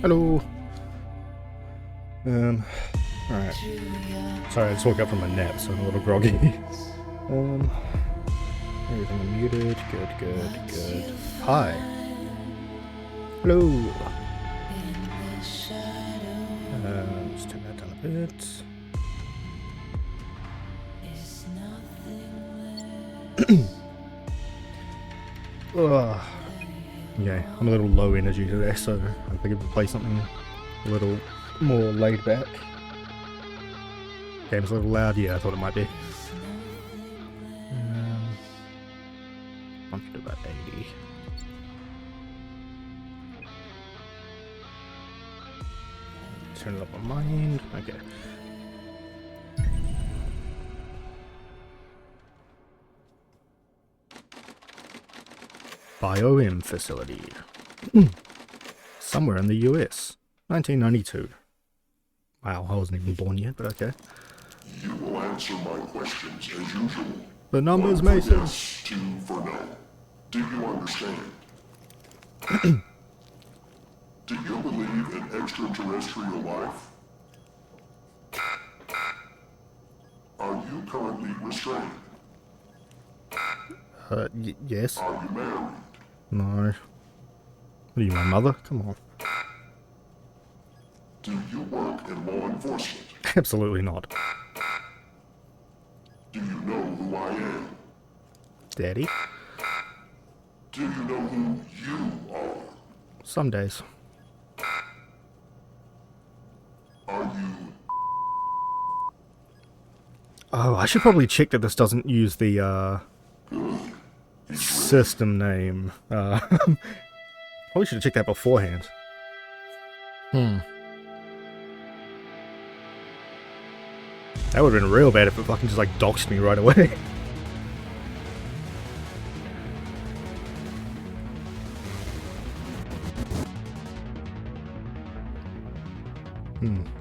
Hello. Alright. Sorry, I just woke up from a nap, so I'm a little groggy. Everything unmuted. Good. Hi. Hello. Let's turn that down a bit. Yeah, I'm a little low energy today, so I think I could play something a little more laid back. Game's a little loud, yeah, I thought it might be. I'm gonna do about 80. Turn it up on my end, okay. BioM facility. Somewhere in the US. 1992. Wow, I wasn't even born yet, but okay. You will answer my questions as usual. The numbers, One for Mason. yes, 2 for no. Do you understand? Do you believe in extraterrestrial life? Are you currently restrained? Yes. Are you married? No. What are you, my mother? Come on. Do you work in law enforcement? Absolutely not. Do you know who I am? Daddy? Do you know who you are? Some days. Are you... Oh, I should probably check that this doesn't use the, system name. Probably should have checked that beforehand. That would have been real bad if it fucking just, like, doxed me right away.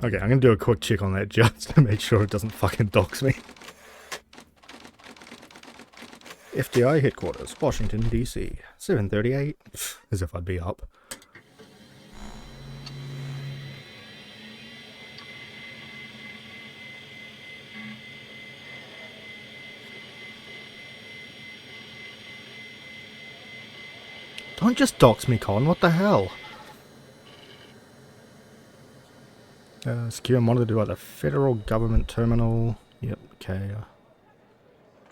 Okay, I'm gonna do a quick check on that just to make sure it doesn't fucking dox me. FDI headquarters, Washington, D.C. 7:38. As if I'd be up. Don't just dox me, Con. What the hell? Secure monitor by the federal government terminal. Yep, okay.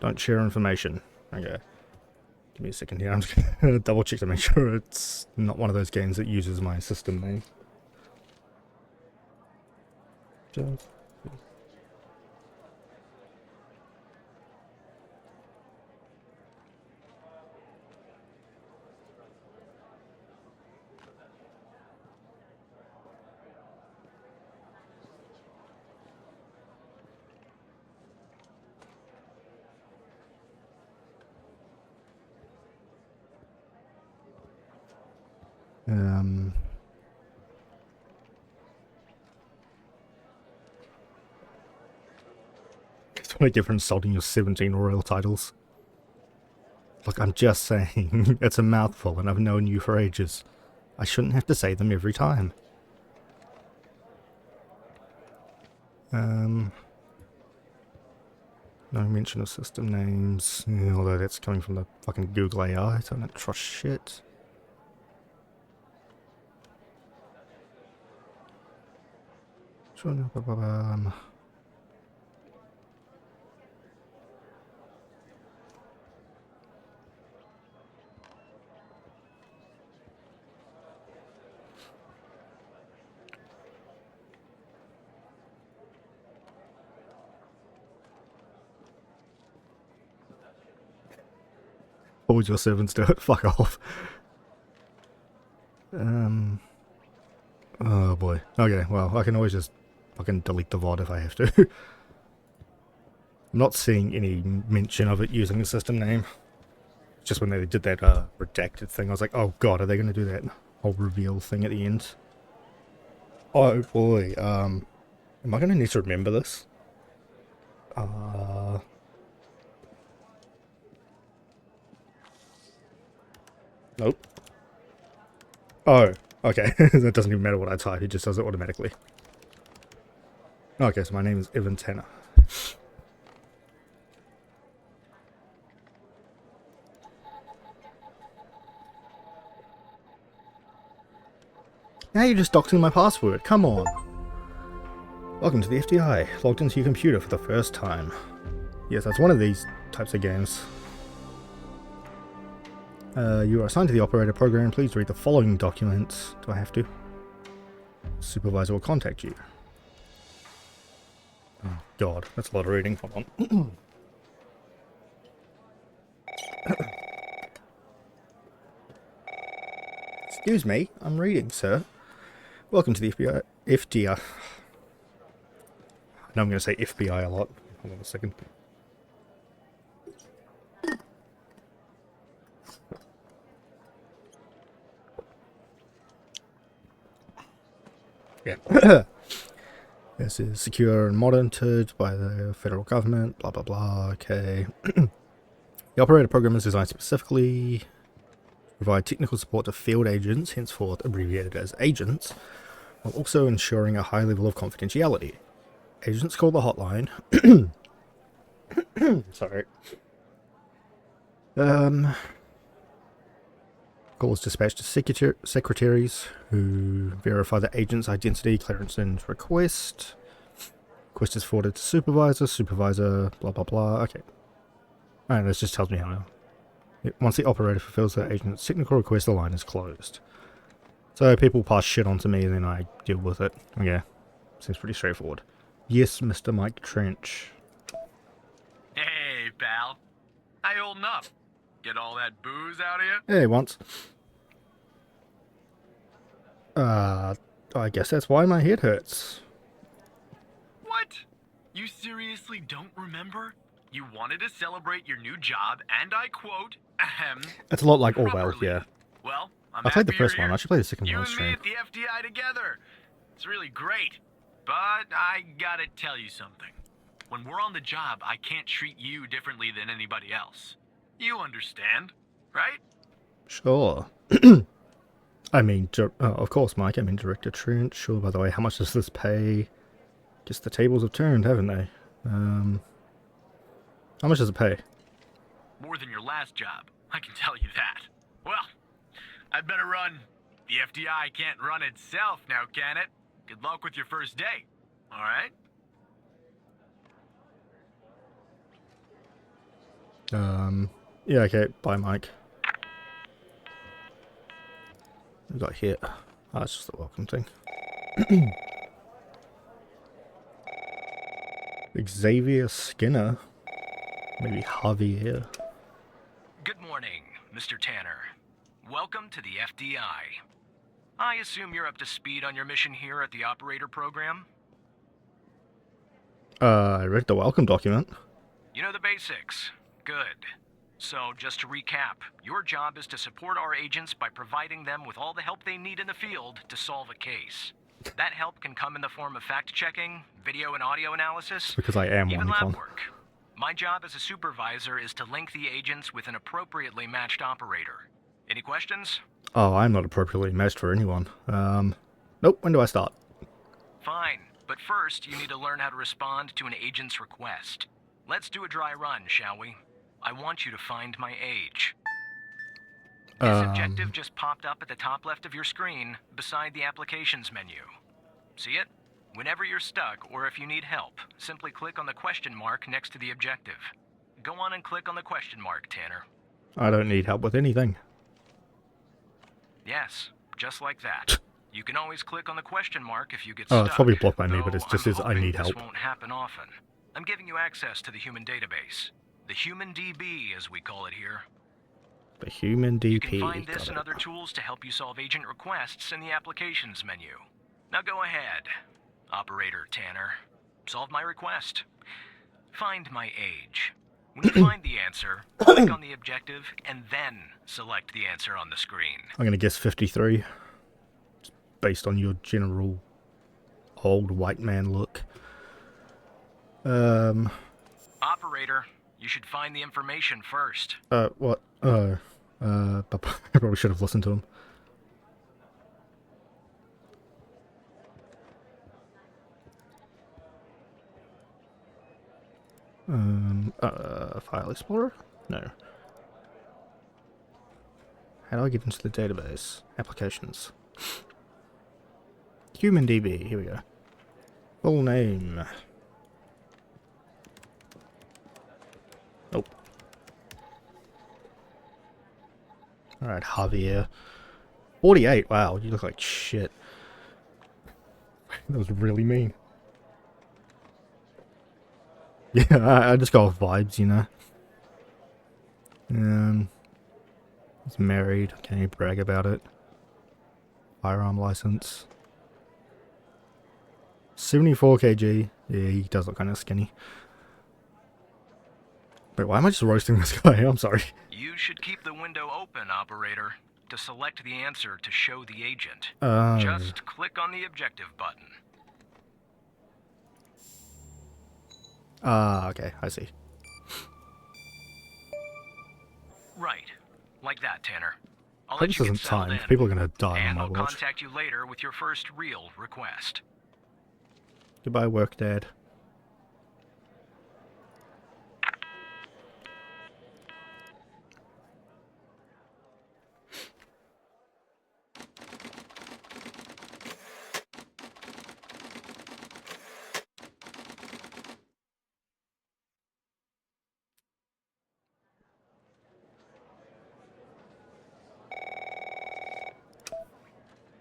Don't share information. Okay. Give me a second here. I'm just going to double check to make sure it's not one of those games that uses my system name. Just... It's what I get for insulting your 17 royal titles. Look, I'm just saying, it's a mouthful and I've known you for ages. I shouldn't have to say them every time. No mention of system names, although that's coming from the fucking Google AI, so I don't trust shit. What would your servants do it? Fuck off. Oh boy. Okay, well, I can always just fucking delete the VOD if I have to. I'm not seeing any mention of it using the system name. Just when they did that redacted thing, I was like, oh god, are they going to do that whole reveal thing at the end? Oh boy, am I going to need to remember this? Nope. Oh, okay. That doesn't even matter what I type, it just does it automatically. Okay, so my name is Evan Tanner. Now you're just doxing my password, come on. Welcome to the FDI, logged into your computer for the first time. Yes, that's one of these types of games. You are assigned to the operator program, please read the following documents. Do I have to? Supervisor will contact you. Oh god, that's a lot of reading, hold on. Excuse me, I'm reading, sir. Welcome to the FDI. I know I'm going to say FBI a lot. Hold on a second. Yeah. This is secure and monitored by the federal government, blah blah blah, okay. The operator program is designed specifically to provide technical support to field agents, henceforth abbreviated as agents, while also ensuring a high level of confidentiality. Agents call the hotline. Sorry. Call is dispatched to secretaries who verify the agent's identity, clearance, and request. Request is forwarded to supervisor, blah blah blah. Okay. Alright, this just tells me how. Once the operator fulfills the agent's technical request, the line is closed. So people pass shit on to me and then I deal with it. Okay. Seems pretty straightforward. Yes, Mr. Mike Trench. Hey, pal. How you holding up? Get all that booze out of you? Hey, once. I guess that's why my head hurts. What? You seriously don't remember? You wanted to celebrate your new job, and I quote, ahem. It's a lot like Orwell, properly. yeah. Well, I played the first one, I should play the second one on You and me stream. at the FDI together. It's really great. But I gotta tell you something. When we're on the job, I can't treat you differently than anybody else. You understand, right? Sure. I mean, of course, Mike, I mean Director Trent. Sure, by the way, how much does this pay? Guess the tables have turned, haven't they? How much does it pay? More than your last job, I can tell you that. Well, I'd better run. The FDI can't run itself now, can it? Good luck with your first day. All right? Yeah, okay, bye, Mike. We got hit. Oh, it's just the welcome thing. Xavier Skinner. Maybe Javier. Good morning, Mr. Tanner. Welcome to the FDI. I assume you're up to speed on your mission here at the operator program? I read the welcome document. You know the basics. Good. So, just to recap, your job is to support our agents by providing them with all the help they need in the field to solve a case. That help can come in the form of fact-checking, video and audio analysis, Because I am even one lab con. work. My job as a supervisor is to link the agents with an appropriately matched operator. Any questions? Oh, I'm not appropriately matched for anyone. Nope, when do I start? Fine, but first you need to learn how to respond to an agent's request. Let's do a dry run, shall we? I want you to find my age. This objective just popped up at the top left of your screen, beside the applications menu. See it? Whenever you're stuck, or if you need help, simply click on the question mark next to the objective. Go on and click on the question mark, Tanner. I don't need help with anything. Yes, just like that. You can always click on the question mark if you get Oh, stuck. it's probably blocked by me, but it though just I'm says I hoping need this help. won't happen often. I'm giving you access to the human database. The human DB, as we call it here. The human DP. You can find this got and it. other tools to help you solve agent requests in the applications menu. Now go ahead, Operator Tanner. Solve my request. Find my age. When you find the answer, click on the objective and then select the answer on the screen. I'm gonna guess 53. Just based on your general old white man look. Operator, you should find the information first. What? I probably should have listened to him. File Explorer? No. How do I get into the database? Applications. Human DB, here we go. Full name. Nope. Alright, Javier. 48, wow, you look like shit. That was really mean. Yeah, I just go with vibes, you know. He's married, can't even brag about it. Firearm license. 74 kg. Yeah, he does look kind of skinny. Wait, why am I just roasting this guy? I'm sorry. You should keep the window open, Operator, to select the answer to show the agent. Just click on the objective button. Okay, I see. Right. Like that, Tanner. I'll Hope let this you get isn't settled timed. in, People are gonna die on and my I'll watch. contact you later with your first real request. Goodbye, work, Dad.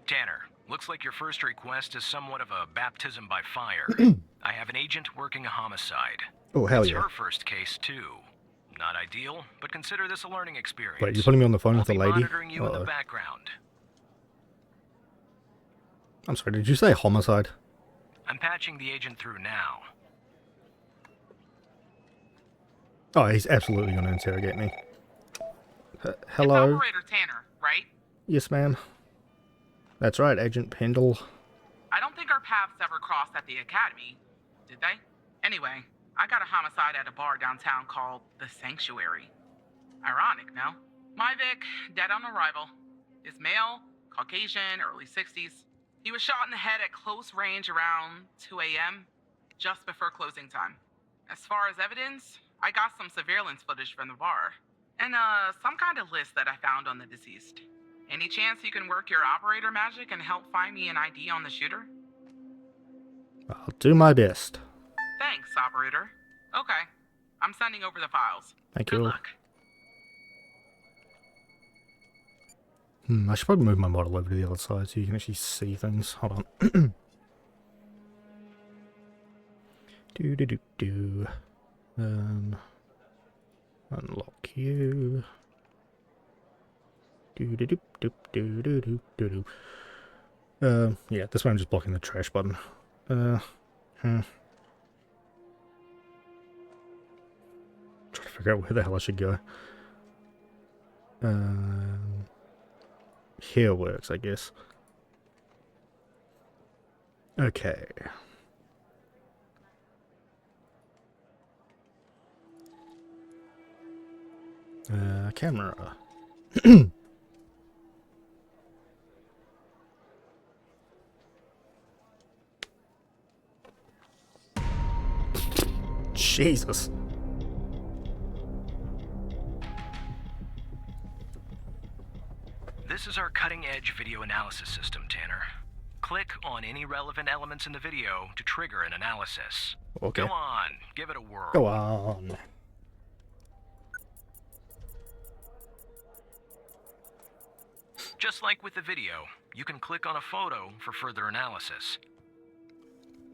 Tanner, looks like your first request is somewhat of a baptism by fire. I have an agent working a homicide. Oh, hell It's yeah. her first case, too. Not ideal, but consider this a learning experience. Wait, you're putting me on the phone I'll with a be lady? monitoring you in the background. I'm sorry, did you say homicide? I'm patching the agent through now. Oh, he's absolutely gonna interrogate me. Hello? It's Operator Tanner, right? Yes, ma'am. That's right, Agent Pendle. I don't think our paths ever crossed at the academy, did they? Anyway, I got a homicide at a bar downtown called The Sanctuary. Ironic, no? My Vic, dead on arrival. Is male, Caucasian, early 60s. He was shot in the head at close range around 2 a.m., just before closing time. As far as evidence, I got some surveillance footage from the bar. And, some kind of list that I found on the deceased. Any chance you can work your operator magic and help find me an ID on the shooter? I'll do my best. Thanks, operator. Okay. I'm sending over the files. Thank Good you. luck. I should probably move my model over to the other side so you can actually see things. Hold on. Do. Unlock you. Yeah, this way I'm just blocking the trash button. Trying to figure out where the hell I should go. Here works, I guess. Okay. Camera. Jesus. This is our cutting-edge video analysis system, Tanner. Click on any relevant elements in the video to trigger an analysis. Okay. Go on, give it a whirl. Go on. Just like with the video, you can click on a photo for further analysis.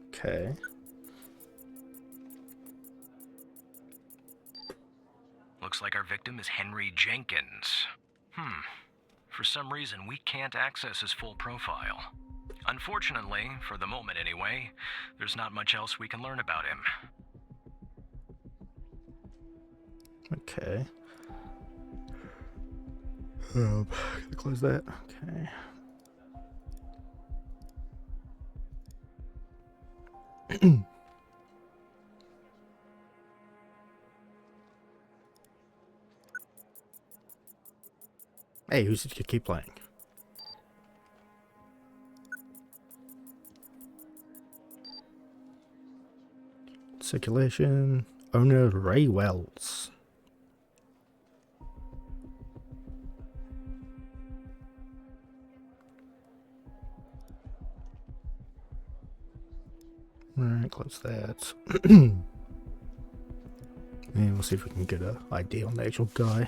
Okay. Looks like our victim is Henry Jenkins. For some reason, we can't access his full profile. Unfortunately, for the moment anyway, there's not much else we can learn about him. Okay. Gonna close that. Okay. Hey, who said you could keep playing? Circulation. Owner Ray Wells. Alright, close that. And we'll see if we can get an ID on the actual guy.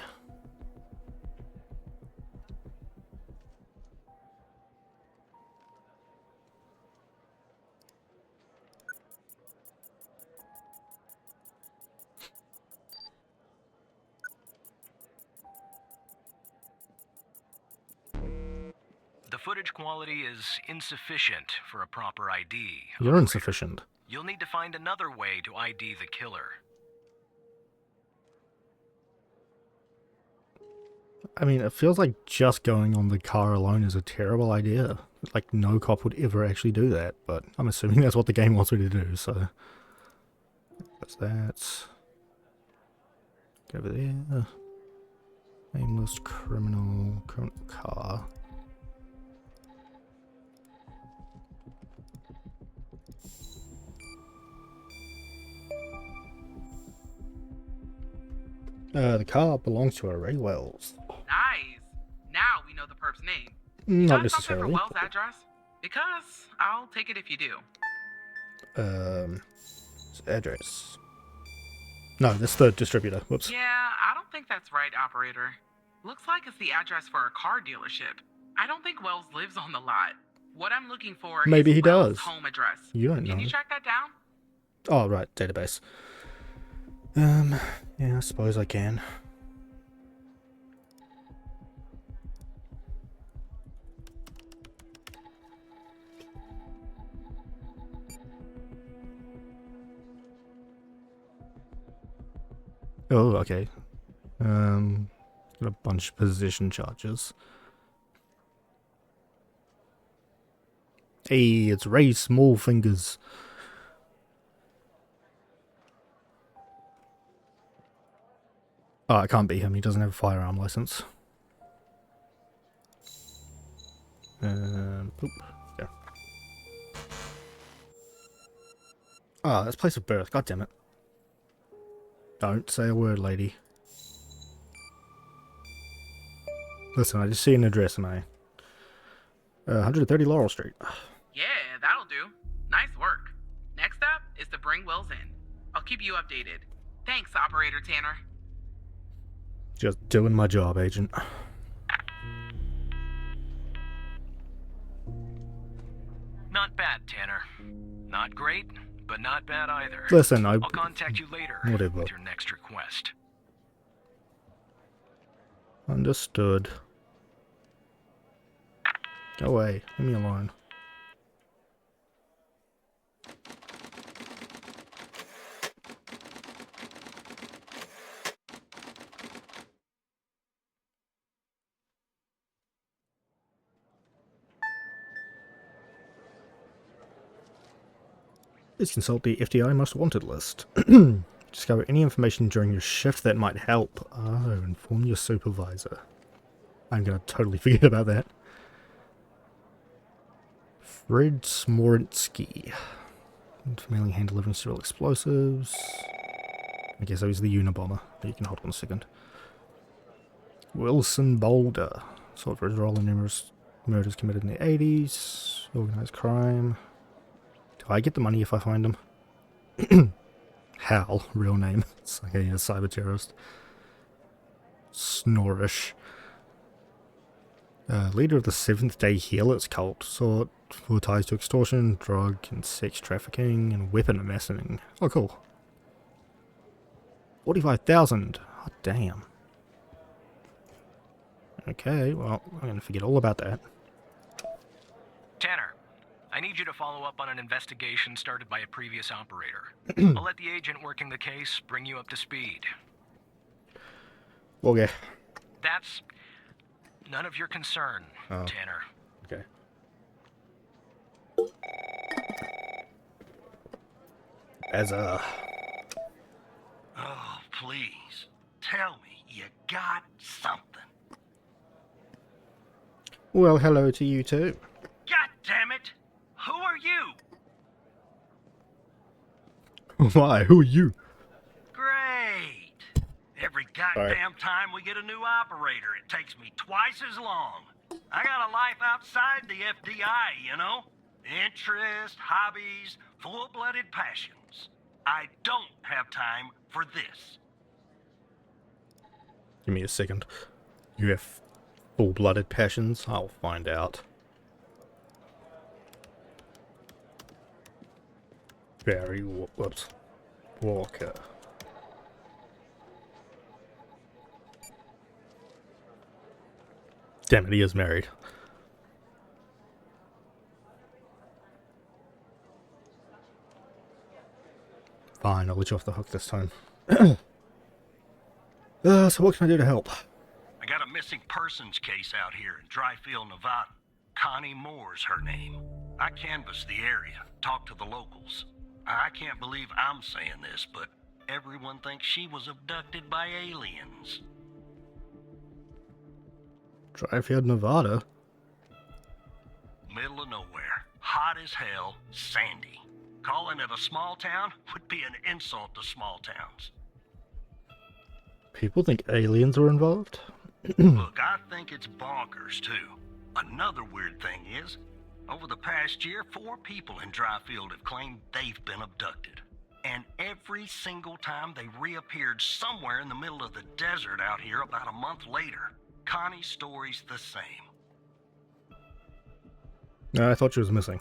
The footage quality is insufficient for a proper ID. You're insufficient. You'll need to find another way to ID the killer. I mean, it feels like just going on the car alone is a terrible idea. Like, no cop would ever actually do that, but I'm assuming that's what the game wants me to do, so... That's that. Go over there. Nameless criminal car. The car belongs to a Ray Wells. Nice. Now we know the perp's name. Not Got something necessarily. for Wells' address? Because I'll take it if you do. Address. No, that's the distributor. Whoops. Yeah, I don't think that's right, operator. Looks like it's the address for a car dealership. I don't think Wells lives on the lot. What I'm looking for Maybe is he Wells' does. home address. You don't know. Can you track that down? Oh, right, database. Yeah, I suppose I can. Oh, okay. Got a bunch of position charges. Hey, it's Ray Smallfingers. Oh, it can't be him. He doesn't have a firearm license. Oop, yeah. Ah, that's place of birth. God damn it. Don't say a word, lady. Listen, I just see an address and 130 Laurel Street. Yeah, that'll do. Nice work. Next up is to bring Wills in. I'll keep you updated. Thanks, Operator Tanner. Just doing my job, Agent. Not bad, Tanner. Not great, but not bad either. Listen, I'll contact you later Whatever. with your next request. Understood. Go away. Leave me alone. Please consult the FDI most wanted list. Discover any information during your shift that might help. Oh, inform your supervisor. I'm gonna totally forget about that. Fred Smorensky. Familiar hand delivering several explosives. I guess that was the Unabomber. You can hold on a second. Wilson Boulder. Sought for his role in numerous murders committed in the 80s. Organized crime. Do I get the money if I find him? Hal, real name. It's like a cyber terrorist. Snorish. Leader of the Seventh Day Healers cult. Sought for ties to extortion, drug and sex trafficking, and weapon amassing. Oh, cool. 45,000. Oh, damn. Okay, well, I'm going to forget all about that. Tanner, I need you to follow up on an investigation started by a previous operator. I'll let the agent working the case bring you up to speed. Okay. That's none of your concern, Tanner. Okay. Oh, please. Tell me you got something. Well, hello to you too. God damn it! Who are you? Why? Who are you? Great. Every goddamn time we get a new operator, it takes me twice as long. I got a life outside the FDI, you know? Interests, hobbies, full-blooded passions. I don't have time for this. Give me a second. You have full-blooded passions? I'll find out. Barry Walker. Damn it, he is married. Fine, I'll let you off the hook this time. So what can I do to help? I got a missing persons case out here in Dryfield, Nevada. Connie Moore's her name. I canvassed the area, talked to the locals. I can't believe I'm saying this, but everyone thinks she was abducted by aliens. Dryfield, Nevada? Middle of nowhere. Hot as hell, sandy. Calling it a small town would be an insult to small towns. People think aliens are involved? Look, I think it's bonkers, too. Another weird thing is, over the past year, 4 people in Dryfield have claimed they've been abducted. And every single time they reappeared somewhere in the middle of the desert out here about a month later. Connie's story's the same. No, I thought she was missing.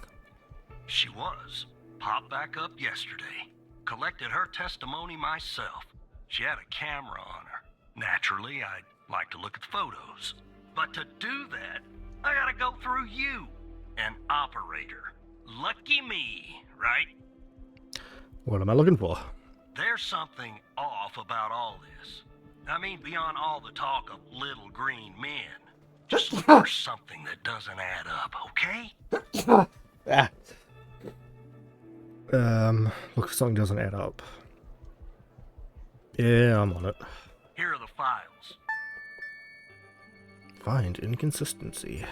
She was. Popped back up yesterday. Collected her testimony myself. She had a camera on her. Naturally, I'd like to look at the photos. But to do that, I gotta go through you, an operator. Lucky me, right? What am I looking for? There's something off about all this. I mean, beyond all the talk of little green men. Just look for something that doesn't add up, okay? Look for something doesn't add up. Yeah, I'm on it. Here are the files. Find inconsistency.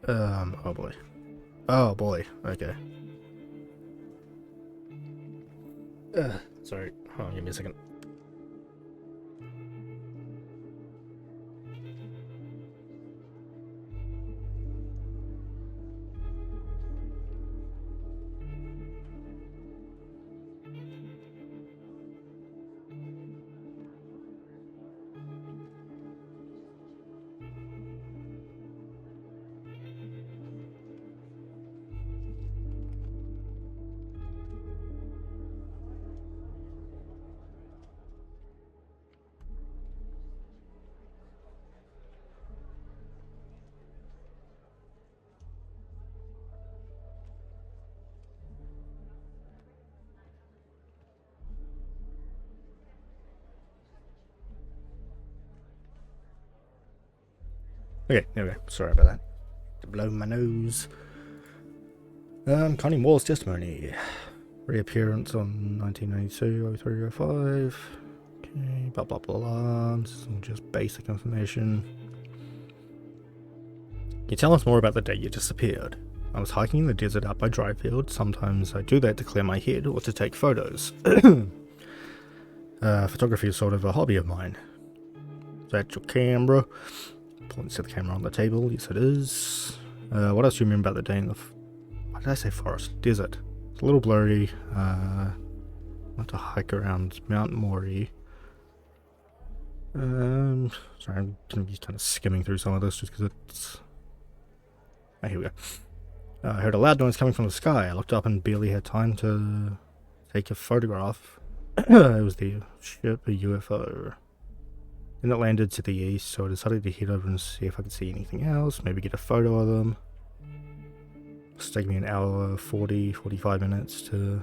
Oh boy. Oh boy, okay. Sorry, hold on, give me a second. Okay, there we go. Sorry about that. To blow my nose. Connie Moore's testimony. Reappearance on 1992, 03, 05. Okay, blah blah blah blah. This is all just basic information. Can you tell us more about the day you disappeared? I was hiking in the desert out by Dryfield. Sometimes I do that to clear my head or to take photos. Photography is sort of a hobby of mine. Is that your camera? Points to the camera on the table. Yes, it is. What else do you remember about the day in the... Why did I say forest? Desert. It's a little blurry. I have to hike around Mount Mori. Sorry, I'm going to be kind of skimming through some of this just because it's... Oh, here we go. I heard a loud noise coming from the sky. I looked up and barely had time to take a photograph. It was the ship, a UFO. Then it landed to the east, so I decided to head over and see if I could see anything else, maybe get a photo of them. It's taken me an hour, 45 minutes to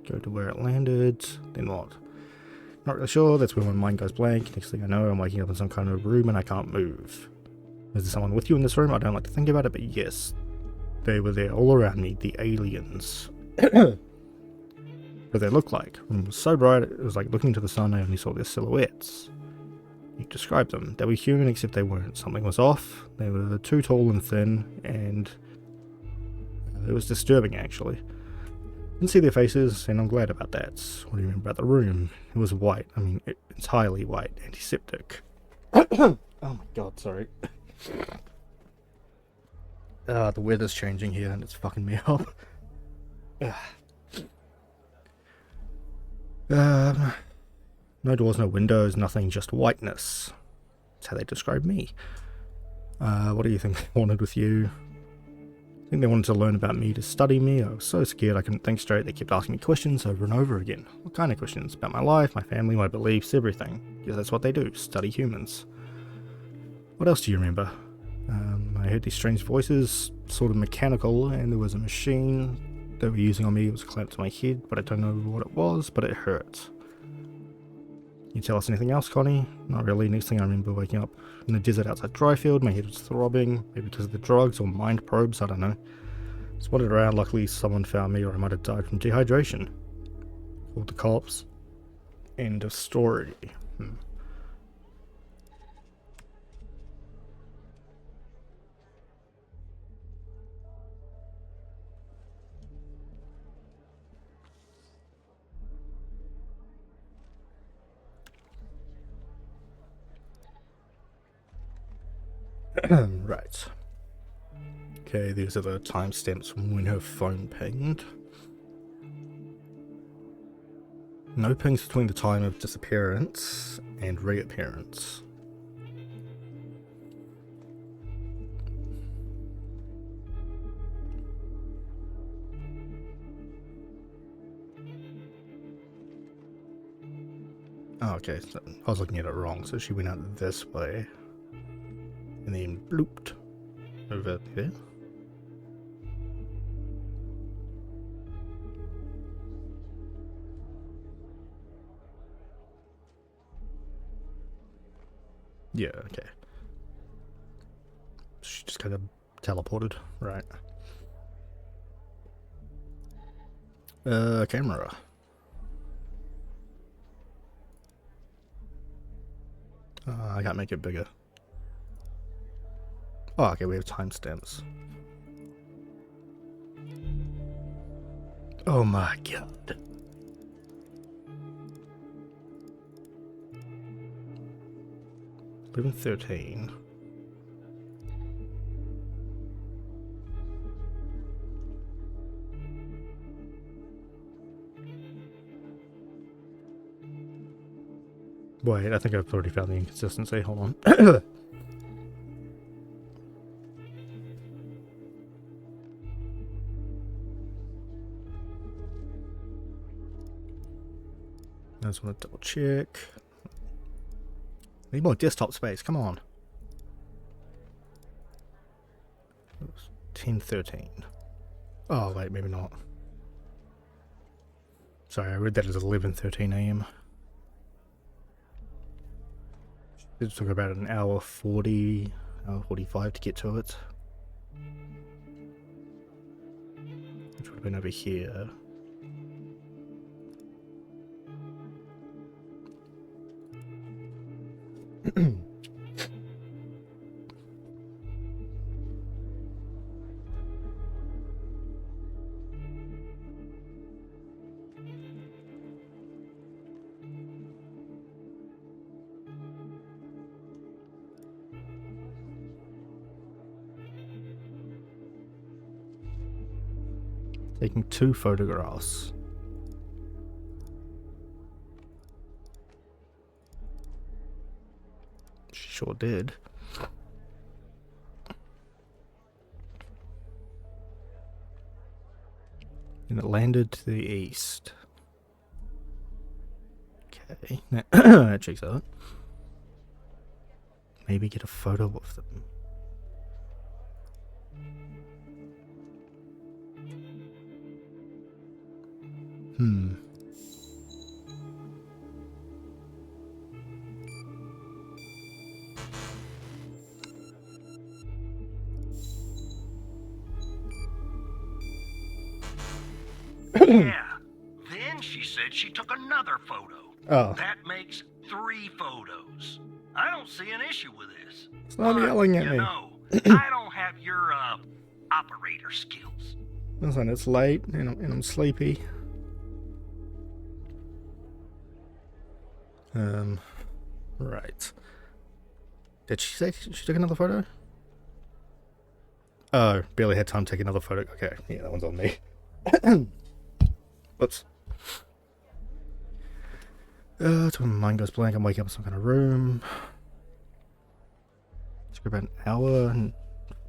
go to where it landed. Then what? Not really sure. That's when my mind goes blank. Next thing I know, I'm waking up in some kind of room and I can't move. Is there someone with you in this room? I don't like to think about it, but yes. They were there all around me, the aliens. What they looked like. The room was so bright, it was like looking into the sun, I only saw their silhouettes. You described them. They were human, except they weren't. Something was off. They were too tall and thin, and it was disturbing, actually. Didn't see their faces, and I'm glad about that. What do you remember about the room? It was white. I mean, entirely white. Antiseptic. Oh my god, sorry. The weather's changing here, and it's fucking me up. No doors, no windows, nothing, just whiteness. That's how they describe me. What do you think they wanted with you? I think they wanted to learn about me, to study me. I was so scared I couldn't think straight. They kept asking me questions over and over again. What kind of questions? About my life, my family, my beliefs, everything. Because that's what they do, study humans. What else do you remember? I heard these strange voices, sort of mechanical, and there was a machine they were using on me. It was clamped to my head, but I don't know what it was, but it hurt. Can you tell us anything else, Connie? Not really. Next thing I remember waking up in the desert outside Dryfield. My head was throbbing, maybe because of the drugs or mind probes, I don't know. Spotted around, luckily someone found me, or I might have died from dehydration. Called the cops. End of story. Right. Okay, these are the timestamps from when her phone pinged. No pings between the time of disappearance and reappearance. Oh, okay, so I was looking at it wrong, so she went out this way. And then blooped over there. Yeah, okay. She just kind of teleported, right. Camera. I can't make it bigger. Oh, okay, we have timestamps. Oh my god. Living 13. Wait, I think I've already found the inconsistency. Hold on. I just want to double check. Need more desktop space, come on. 10:13. Oh wait, maybe not. Sorry, I read that as 11:13 AM. It took about an hour 40, hour 45 to get to it. Which would have been over here. Taking 2 photographs. She sure did. And it landed to the east. Okay, that checks out. Maybe get a photo of them. Yeah. Then she said she took another photo. Oh. That makes 3 photos. I don't see an issue with this. Stop But, yelling at me. You know, I don't have your, operator skills. Listen, it's late and I'm sleepy. Right. Did she say she took another photo? Oh, barely had time to take another photo. Okay, yeah, that one's on me. Whoops. It's when my mind goes blank. I'm waking up in some kind of room. It's about an hour and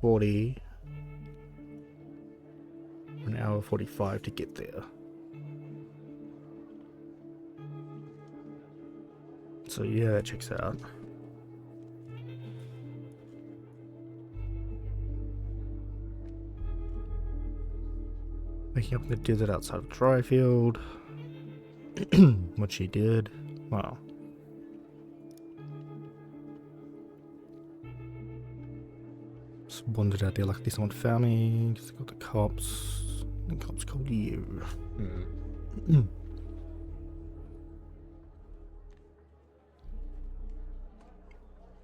40. An hour 45 to get there. So yeah, that checks out. Waking up in the desert outside of Dryfield. What she did. Wow. Just wandered out there, luckily someone found me. Just got the cops. The cops called you.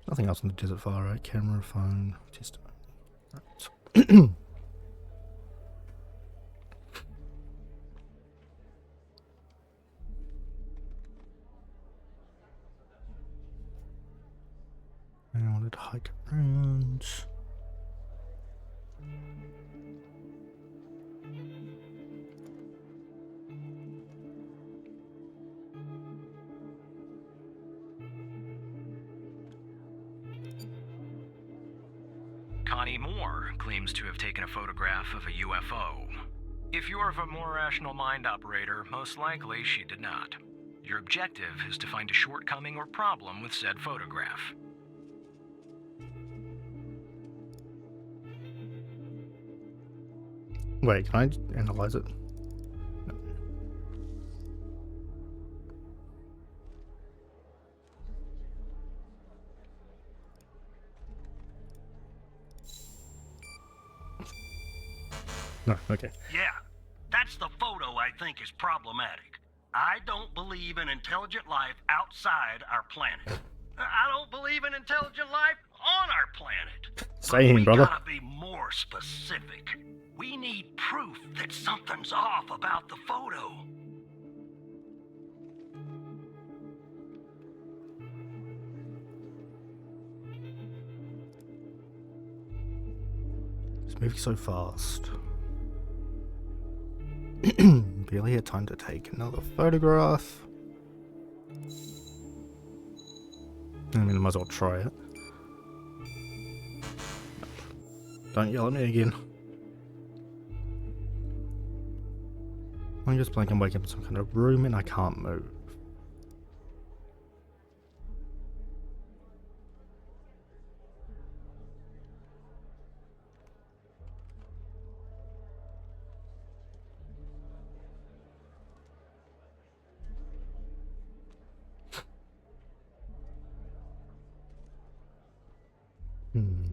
Nothing else in the desert far right. Camera, phone, testimony. Right. I wanted to hike around. Connie Moore claims to have taken a photograph of a UFO. If you're of a more rational mind, operator, most likely she did not. Your objective is to find a shortcoming or problem with said photograph. Wait, can I analyze it? No, okay. Yeah, that's the photo I think is problematic. I don't believe in intelligent life outside our planet. I don't believe in intelligent life on our planet. Same, we brother. gotta be more specific. We need proof that something's off about the photo. It's moving so fast. Barely had time to take another photograph. I mean, I might as well try it. Don't yell at me again. I'm just blank. I'm waking up in some kind of room and I can't move. Hmm.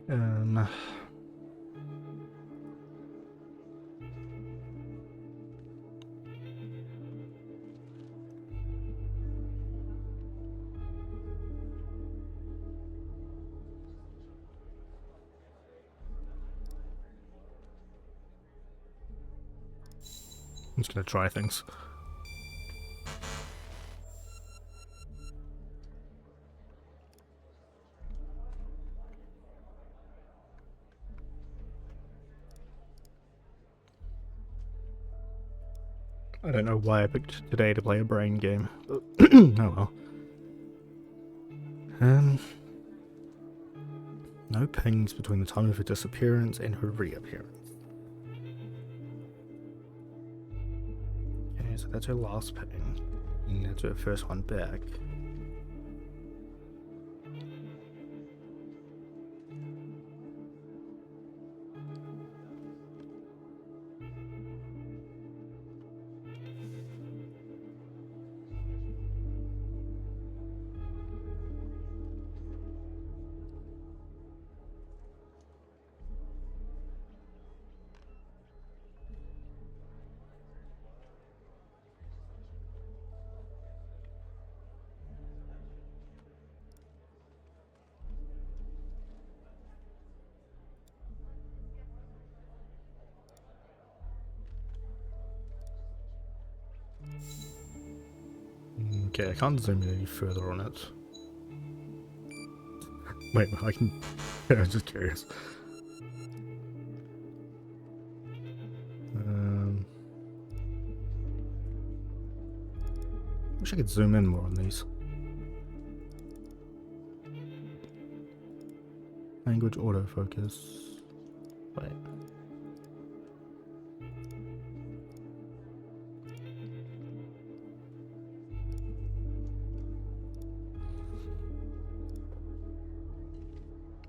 Um, I'm just gonna try things. I don't know why I picked today to play a brain game. But oh well. No pings between the time of her disappearance and her reappearance. Okay, so that's her last ping. And that's her first one back. Okay, I can't zoom in any further on it. Wait, I can... I was just curious. Wish I could zoom in more on these. Language autofocus. Wait.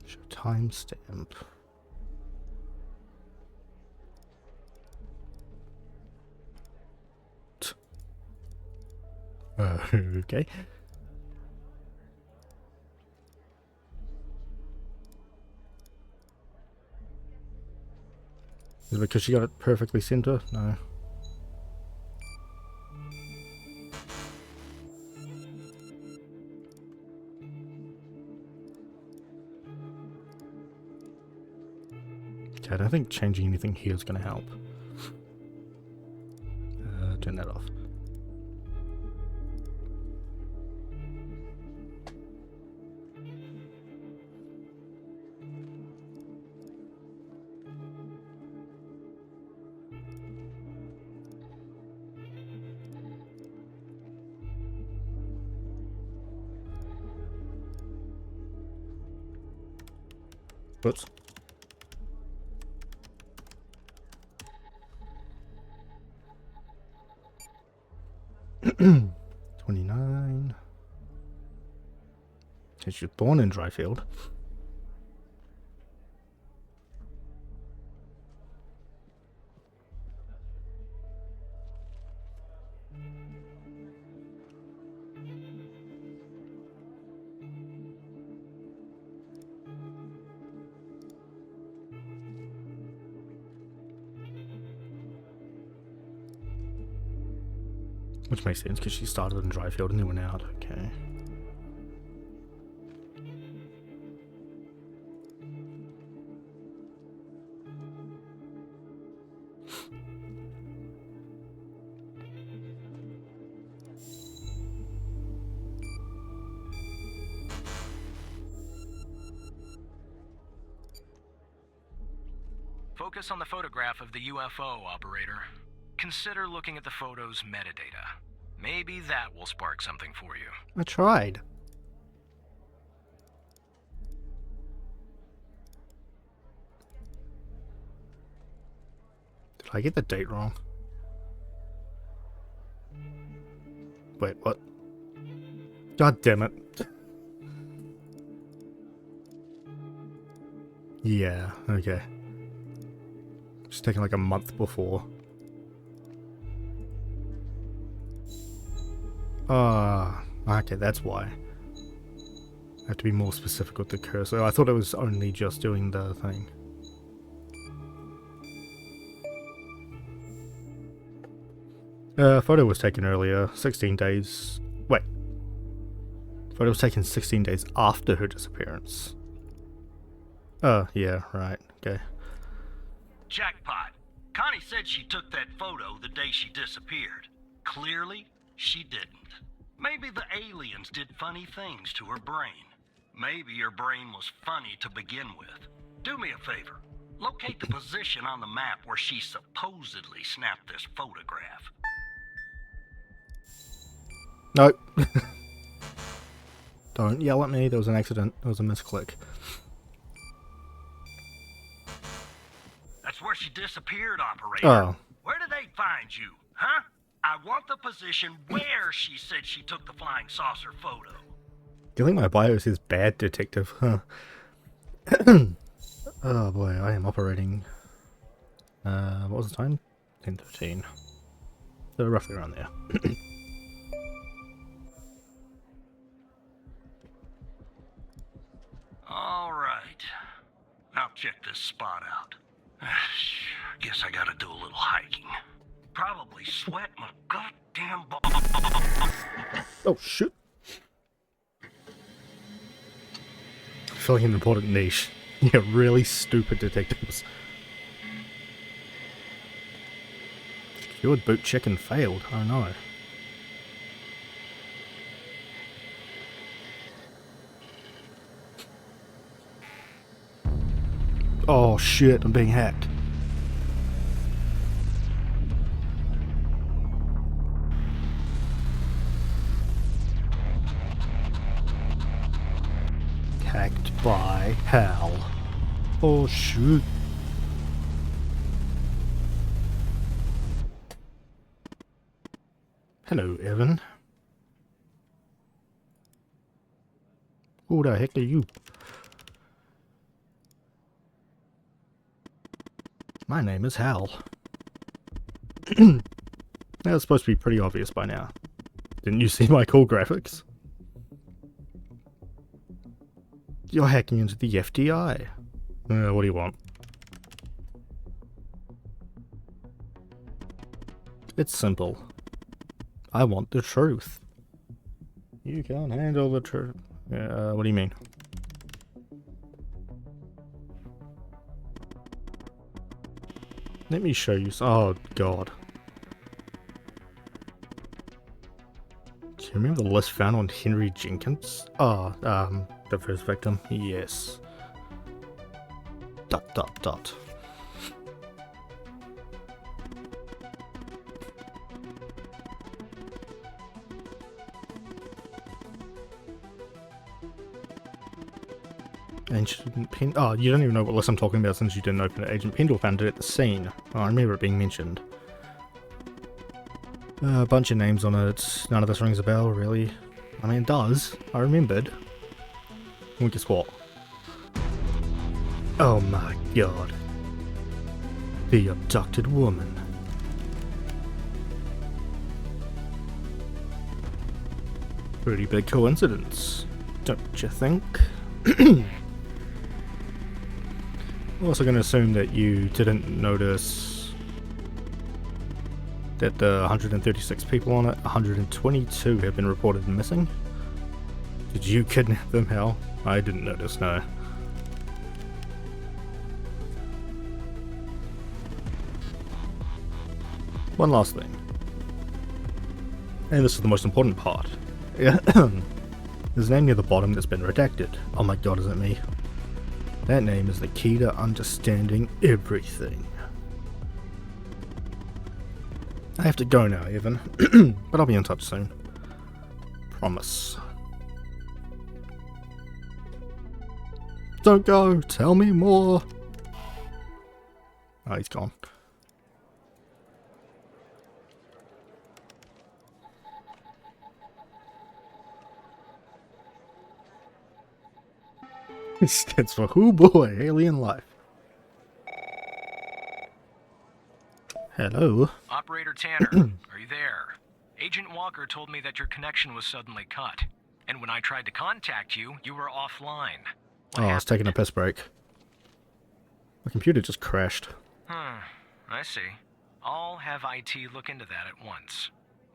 Show timestamp. Okay. Is it because she got it perfectly center? No. Okay, I don't think changing anything here is going to help. Turn that off. Whoops. $29. She was born in Dryfield. Which makes sense because she started in Dryfield and then went out. Okay. Focus on the photograph of the UFO, operator. Consider looking at the photo's metadata. Maybe that will spark something for you. I tried. Did Did I get the date wrong? Wait, what? God damn it. Yeah, okay. It's taken like a month before. Okay, that's why. I have to be more specific with the cursor. I thought it was only just doing the thing. Photo was taken earlier, 16 days... Wait. Photo was taken 16 days after her disappearance. Yeah, right, okay. Jackpot. Connie said she took that photo the day she disappeared. Clearly, she didn't. Maybe the aliens did funny things to her brain. Maybe her brain was funny to begin with. Do me a favor. Locate the position on the map where she supposedly snapped this photograph. Nope. Don't yell at me, there was an accident. It was a misclick. That's where she disappeared, operator. Oh. Where did they find you, huh? I want the position where she said she took the flying saucer photo. Do you think my bio says bad detective? Huh. Oh boy, I am operating... what was the time? 10:15. So roughly around there. Alright. I'll check this spot out. Guess I gotta do a little hiking. Probably sweat my goddamn balls. Oh shit. Filling an important niche. Yeah, really stupid detectives. Secured boot chicken failed. Oh no. Oh shit, I'm being hacked. Hacked by Hal. Oh shoot. Hello, Evan. Who the heck are you? My name is Hal. That's supposed to be pretty obvious by now. Didn't you see my cool graphics? You're hacking into the FDI. What do you want? It's simple. I want the truth. You can't handle the truth. What do you mean? Let me show you. Oh, God. Do you remember the list found on Henry Jenkins? Oh, the first victim? Yes. ... Ancient Pen... Oh, you don't even know what list I'm talking about since you didn't open it. Agent Pendle found it at the scene. Oh, I remember it being mentioned. A bunch of names on it. None of this rings a bell, really. I mean, it does. I remembered. Well, guess what? Oh my god. The abducted woman. Pretty big coincidence, don't you think? I'm also going to assume that you didn't notice that the 136 people on it, 122 have been reported missing. Did you kidnap them, Hal? I didn't notice, no. One last thing. And this is the most important part. There's a name near the bottom that's been redacted. Oh my god, is it me? That name is the key to understanding everything. I have to go now, Evan. But I'll be in touch soon. Promise. Don't go! Tell me more! Oh, he's gone. It stands for who boy, alien life. Hello. Operator Tanner, are you there? Agent Walker told me that your connection was suddenly cut. And when I tried to contact you, you were offline. What Oh, I was taking a happened? piss break. My computer just crashed. I see. I'll have IT look into that at once.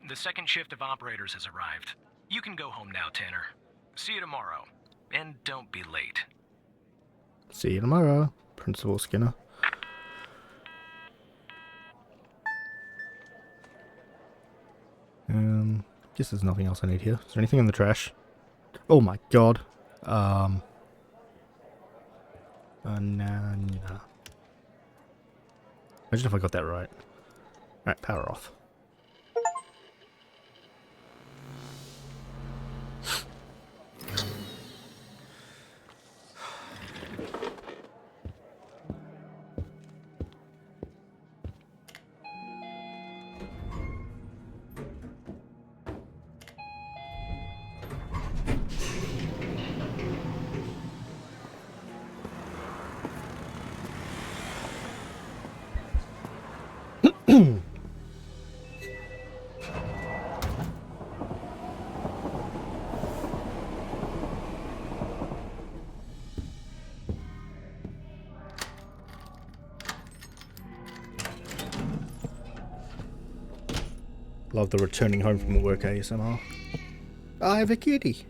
The second shift of operators has arrived. You can go home now, Tanner. See you tomorrow. And don't be late. See you tomorrow, Principal Skinner. Guess there's nothing else I need here. Is there anything in the trash? Oh my god. Banana. Imagine if I got that right. Alright, power off. Love the returning home from work ASMR. I have a kitty.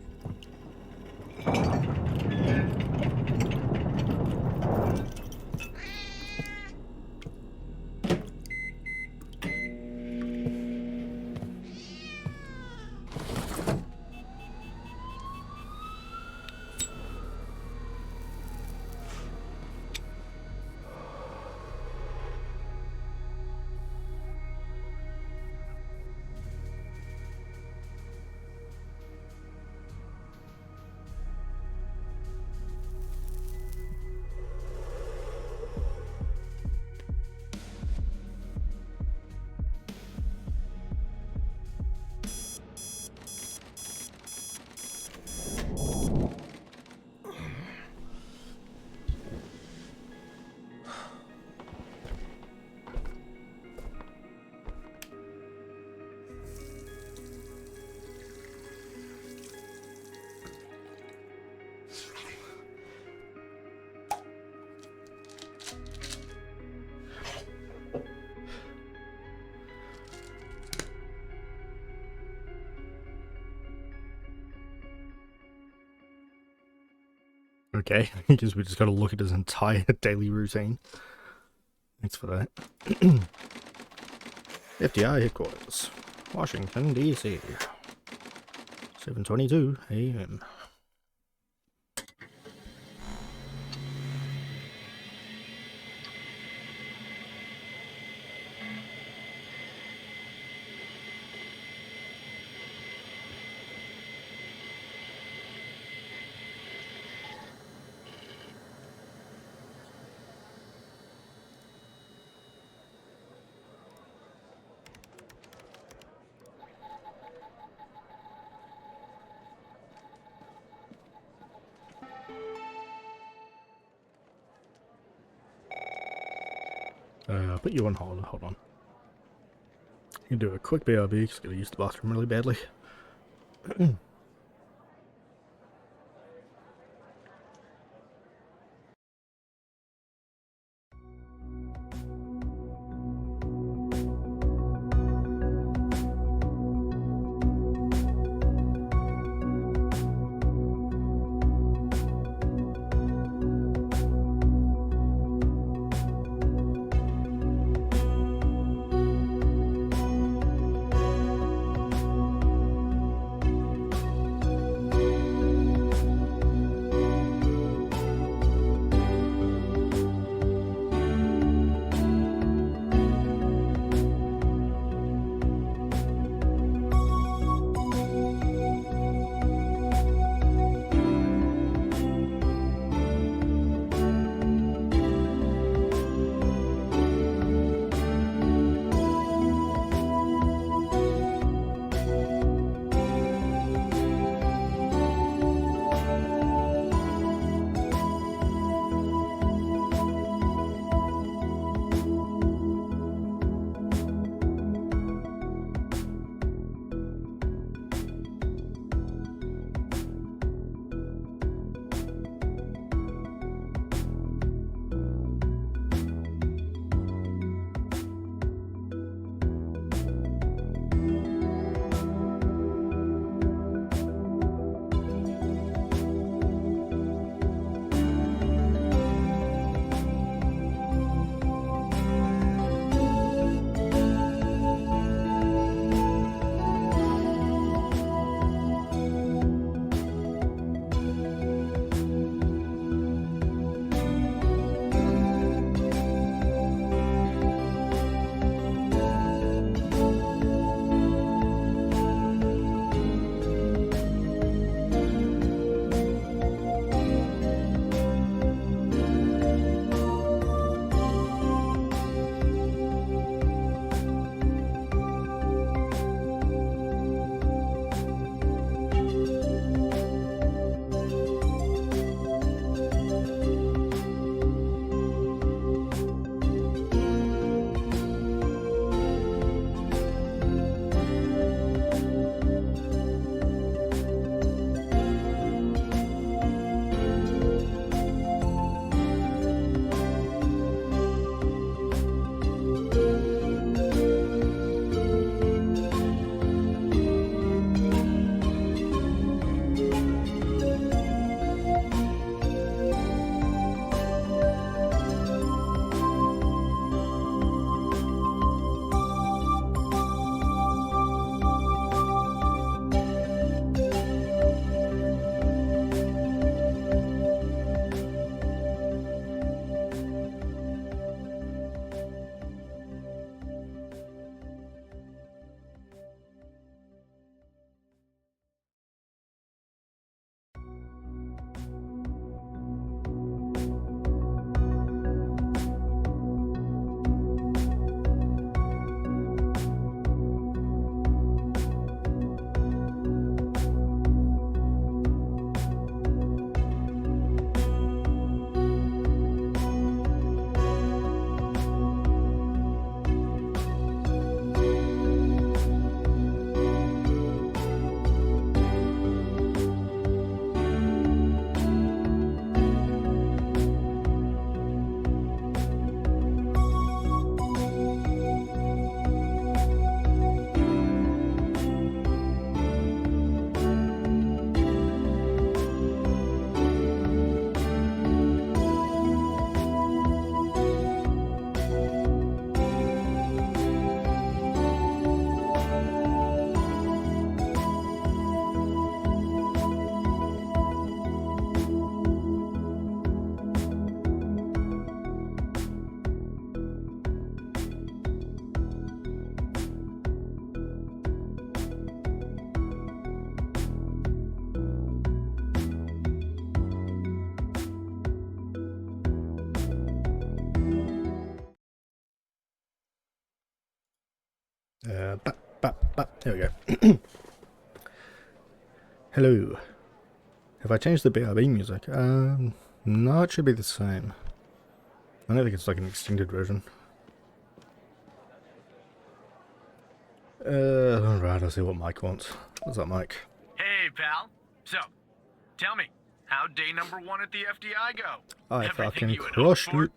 Okay, I guess we just gotta look at his entire daily routine. Thanks for that. FDI headquarters, Washington, D.C. 7:22 a.m. Put you on hold. Hold on. You can do a quick BRB because I'm gonna use the bathroom really badly. There we go. Hello. Have I changed the BRB music? No, it should be the same. I don't think it's like an extended version. Alright, I'll see what Mike wants. What's up, Mike? Hey, pal. So, tell me, how'd day number 1 at the FDI go? I Everything fucking you had hoped crushed for? it.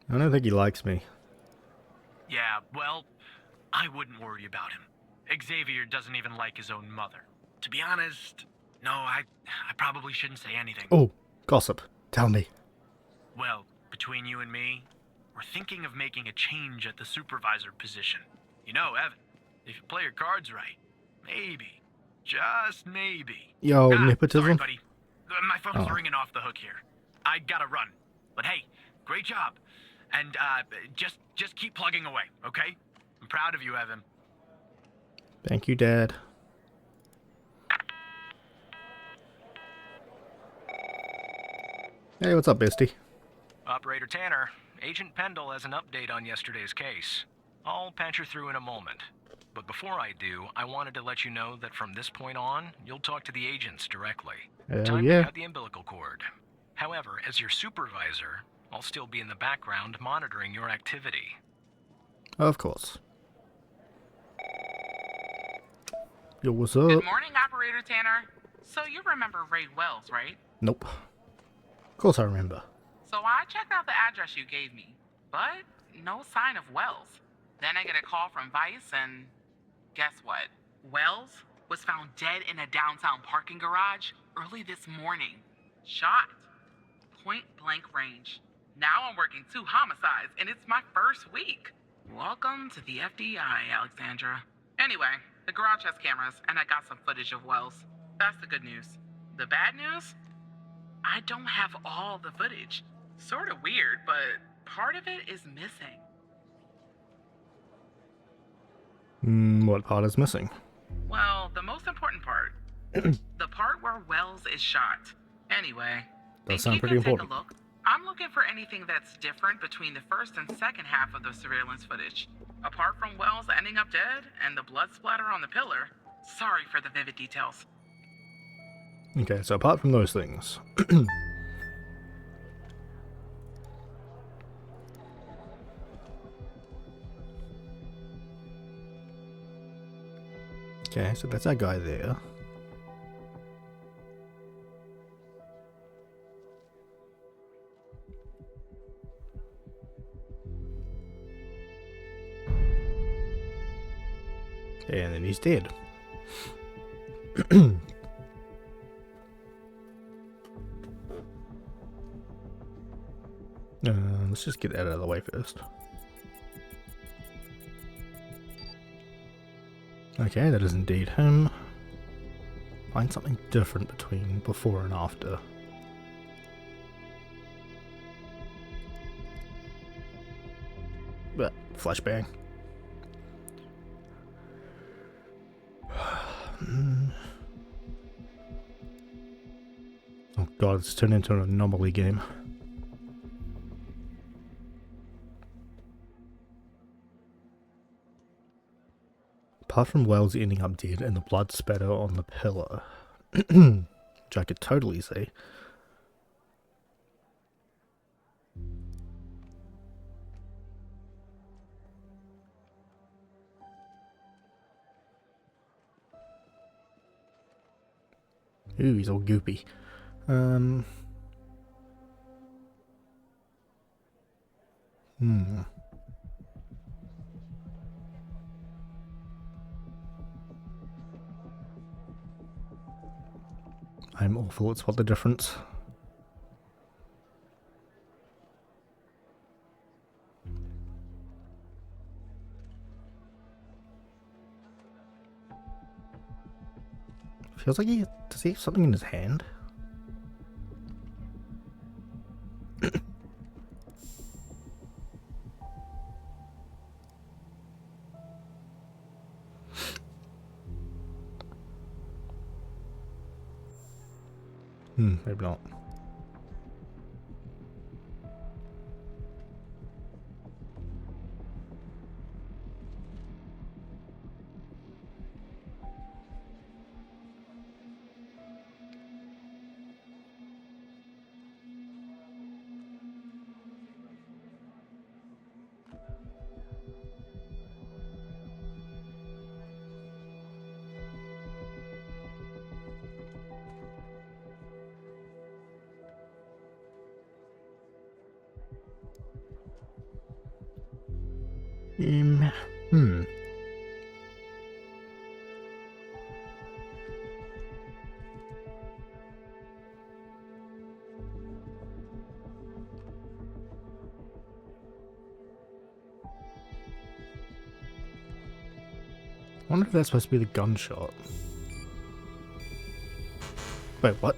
I don't think he likes me. Yeah, well, I wouldn't worry about him. Xavier doesn't even like his own mother. To be honest, no, I probably shouldn't say anything. Oh, gossip. Tell me. Well, between you and me, we're thinking of making a change at the supervisor position. You know, Evan, if you play your cards right, maybe, just maybe. Yo, Sorry, nepotism? buddy. My phone's Oh. ringing off the hook here. I gotta run. But hey, great job. And just keep plugging away, okay? I'm proud of you, Evan. Thank you, Dad. Hey, what's up, bestie? Operator Tanner, Agent Pendle has an update on yesterday's case. I'll patch her through in a moment. But before I do, I wanted to let you know that from this point on, you'll talk to the agents directly. Time Yeah. to cut the umbilical cord. However, as your supervisor, I'll still be in the background monitoring your activity. Of course. Yo, what's up? Good morning, Operator Tanner. So you remember Ray Wells, right? Nope. Of course I remember. So I checked out the address you gave me, but no sign of Wells. Then I get a call from Vice, and guess what? Wells was found dead in a downtown parking garage early this morning. Shot. Point blank range. Now I'm working 2 homicides, and it's my first week. Welcome to the FDI, Alexandra. Anyway, the garage has cameras, and I got some footage of Wells. That's the good news. The bad news? I don't have all the footage. Sort of weird, but part of it is missing. What part is missing? Well, the most important part. The part where Wells is shot. Anyway, Does think sound you pretty can take important. a look? I'm looking for anything that's different between the first and second half of the surveillance footage. Apart from Wells ending up dead and the blood splatter on the pillar. Sorry for the vivid details. Okay, so apart from those things. Okay, so that's that guy there. And then he's dead. Let's just get that out of the way first. Okay, that is indeed him. Find something different between before and after. But flashbang. Oh god, it's turned into an anomaly game. Apart from Wells ending up dead and the blood spatter on the pillar, which I could totally see. Ooh, he's all goopy. I'm awful at spot the difference. Feels like does he have something in his hand? Maybe not. Hmm. I wonder if that's supposed to be the gunshot. Wait, what?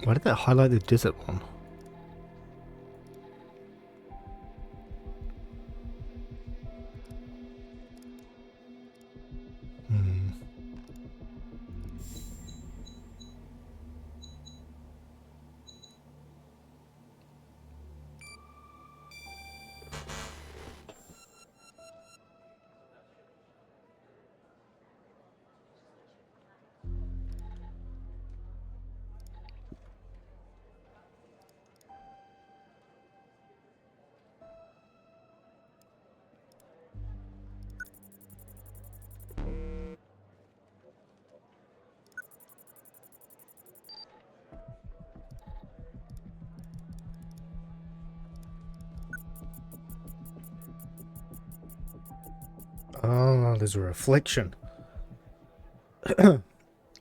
Why did that highlight the desert one? Hmm. Oh, there's a reflection.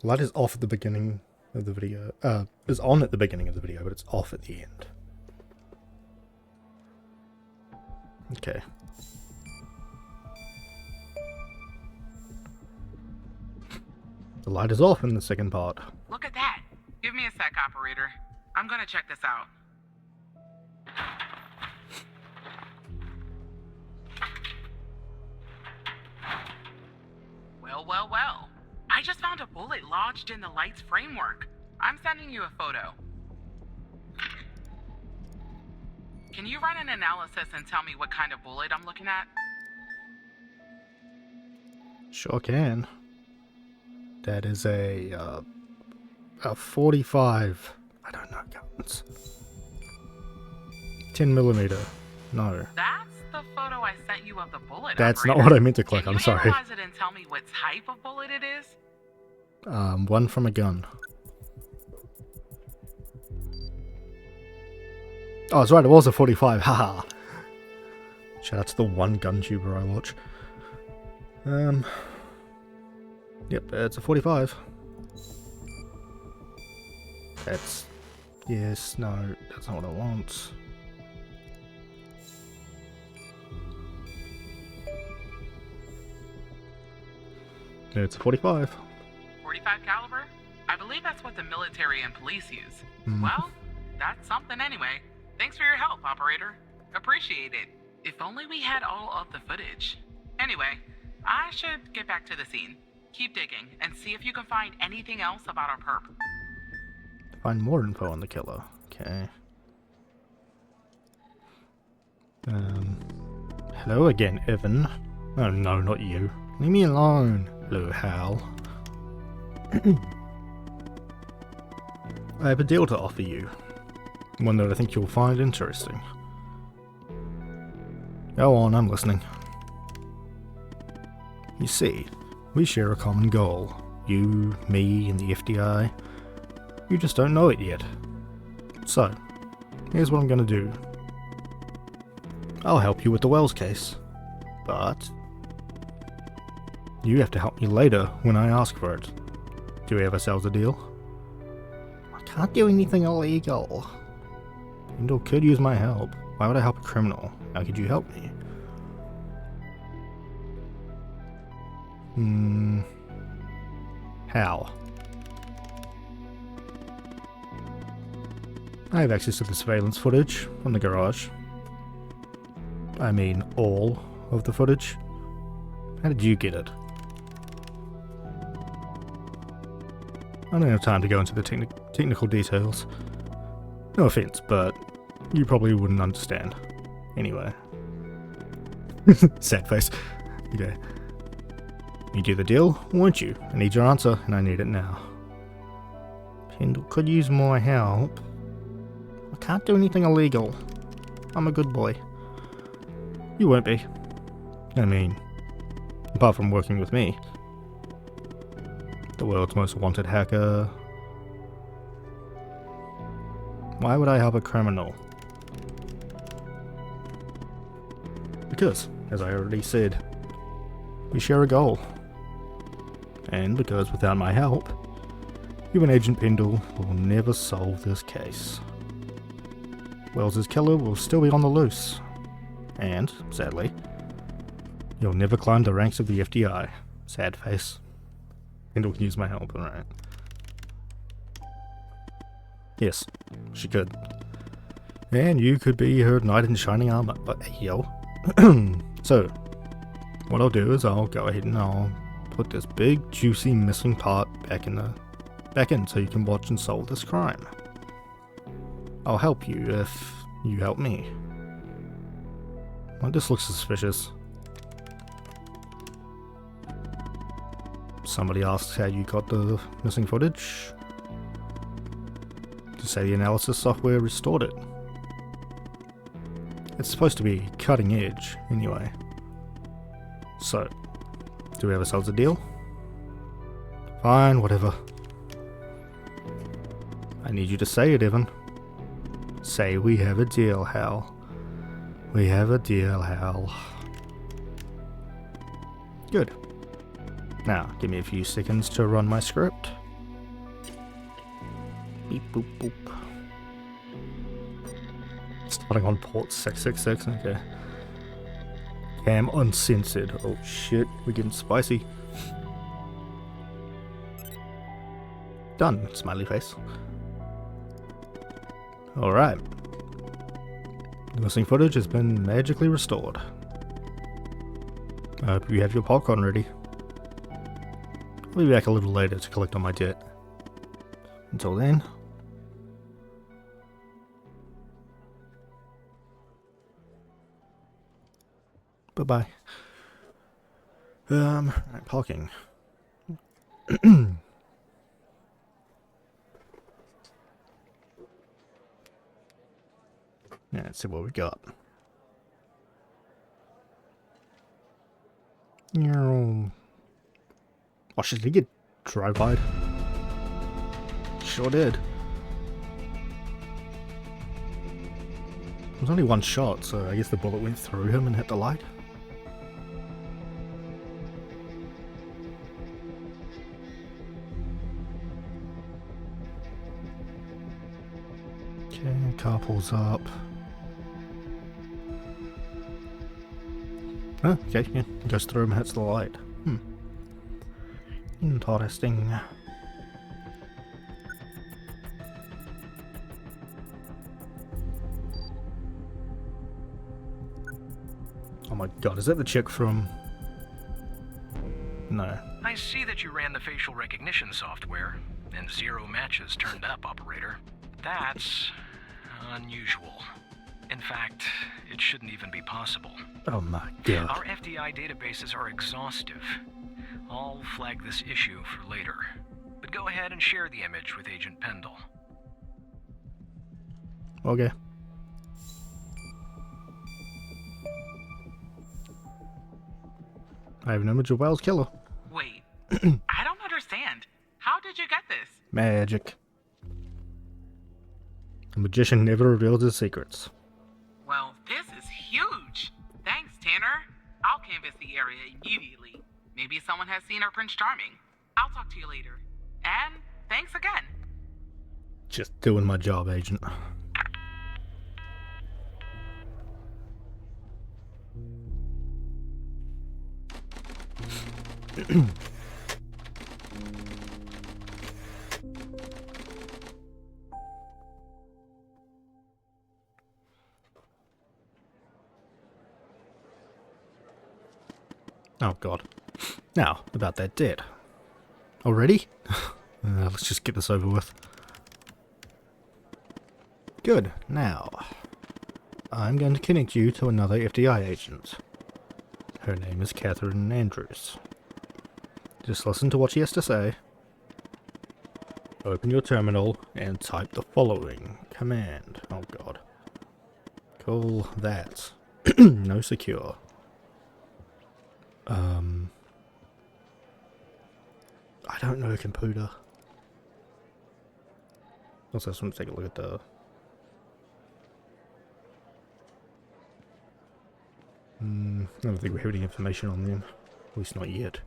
Light is off at the beginning of the video. Is on at the beginning of the video, but it's off at the end. Okay. The light is off in the second part. Look at that. Give me a sec, operator. I'm gonna check this out. Well. I just found a bullet lodged in the light's framework. I'm sending you a photo. Can you run an analysis and tell me what kind of bullet I'm looking at? Sure can. That is a 45. I don't know guns. 10mm. No. That's the photo I sent you of the bullet. That's operator. not what I meant to click. Can I'm you sorry. analyze it and tell me what type of bullet it is? One from a gun. Oh, that's right. It was a 45. Haha. Shout out to the one gun tuber I watch. Yep, it's a 45. That's... Yes, no, that's not what I want. It's a 45. 45 caliber? I believe that's what the military and police use. Hmm. Well, that's something anyway. Thanks for your help, operator. Appreciate it. If only we had all of the footage. Anyway, I should get back to the scene. Keep digging and see if you can find anything else about our perp. Find more info on the killer. Okay. Hello again, Evan. Oh no, not you. Leave me alone. Hello, Hal. I have a deal to offer you. One that I think you'll find interesting. Go on, I'm listening. You see, we share a common goal. You, me, and the FDI. You just don't know it yet. So, here's what I'm gonna do. I'll help you with the Wells case. But you have to help me later when I ask for it. Do we have ourselves a deal? I can't do anything illegal. Pendle could use my help. Why would I help a criminal? How could you help me? How? I have access to the surveillance footage from the garage. I mean, all of the footage. How did you get it? I don't have time to go into the technical details. No offense, but you probably wouldn't understand. Anyway. Sad face. Okay. You do the deal, won't you? I need your answer, and I need it now. Pendle could use my help. I can't do anything illegal. I'm a good boy. You won't be. I mean, apart from working with me. The world's most wanted hacker. Why would I help a criminal? Because, as I already said, we share a goal. And because without my help, you and Agent Pendle will never solve this case. Wells's killer will still be on the loose. And, sadly, you'll never climb the ranks of the FDI. Sad face. Pendle can use my help, alright. Yes, she could. And you could be her knight in shining armor, but yo. So, what I'll do is I'll go ahead and I'll put this big, juicy, missing part back in so you can watch and solve this crime. I'll help you if you help me. Well, this looks suspicious. Somebody asks how you got the missing footage. To say the analysis software restored it. It's supposed to be cutting edge, anyway. So, do we have ourselves a deal? Fine, whatever. I need you to say it, Evan. Say we have a deal, Hal. We have a deal, Hal. Good. Now, give me a few seconds to run my script. Beep boop boop. Starting on port 666, okay. Cam uncensored. Oh shit, we're getting spicy. Done, smiley face. Alright. The missing footage has been magically restored. I hope you have your popcorn ready. I'll be back a little later to collect on my debt. Until then... bye-bye. Right, parking. Yeah, let's see what we got. Oh shit, did he get drive-by'd? Sure did. It was only one shot, so I guess the bullet went through him and hit the light. Okay, car pulls up. Oh, okay, yeah, goes through and hits the light. Interesting. Oh my god, is that the chick from... No. I see that you ran the facial recognition software, and 0 matches turned up, operator. That's unusual. In fact, it shouldn't even be possible. Oh my god. Our FDI databases are exhaustive. I'll flag this issue for later. But go ahead and share the image with Agent Pendle. Okay. I have an image of Well's killer. Wait, I don't understand. How did you get this? Magic. A magician never reveals his secrets. Well, this is huge. Thanks, Tanner. I'll canvass the area immediately. Maybe someone has seen our Prince Charming. I'll talk to you later. And thanks again. Just doing my job, Agent. Oh god. Now, about that debt. Already? Let's just get this over with. Good. Now, I'm going to connect you to another FDI agent. Her name is Catherine Andrews. Just listen to what she has to say. Open your terminal and type the following command. Oh god. Call that. No secure. I don't know computer. Also, I just want to take a look at the I don't think we have any information on them. At least not yet.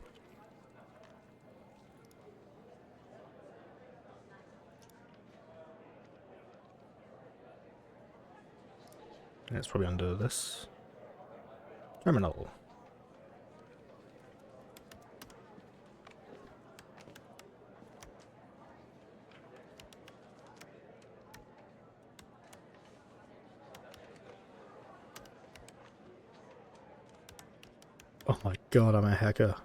That's probably under this. Terminal. Oh my god, I'm a hacker.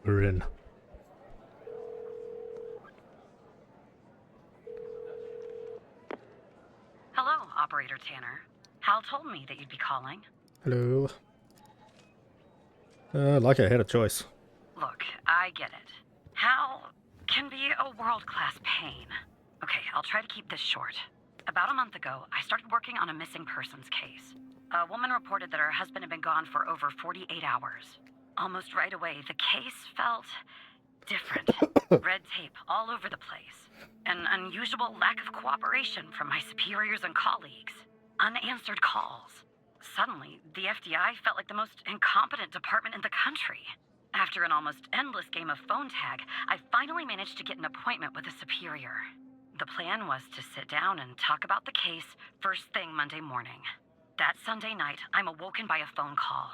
We're in. Hello, Operator Tanner. Hal told me that you'd be calling. Hello. Like I had a choice. Look, I get it. Hal can be a world-class pain. Okay, I'll try to keep this short. About a month ago, I started working on a missing persons case. A woman reported that her husband had been gone for over 48 hours. Almost right away, the case felt different. Red tape all over the place. An unusual lack of cooperation from my superiors and colleagues. Unanswered calls. Suddenly, the FBI felt like the most incompetent department in the country. After an almost endless game of phone tag, I finally managed to get an appointment with a superior. The plan was to sit down and talk about the case first thing Monday morning. That Sunday night, I'm awoken by a phone call.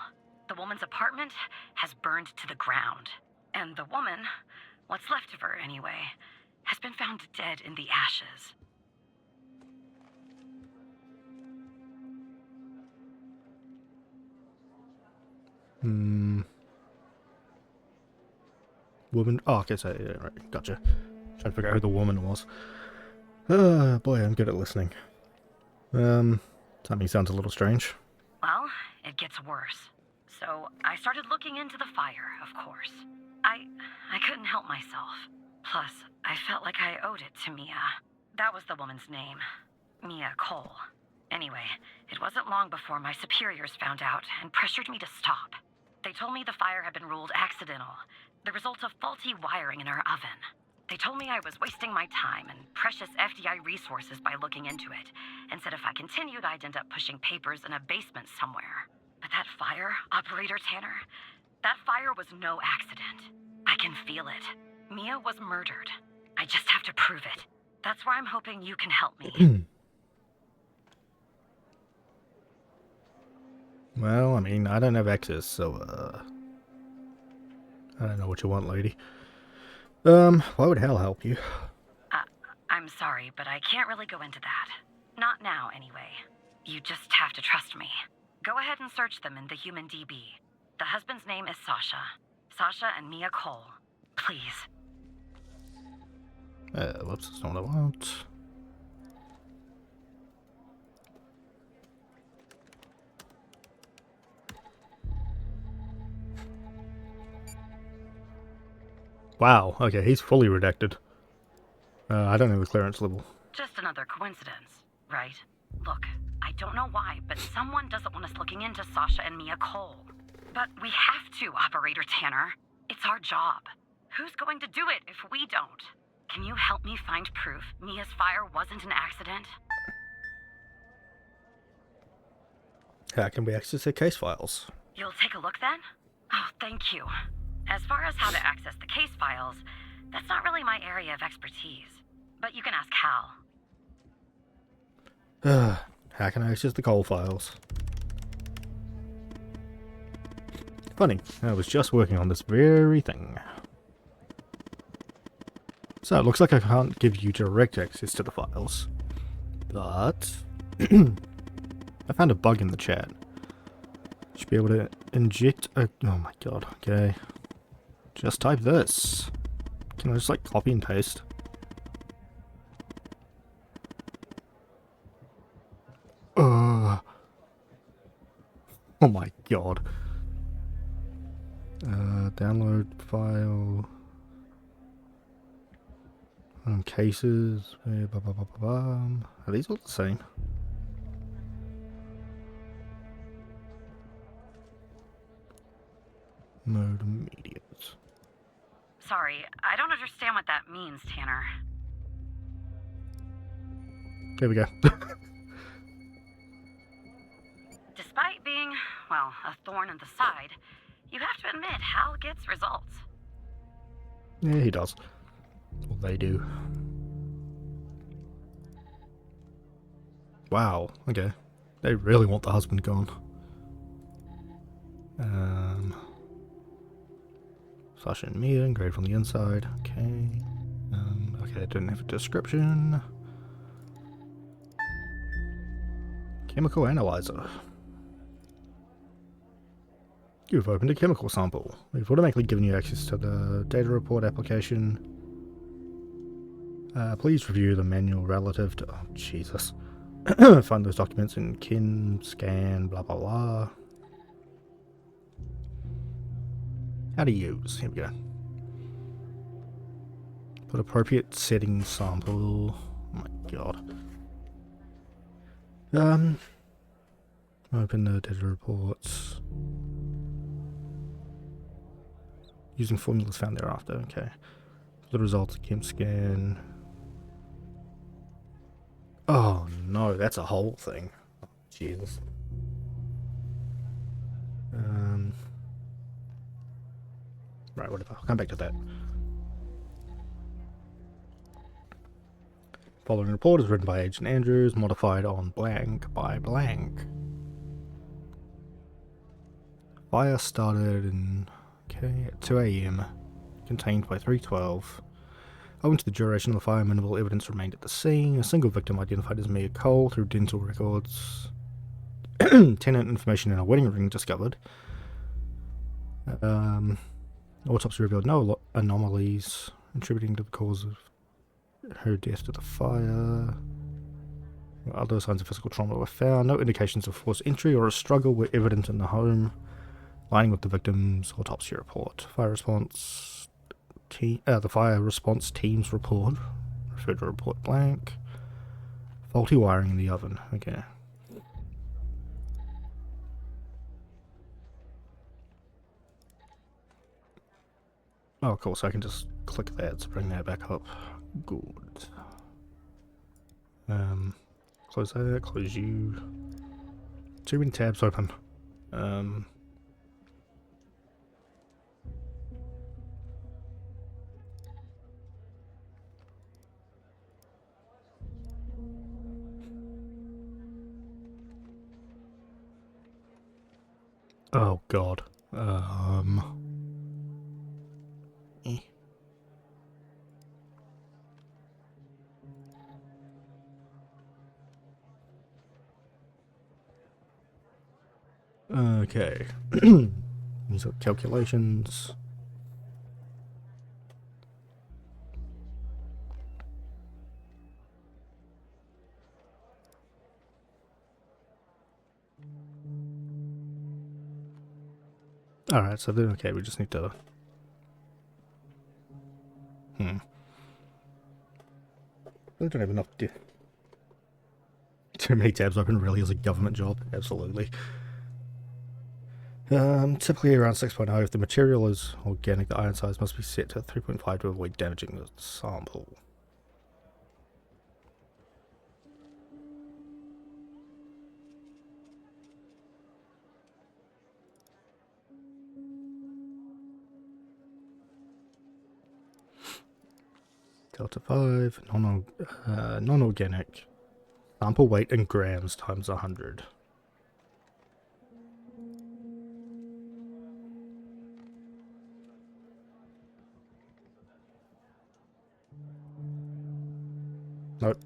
The woman's apartment has burned to the ground. And the woman, what's left of her anyway, has been found dead in the ashes. Woman. Oh, okay, so, yeah, right, gotcha. Trying to figure out who the woman was. Boy, I'm good at listening. Something sounds a little strange. Well, it gets worse. So I started looking into the fire, of course. I couldn't help myself. Plus, I felt like I owed it to Mia. That was the woman's name. Mia Cole. Anyway, it wasn't long before my superiors found out and pressured me to stop. They told me the fire had been ruled accidental, the result of faulty wiring in her oven. They told me I was wasting my time and precious FDI resources by looking into it, and said if I continued, I'd end up pushing papers in a basement somewhere. But that fire, Operator Tanner, that fire was no accident. I can feel it. Mia was murdered. I just have to prove it. That's where I'm hoping you can help me. Well, I mean, I don't have access, so, I don't know what you want, lady. Why would Hal help you? I'm sorry, but I can't really go into that. Not now, anyway. You just have to trust me. Go ahead and search them in the human DB. The husband's name is Sasha. Sasha and Mia Cole. Please. Whoops, that's not what I want. Wow, okay, he's fully redacted. I don't have the clearance level. Just another coincidence, right? Look, I don't know why, but someone doesn't want us looking into Sasha and Mia Cole. But we have to, Operator Tanner. It's our job. Who's going to do it if we don't? Can you help me find proof Mia's fire wasn't an accident? How can we access their case files? You'll take a look then? Oh, thank you. As far as how to access the case files, that's not really my area of expertise. But you can ask Hal. How can I access the Cole files? Funny, I was just working on this very thing. So it looks like I can't give you direct access to the files. But I found a bug in the chat. Should be able to inject a... Oh my god, okay. Just type this. Can I just like copy and paste? Oh my god. Download file. Cases. Are these all the same? Mode immediate. sorry. I don't understand what that means, Tanner. There we go. Despite being, well, a thorn in the side, you have to admit Hal gets results. Yeah, he does. Well, they do. Wow, okay. They really want the husband gone. Sasha and Mia, engraved on the inside. Okay. Okay, it didn't have a description. Chemical analyzer. You've opened a chemical sample. We've automatically given you access to the data report application. Please review the manual relative to... Oh, Jesus. Find those documents in kin, scan, blah blah blah. How to use. Here we go. Put appropriate setting sample. Oh my god. Open the data reports. Using formulas found thereafter. Okay. The results, chem scan. Oh no, that's a whole thing. Oh, Jesus. Right, whatever. I'll come back to that. Following report is written by Agent Andrews, modified on blank by blank. Fire started at 2 AM, contained by 3:12. Owing to the duration of the fire, minimal evidence remained at the scene. A single victim identified as Mia Cole through dental records. Tenant information in a wedding ring discovered. Autopsy revealed no anomalies contributing to the cause of her death to the fire. Other signs of physical trauma were found. No indications of forced entry or a struggle were evident in the home, lining with the victim's autopsy report. The fire response team's report referred to report blank. Faulty wiring in the oven. Okay. Oh, cool. So I can just click that to bring that back up. Good. Close that. Close you. Too many tabs open. Oh god. Okay. These are calculations. Alright, so then, okay, we just need to... I don't have enough... Too many tabs open really is a government job. Absolutely. Typically around 6.0, if the material is organic, the iron size must be set to 3.5 to avoid damaging the sample. Delta 5, non-organic. Sample weight in grams times 100. Nope.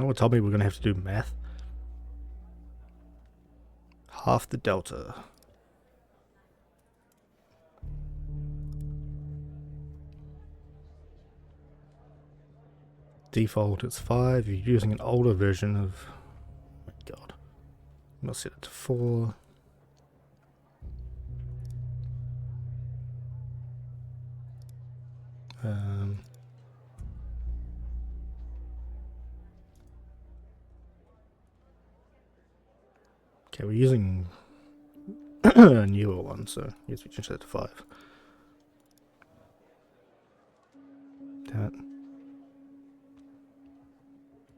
Oh, it told me we're going to have to do math. Half the delta. Default it's 5. You're using an older version of... Oh my god. I'm going to set it to 4. Okay, we're using a newer one, so I guess we change that to 5. Damn it.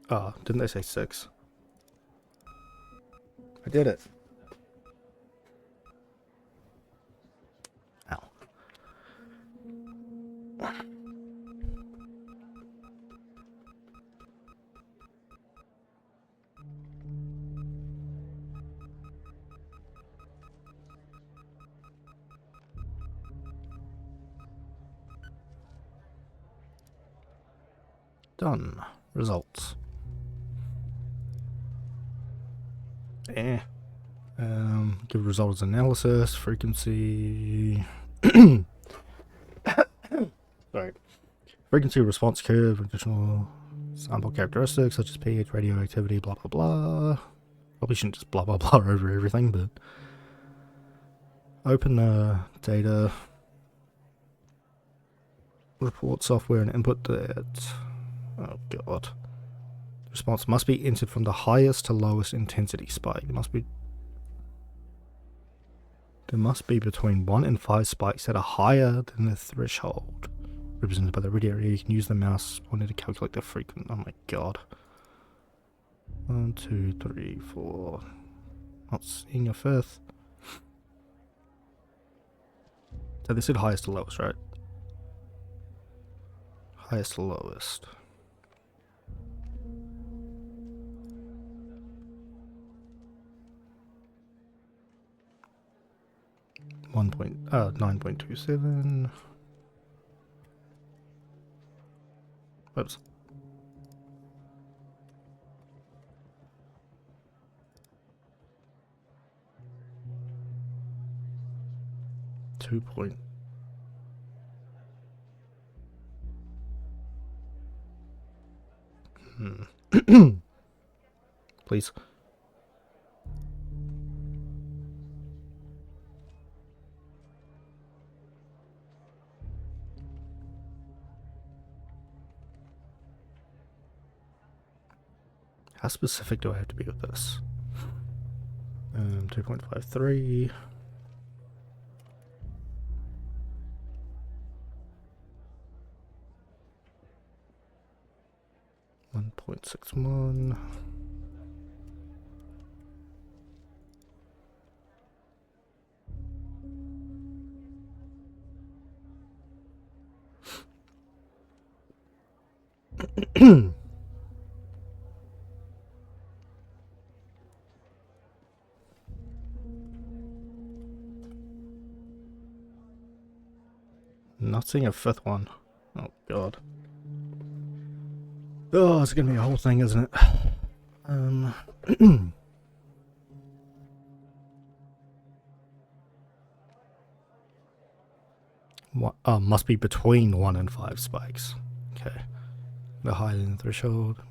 Ah, didn't they say 6? I did it. Ow. Done. Results. Give results analysis, frequency. Sorry. Frequency response curve, additional sample characteristics such as pH, radioactivity, blah blah blah. Probably shouldn't just blah blah blah over everything, but open the data report software and input that. Oh god. Response must be entered from the highest to lowest intensity spike. There must be between 1 and 5 spikes that are higher than the threshold represented by the red area. You can use the mouse pointer to calculate the frequency. Oh my god. 1, 2, 3, 4. Not seeing a fifth. So they said highest to lowest, right? Highest to lowest. One point 9.27. Oops. Two point. Please. How specific do I have to be with this? 2.53. .61. Not seeing a fifth one. Oh god. Oh, it's gonna be a whole thing, isn't it? What? Must be between 1 and 5 spikes. Okay. The higher than the threshold.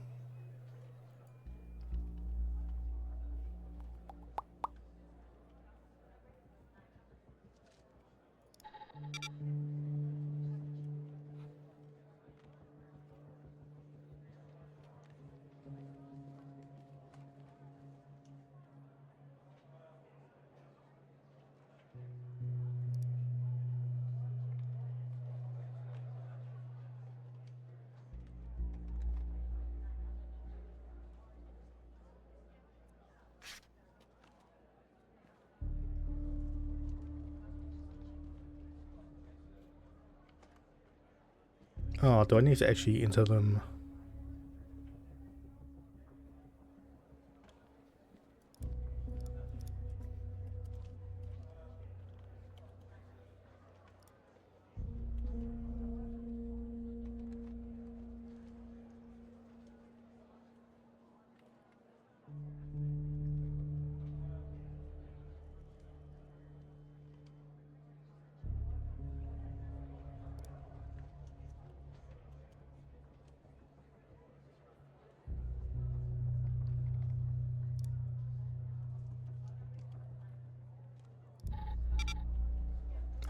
Oh, do I need to actually enter them?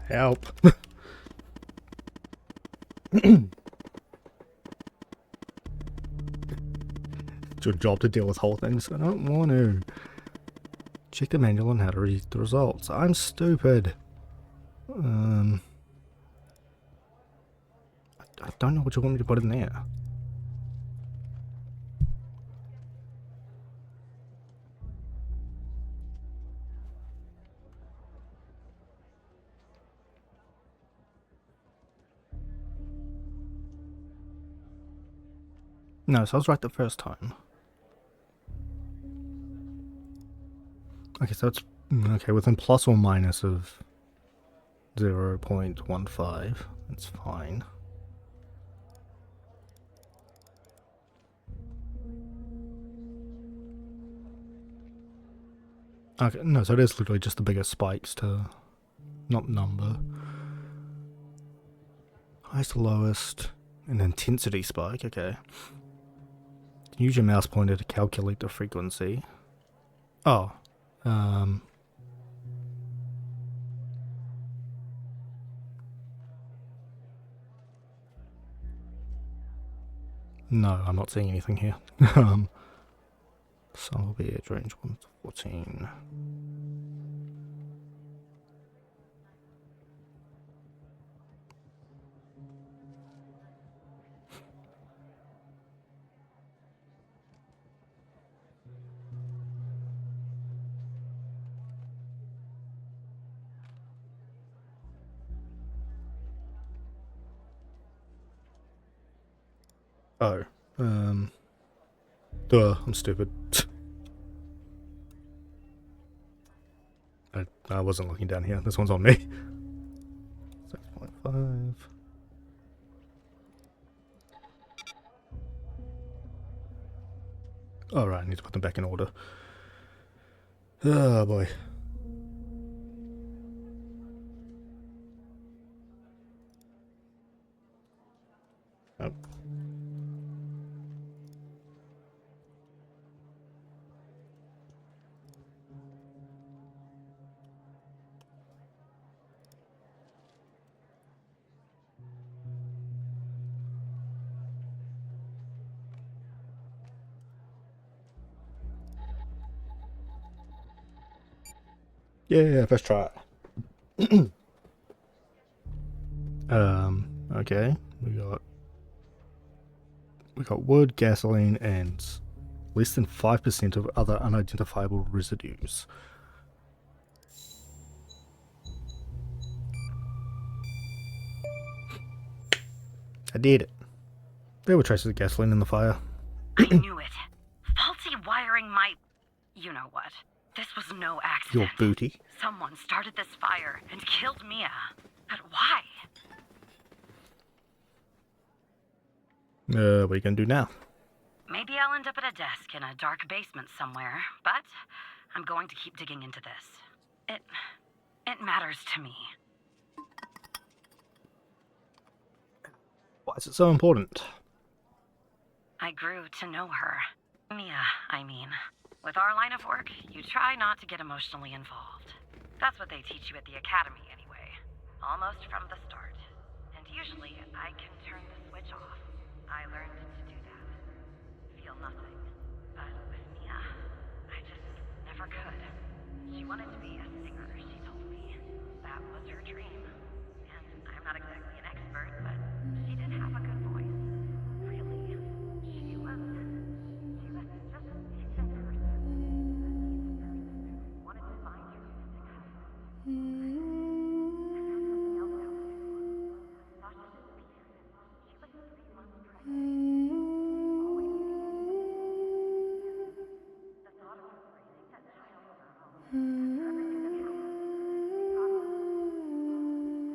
Help. It's your job to deal with whole things. I don't want to. Check the manual on how to read the results. I'm stupid. I don't know what you want me to put in there. No, so I was right the first time. Okay, so it's okay within plus or minus of 0.15. That's fine. Okay, no, so it is literally just the biggest spikes to not number. Highest to lowest, an intensity spike, okay. Use your mouse pointer to calculate the frequency. Oh, no, I'm not seeing anything here. Sun will be at range 1 to 14. Oh, duh, I'm stupid. I wasn't looking down here. This one's on me. 6.5. Alright, I need to put them back in order. Oh boy. Oh. Yeah, first try. Okay. We got wood, gasoline, and less than 5% of other unidentifiable residues. I did it. There were traces of gasoline in the fire. I knew it. Faulty wiring my... you know what. This was no accident. Your booty. Someone started this fire and killed Mia. But why? What are you gonna do now? Maybe I'll end up at a desk in a dark basement somewhere, but I'm going to keep digging into this. It matters to me. Why is it so important? I grew to know her. Mia, I mean. With our line of work, you try not to get emotionally involved. That's what they teach you at the academy anyway. Almost from the start. And usually, I can turn the switch off. I learned to do that. Feel nothing. But with Mia, I just never could. She wanted to be a singer, she told me. That was her dream. And I'm not exactly an expert, but she did have a good voice. Really. She was just a decent person. Wanted to find her music husband. And there's something else out there. Sasha disappeared. She was 3 months pregnant. Always the thought of her raising that child on her own. After everything that happened. We thought it was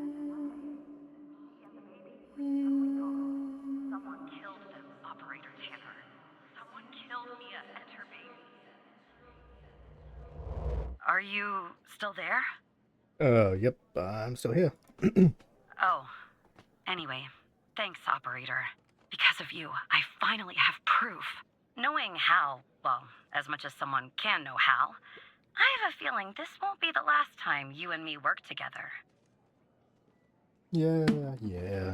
and one day, she and the baby were suddenly gone. Someone killed them, Operator Tanner. Someone killed Mia and her baby. Are you still there? Yep, I'm still here. Oh. Anyway, thanks, Operator. Because of you, I finally have proof. Knowing Hal, well, as much as someone can know Hal, I have a feeling this won't be the last time you and me work together. Yeah,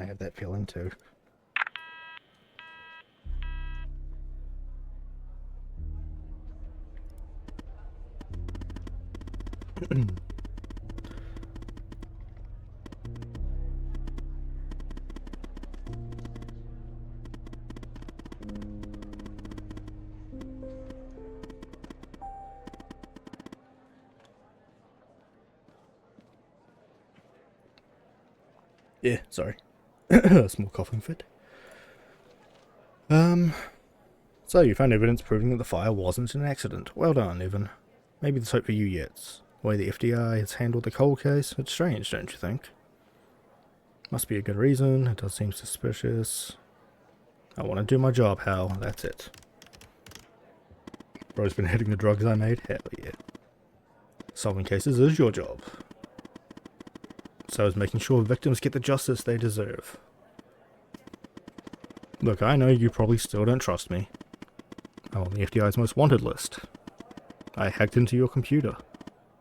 I have that feeling too. Yeah, sorry. A small coughing fit. So you found evidence proving that the fire wasn't an accident. Well done, Evan. Maybe there's hope for you yet. The way the FDI has handled the cold case, it's strange, don't you think? Must be a good reason, it does seem suspicious. I want to do my job, Hal, that's it. Bro's been hitting the drugs I made? Hell yeah. Solving cases is your job. So is making sure victims get the justice they deserve. Look, I know you probably still don't trust me. I'm on the FDI's most wanted list. I hacked into your computer.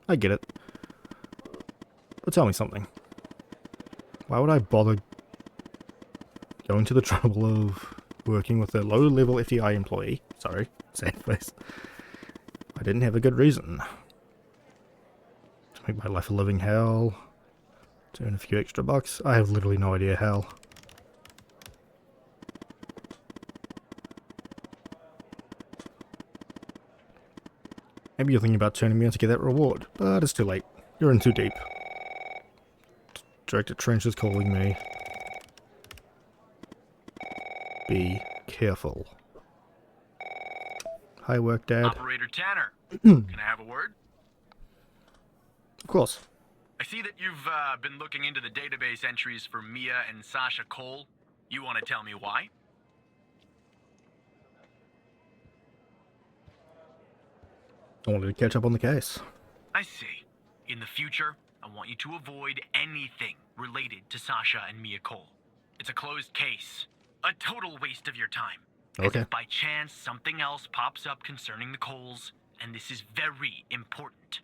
I get it. But tell me something. Why would I bother going to the trouble of working with a low-level FDI employee? Sorry, sad face. I didn't have a good reason. To make my life a living hell. To earn a few extra bucks. I have literally no idea how. Maybe you're thinking about turning me in to get that reward, but it's too late. You're in too deep. Director Trench is calling me. Be careful. Hi, work, Dad. Operator Tanner, can I have a word? Of course. I see that you've been looking into the database entries for Mia and Sasha Cole. You want to tell me why? I wanted to catch up on the case. I see. In the future, I want you to avoid anything related to Sasha and Mia Cole. It's a closed case. A total waste of your time. And Okay. if by chance something else pops up concerning the Coles, and this is very important,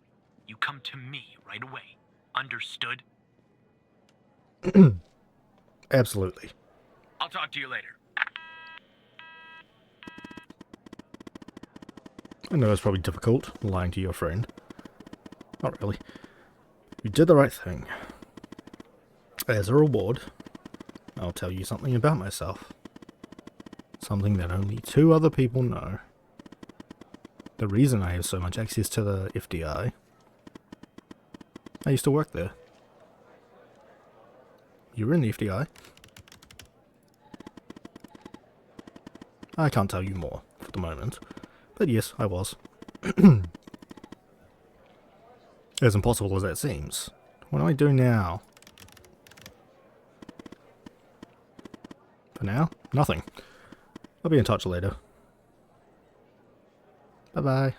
you come to me right away. Understood? Absolutely. I'll talk to you later. I know it's probably difficult, lying to your friend. Not really. You did the right thing. As a reward, I'll tell you something about myself. Something that only 2 other people know. The reason I have so much access to the FDI. I used to work there. You were in the FDI? I can't tell you more for the moment. But yes, I was. As impossible as that seems. What do I do now? For now, nothing. I'll be in touch later. Bye-bye.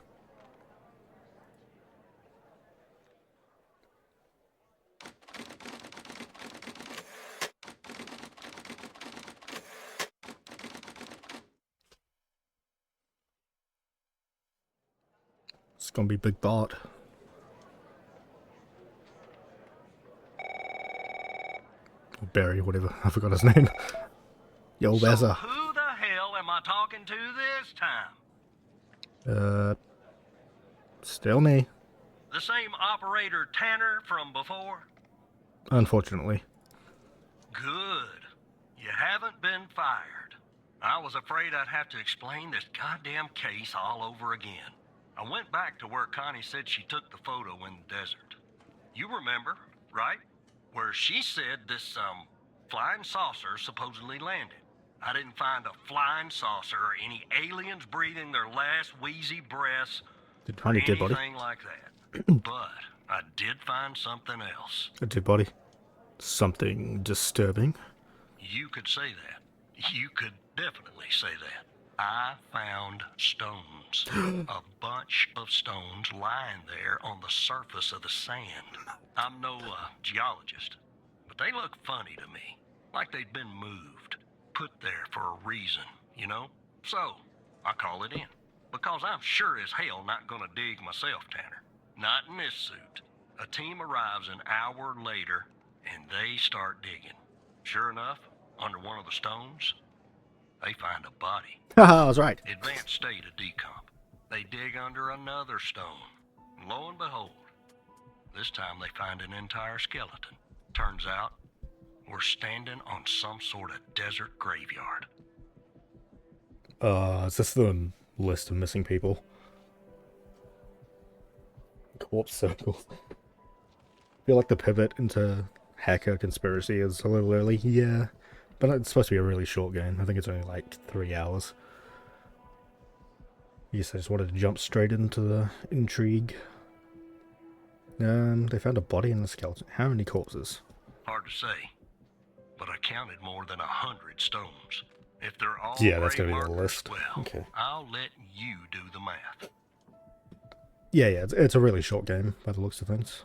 It's gonna be Big Bart. Or Barry, whatever. I forgot his name. Yo, So Bazza. who the hell am I talking to this time? Still me. The same operator Tanner from before? Unfortunately. Good. You haven't been fired. I was afraid I'd have to explain this goddamn case all over again. I went back to where Connie said she took the photo in the desert. You remember, right? Where she said this, flying saucer supposedly landed. I didn't find a flying saucer or any aliens breathing their last wheezy breaths Did or find a dead body. anything like that. But I did find something else. A dead body. Something disturbing. You could say that. You could definitely say that. I found stones. A bunch of stones lying there on the surface of the sand. I'm no geologist, but they look funny to me. Like they'd been moved. Put there for a reason, you know? So, I call it in. Because I'm sure as hell not gonna dig myself, Tanner. Not in this suit. A team arrives an hour later, and they start digging. Sure enough, under one of the stones, they find a body. Haha, I was right. Advanced state of decomp. They dig under another stone. And lo and behold, this time they find an entire skeleton. Turns out, we're standing on some sort of desert graveyard. Is this the list of missing people? Corpse circles. I feel like the pivot into hacker conspiracy is a little early. Yeah, but it's supposed to be a really short game. I think it's only like 3 hours. I guess I just wanted to jump straight into the intrigue. They found a body in the skeleton. How many corpses? Hard to say, but I counted more than 100 stones. If they're all Yeah, that's grave gonna be the markers, list. well, Okay. I'll let you do the math. Yeah, it's a really short game by the looks of things.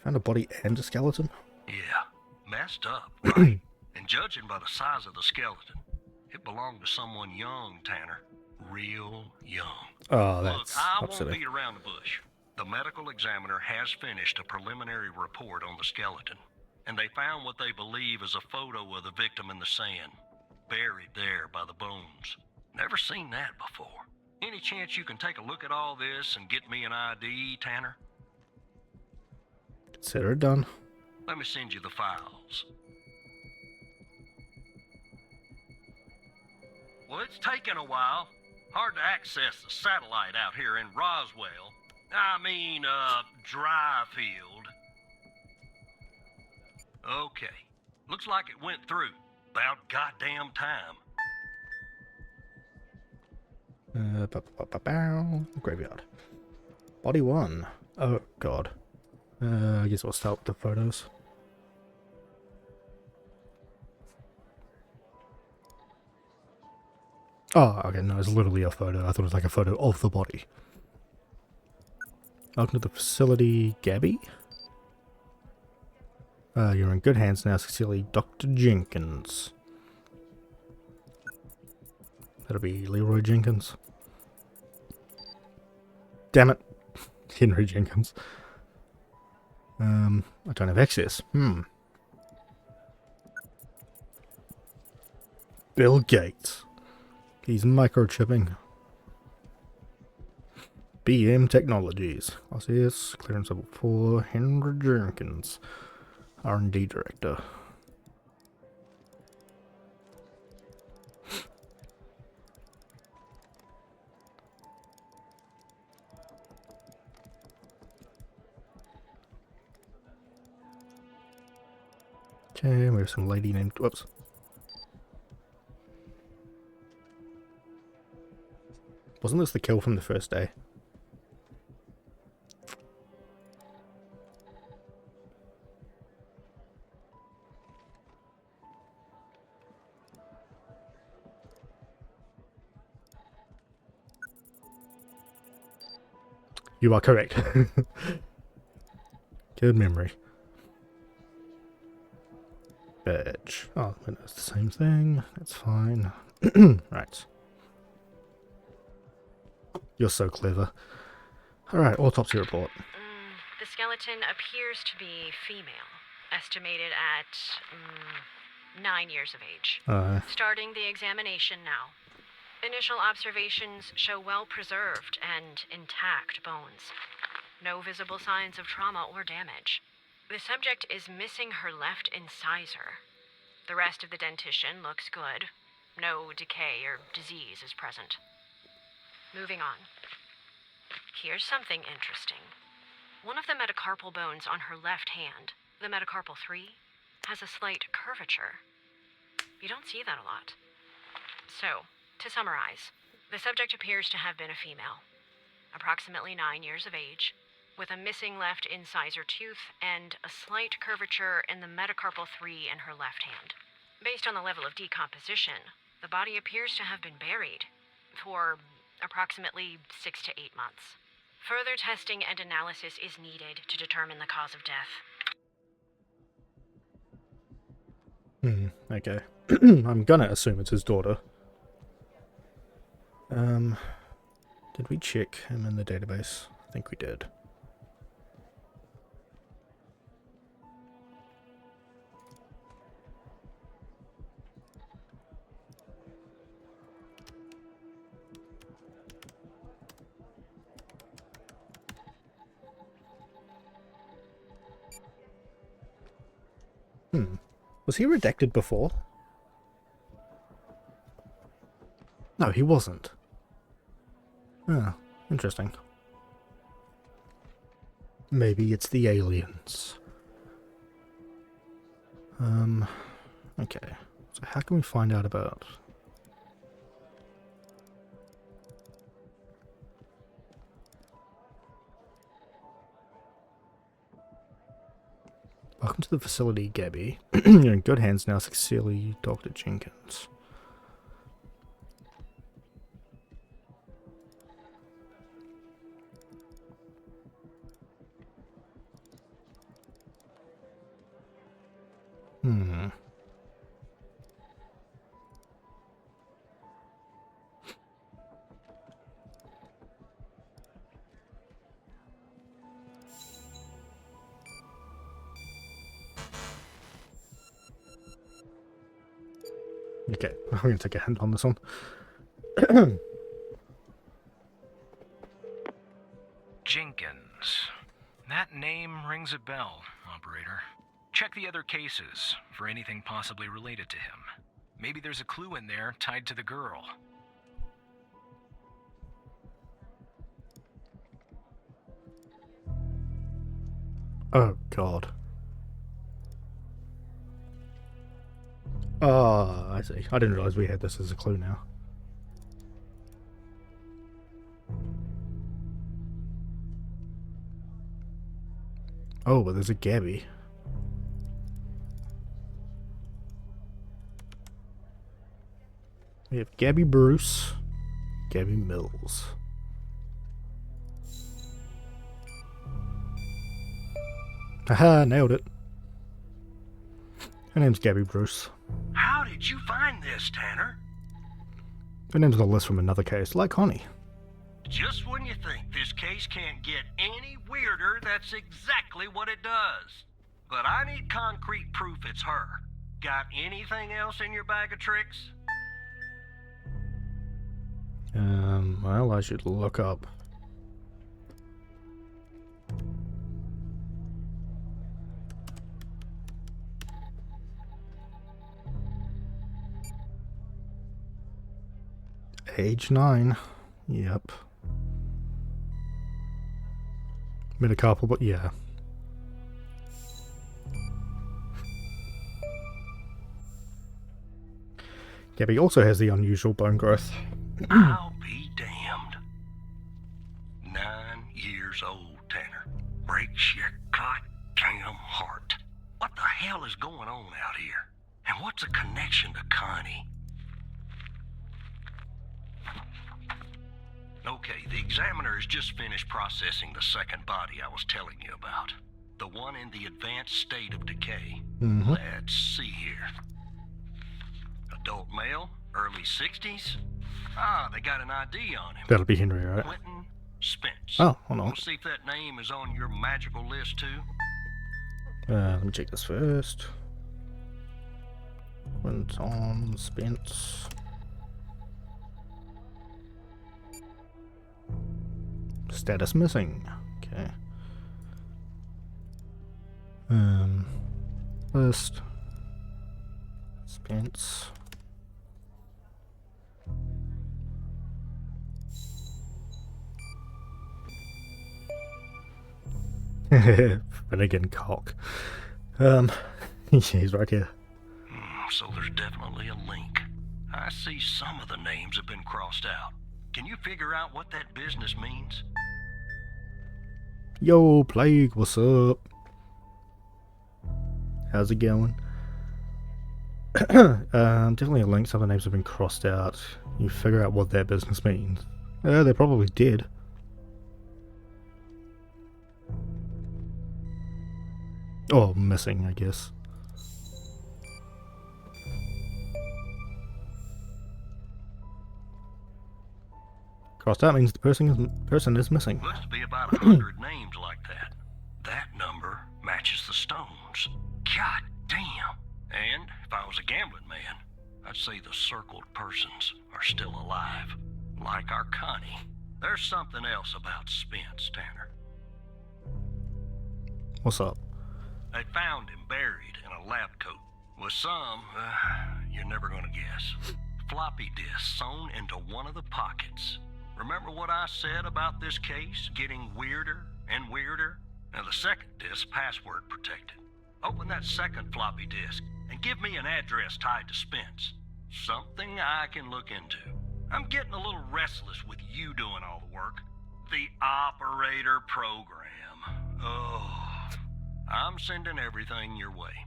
Found a body and a skeleton? Yeah, messed up, right? And judging by the size of the skeleton, it belonged to someone young, Tanner. Real young. Oh, Look, that's I won't upsetting. beat around the bush. The medical examiner has finished a preliminary report on the skeleton, and they found what they believe is a photo of the victim in the sand, buried there by the bones. Never seen that before. Any chance you can take a look at all this and get me an ID, Tanner? Consider it done. Let me send you the files. Well, it's taken a while. Hard to access the satellite out here in Roswell. Dryfield. Okay. Looks like it went through. About goddamn time. Graveyard. Body 1. Oh, God. I guess we'll start with the photos. Oh, okay, no, it's literally a photo. I thought it was like a photo of the body. Welcome to the facility, Gabby. You're in good hands now, sincerely, Dr. Jenkins. That'll be Leroy Jenkins. Damn it. Henry Jenkins. I don't have access. Bill Gates. He's microchipping. BM Technologies. RCS, clearance level 4, Henry Jenkins. R&D Director. Okay, we have some lady named... Whoops. Wasn't this the kill from the first day? You are correct. Good memory. Bitch. Oh, it's the same thing. That's fine. Right. You're so clever. Alright, autopsy report. The skeleton appears to be female, estimated at 9 years of age. Starting the examination now. Initial observations show well-preserved and intact bones. No visible signs of trauma or damage. The subject is missing her left incisor. The rest of the dentition looks good. No decay or disease is present. Moving on. Here's something interesting. One of the metacarpal bones on her left hand, the metacarpal 3, has a slight curvature. You don't see that a lot. So, to summarize, the subject appears to have been a female, approximately 9 years of age, with a missing left incisor tooth and a slight curvature in the metacarpal 3 in her left hand. Based on the level of decomposition, the body appears to have been buried for approximately 6 to 8 months. Further testing and analysis is needed to determine the cause of death. Okay. I'm gonna assume it's his daughter. Did we check him in the database? I think we did. Was he redacted before? No, he wasn't. Ah, interesting. Maybe it's the aliens. Okay. So how can we find out about... Welcome to the facility, Gabby. You're in good hands now, sincerely, Dr. Jenkins. Okay, I'm going to take a hint on this one. Jenkins. That name rings a bell, operator. Check the other cases for anything possibly related to him. Maybe there's a clue in there tied to the girl. Oh, God. Oh, I see. I didn't realize we had this as a clue now. Oh, but there's a Gabby. We have Gabby Bruce, Gabby Mills. Haha, nailed it. Her name's Gabby Bruce. How did you find this, Tanner? Her name's on the list from another case, like Connie. Just when you think this case can't get any weirder, that's exactly what it does. But I need concrete proof it's her. Got anything else in your bag of tricks? Well, I should look up. Age 9. Yep. Been a couple, but yeah. Gabby also has the unusual bone growth. I'll be damned. 9 years old, Tanner. Breaks your goddamn heart. What the hell is going on out here? And what's a connection to Connie? Okay, the examiner has just finished processing the second body I was telling you about. The one in the advanced state of decay. Let's see here. Adult male, early 60s. Ah, they got an ID on him. That'll be Henry, right? Quentin Spence. Oh, hold on. Want to see if that name is on your magical list too? Let me check this first. Quentin Spence. Status missing. Okay. List. Spence. Finnegan cock. He's right here. So there's definitely a link. I see some of the names have been crossed out. Can you figure out what that business means? Yo, Plague, what's up? How's it going? Definitely a link. Some of the names have been crossed out. You figure out what that business means. They probably did. Oh, missing, I guess. Crossed out means the person is missing. Looks to be about 100 names like that. That number matches the stones. God damn. And if I was a gambling man, I'd say the circled persons are still alive. Like our Connie. There's something else about Spence, Tanner. What's up? They found him buried in a lab coat with some, you're never gonna guess. Floppy disk sewn into one of the pockets. Remember what I said about this case getting weirder and weirder? Now the second disk password protected. Open that second floppy disk and give me an address tied to Spence. Something I can look into. I'm getting a little restless with you doing all the work. The operator program. Oh, I'm sending everything your way.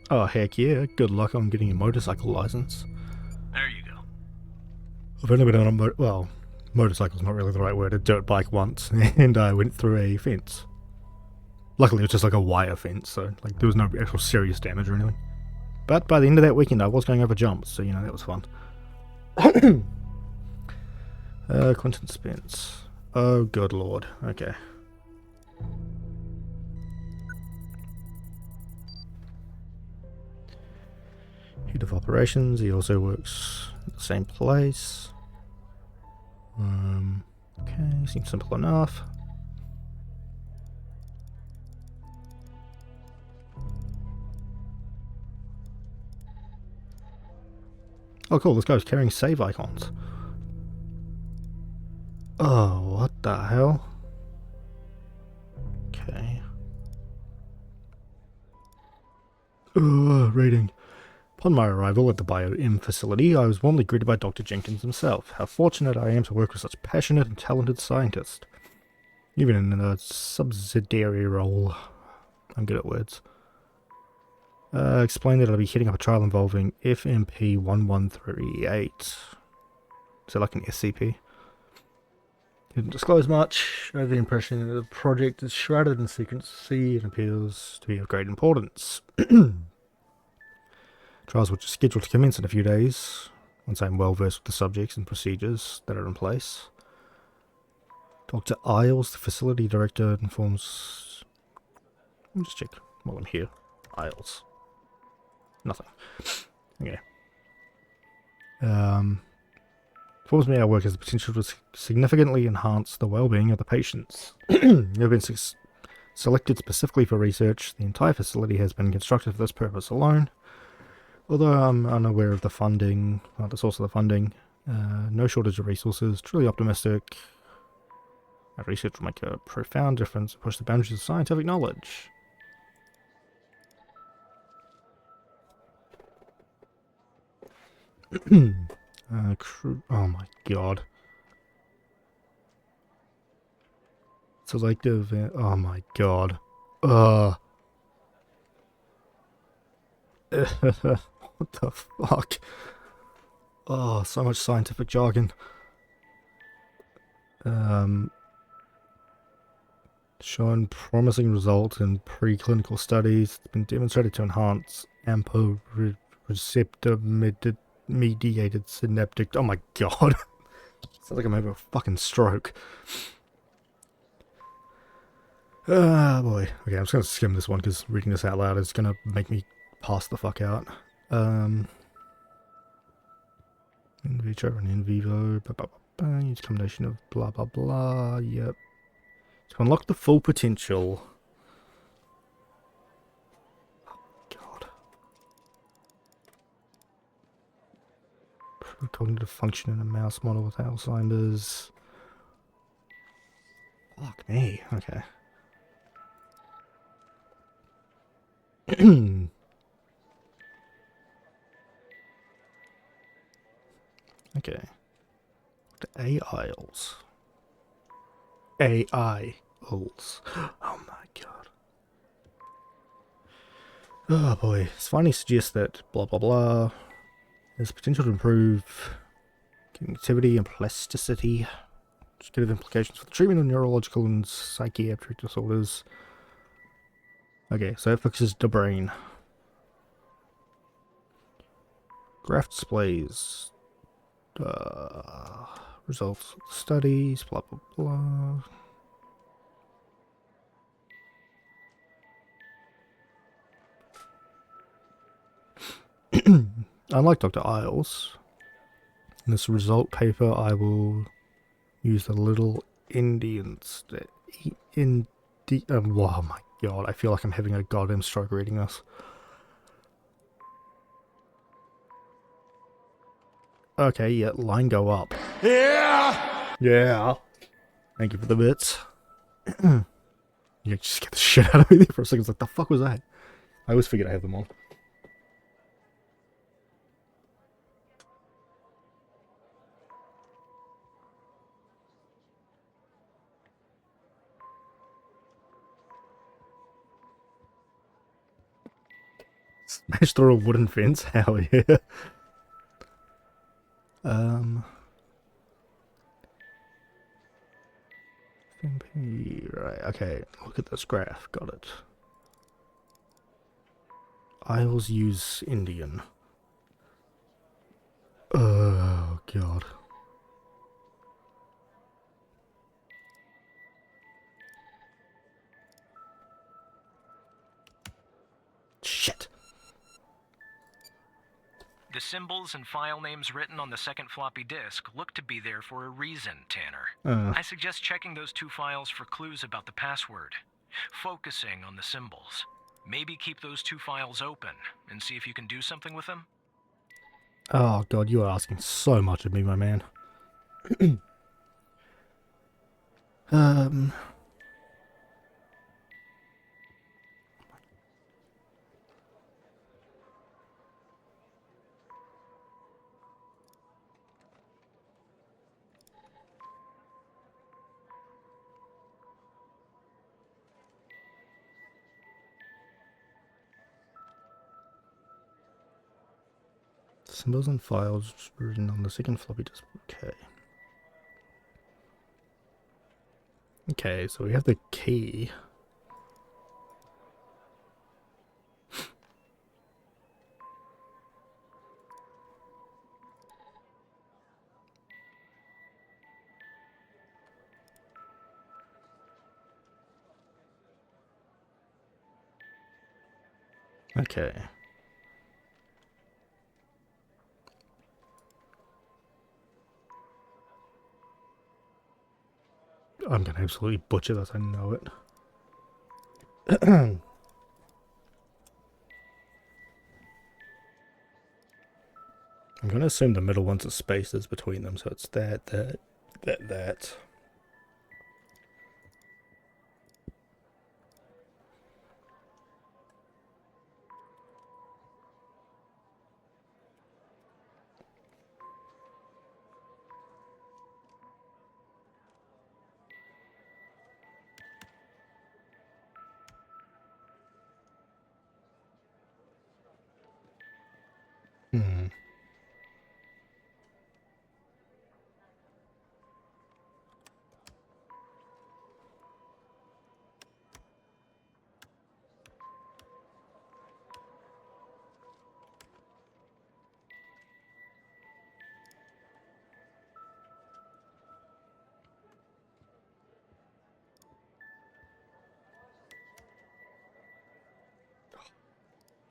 Oh, heck yeah. Good luck on getting a motorcycle license. There you go. I've only been on a motorcycle's not really the right word, a dirt bike once, and I went through a fence. Luckily, it was just like a wire fence, so like there was no actual serious damage or anything. But by the end of that weekend, I was going over jumps, so you know, that was fun. Quentin Spence. Oh, good lord. Okay. Head of operations, he also works at the same place. Okay, seems simple enough. Oh cool, this guy's carrying save icons. Oh, what the hell? Okay. Rating. Upon my arrival at the Bio-M facility, I was warmly greeted by Dr. Jenkins himself. How fortunate I am to work with such passionate and talented scientists. Even in a subsidiary role. I'm good at words. Explained that I'll be heading up a trial involving FMP1138. Is that like an SCP? Didn't disclose much. I had the impression that the project is shrouded in secrecy and appears to be of great importance. Trials which are scheduled to commence in a few days, once I'm well versed with the subjects and procedures that are in place. Dr. Isles, the facility director, informs... Let me just check while I'm here. Isles. Nothing. Okay. Informs me our work has the potential to significantly enhance the well-being of the patients. They've been selected specifically for research. The entire facility has been constructed for this purpose alone. Although I'm unaware of the funding, the source of the funding, no shortage of resources, truly optimistic. Our research will make a profound difference and push the boundaries of scientific knowledge. Oh my god. Selective, oh my god. What the fuck? Oh, so much scientific jargon. Shown promising results in preclinical studies. It's been demonstrated to enhance AMPA receptor mediated synaptic. Oh my god. Sounds like I'm having a fucking stroke. Ah, boy. Okay, I'm just gonna skim this one because reading this out loud is gonna make me pass the fuck out. In vitro and in vivo. Use a combination of blah blah blah. Yep. To unlock the full potential. God. Improve cognitive function in a mouse model with Alzheimer's. Fuck me. Okay. Okay. The AIs. AIs. Oh my god. Oh boy. This finding suggests that blah blah blah has potential to improve connectivity and plasticity, which could have implications for the treatment of neurological and psychiatric disorders. Okay, so it fixes the brain. Graph displays results of studies, blah blah blah. Unlike Dr. Isles, in this result paper I will use the little in the oh my god, I feel like I'm having a goddamn stroke reading this. Okay, yeah, line go up. Yeah! Yeah! Thank you for the bits. You just scared the shit out of me there for a second. It's like, the fuck was that? I always forget I have them on. Smash through a wooden fence? Hell yeah. Right, okay, look at this graph, got it. Isles use Indian. Oh, god. Shit. The symbols and file names written on the second floppy disk look to be there for a reason, Tanner. I suggest checking those 2 files for clues about the password. Focusing on the symbols. Maybe keep those 2 files open and see if you can do something with them. Oh god, you are asking so much of me, my man. Symbols and files written on the second floppy disk. Okay. Okay, so we have the key. Okay. I'm gonna absolutely butcher this, I know it. I'm gonna assume the middle one's a spaces between them, so it's that.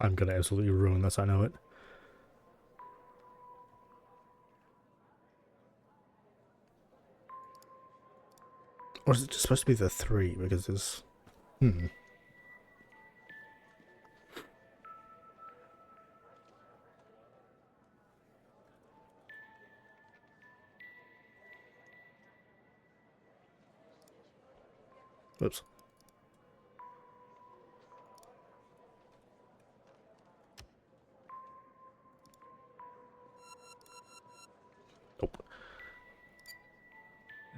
I'm gonna absolutely ruin this, I know it. Or is it just supposed to be the 3? Because there's... Whoops. Nope.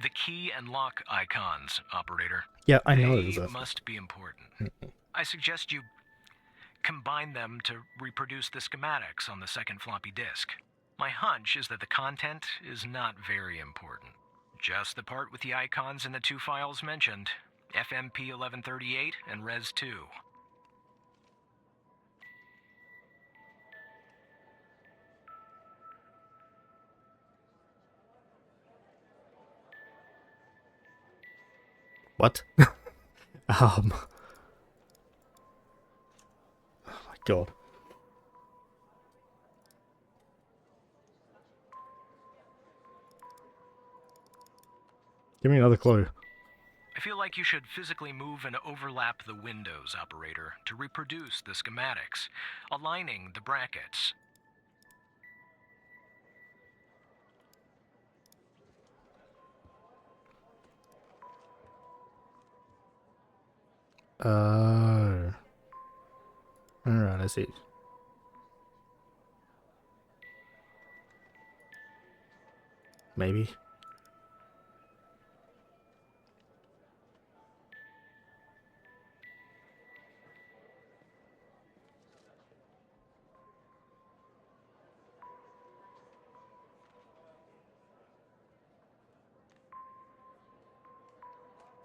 The key and lock icons, operator. Yeah, I know they it was a... must be important. I suggest you combine them to reproduce the schematics on the second floppy disk. My hunch is that the content is not very important. Just the part with the icons in the 2 files mentioned, FMP 1138 and Res 2. What? Oh my god. Give me another clue. I feel like you should physically move and overlap the windows, operator, to reproduce the schematics, aligning the brackets. Alright, I see. Maybe.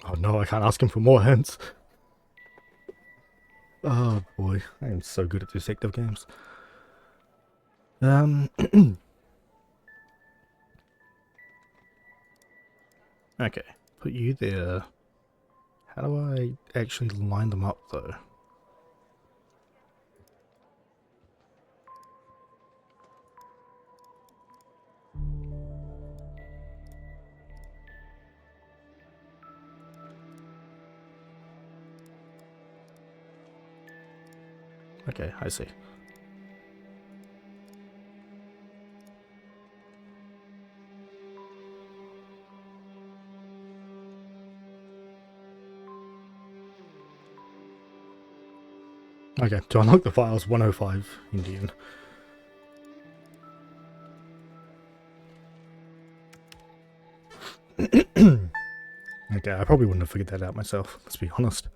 Oh no, I can't ask him for more hints. Oh boy, I am so good at detective games. Okay, put you there. How do I actually line them up though? Okay, I see. Okay, to unlock the files, 105 Indian. Okay, I probably wouldn't have figured that out myself, let's be honest.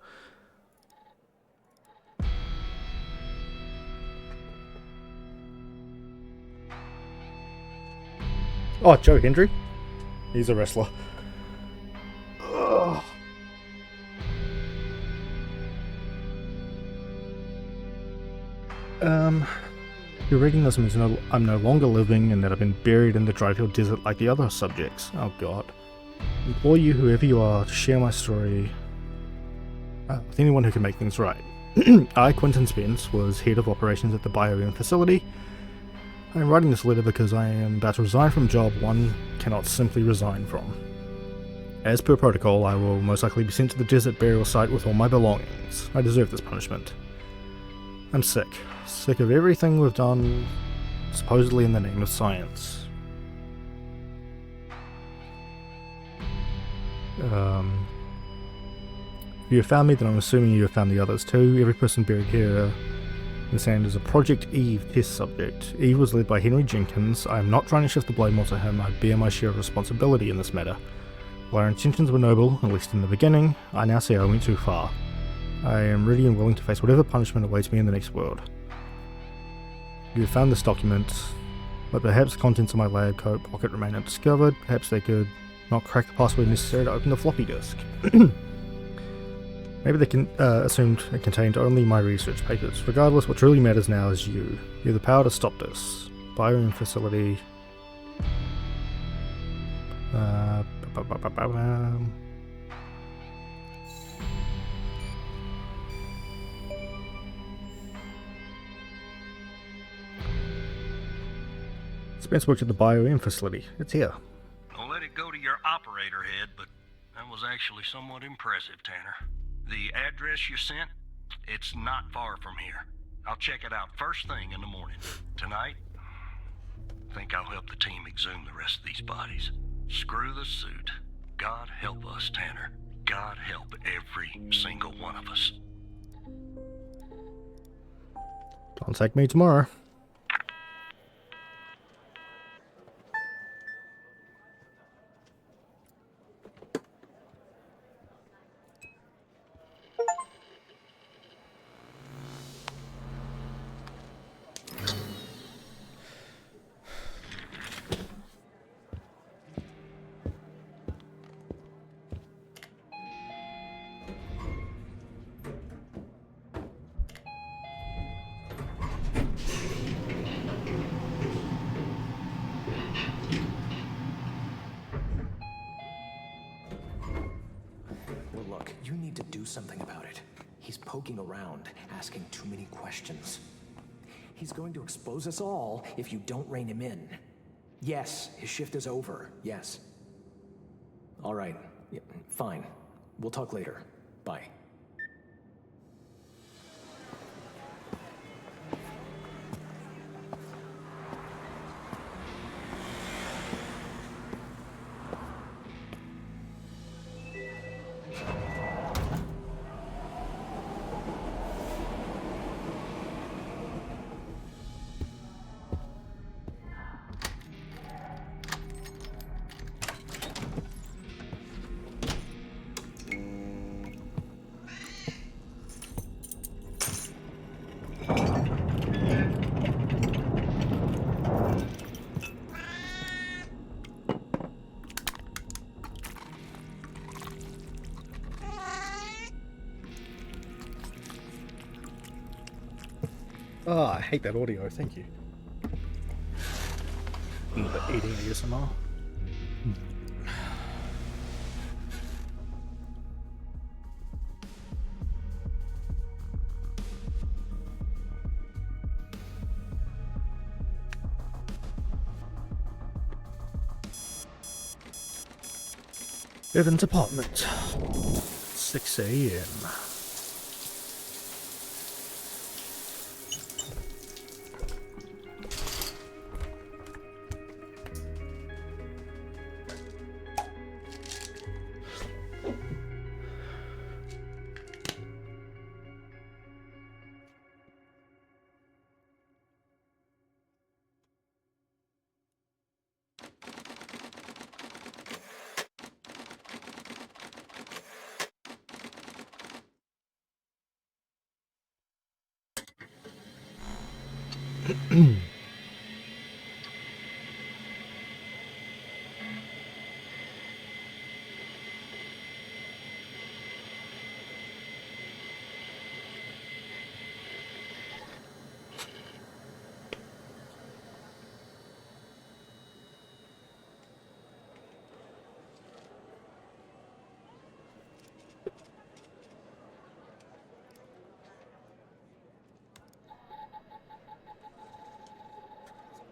Oh, Joe Hendry? He's a wrestler. Ugh. You're reading this means I'm no longer living and that I've been buried in the Dryfield Desert like the other subjects. Oh god. Implore you, whoever you are, to share my story with anyone who can make things right. I, Quentin Spence, was head of operations at the BioM facility. I am writing this letter because I am about to resign from a job one cannot simply resign from. As per protocol, I will most likely be sent to the desert burial site with all my belongings. I deserve this punishment. I'm sick. Sick of everything we've done, supposedly in the name of science. If you have found me, then I'm assuming you have found the others too. Every person buried here in the sand is a Project Eve test subject. Eve was led by Henry Jenkins. I am not trying to shift the blame onto him. I bear my share of responsibility in this matter. While our intentions were noble, at least in the beginning, I now say I went too far. I am ready and willing to face whatever punishment awaits me in the next world. You have found this document, but perhaps the contents of my lab coat pocket remain undiscovered. Perhaps they could not crack the password necessary to open the floppy disk. Maybe they assumed it contained only my research papers. Regardless, what truly matters now is you. You have the power to stop this. BioM facility. Spence worked at the BioM facility. It's here. Don't let it go to your operator head, but that was actually somewhat impressive, Tanner. The address you sent, it's not far from here. I'll check it out first thing in the morning. Tonight, I think I'll help the team exhume the rest of these bodies. Screw the suit. God help us, Tanner. God help every single one of us. Contact me tomorrow. Look, you need to do something about it. He's poking around, asking too many questions. He's going to expose us all if you don't rein him in. Yes, his shift is over, yes. All right, yeah, fine. We'll talk later. Bye. Oh, I hate that audio, thank you. But eating ASMR. Evan's apartment. 6 AM.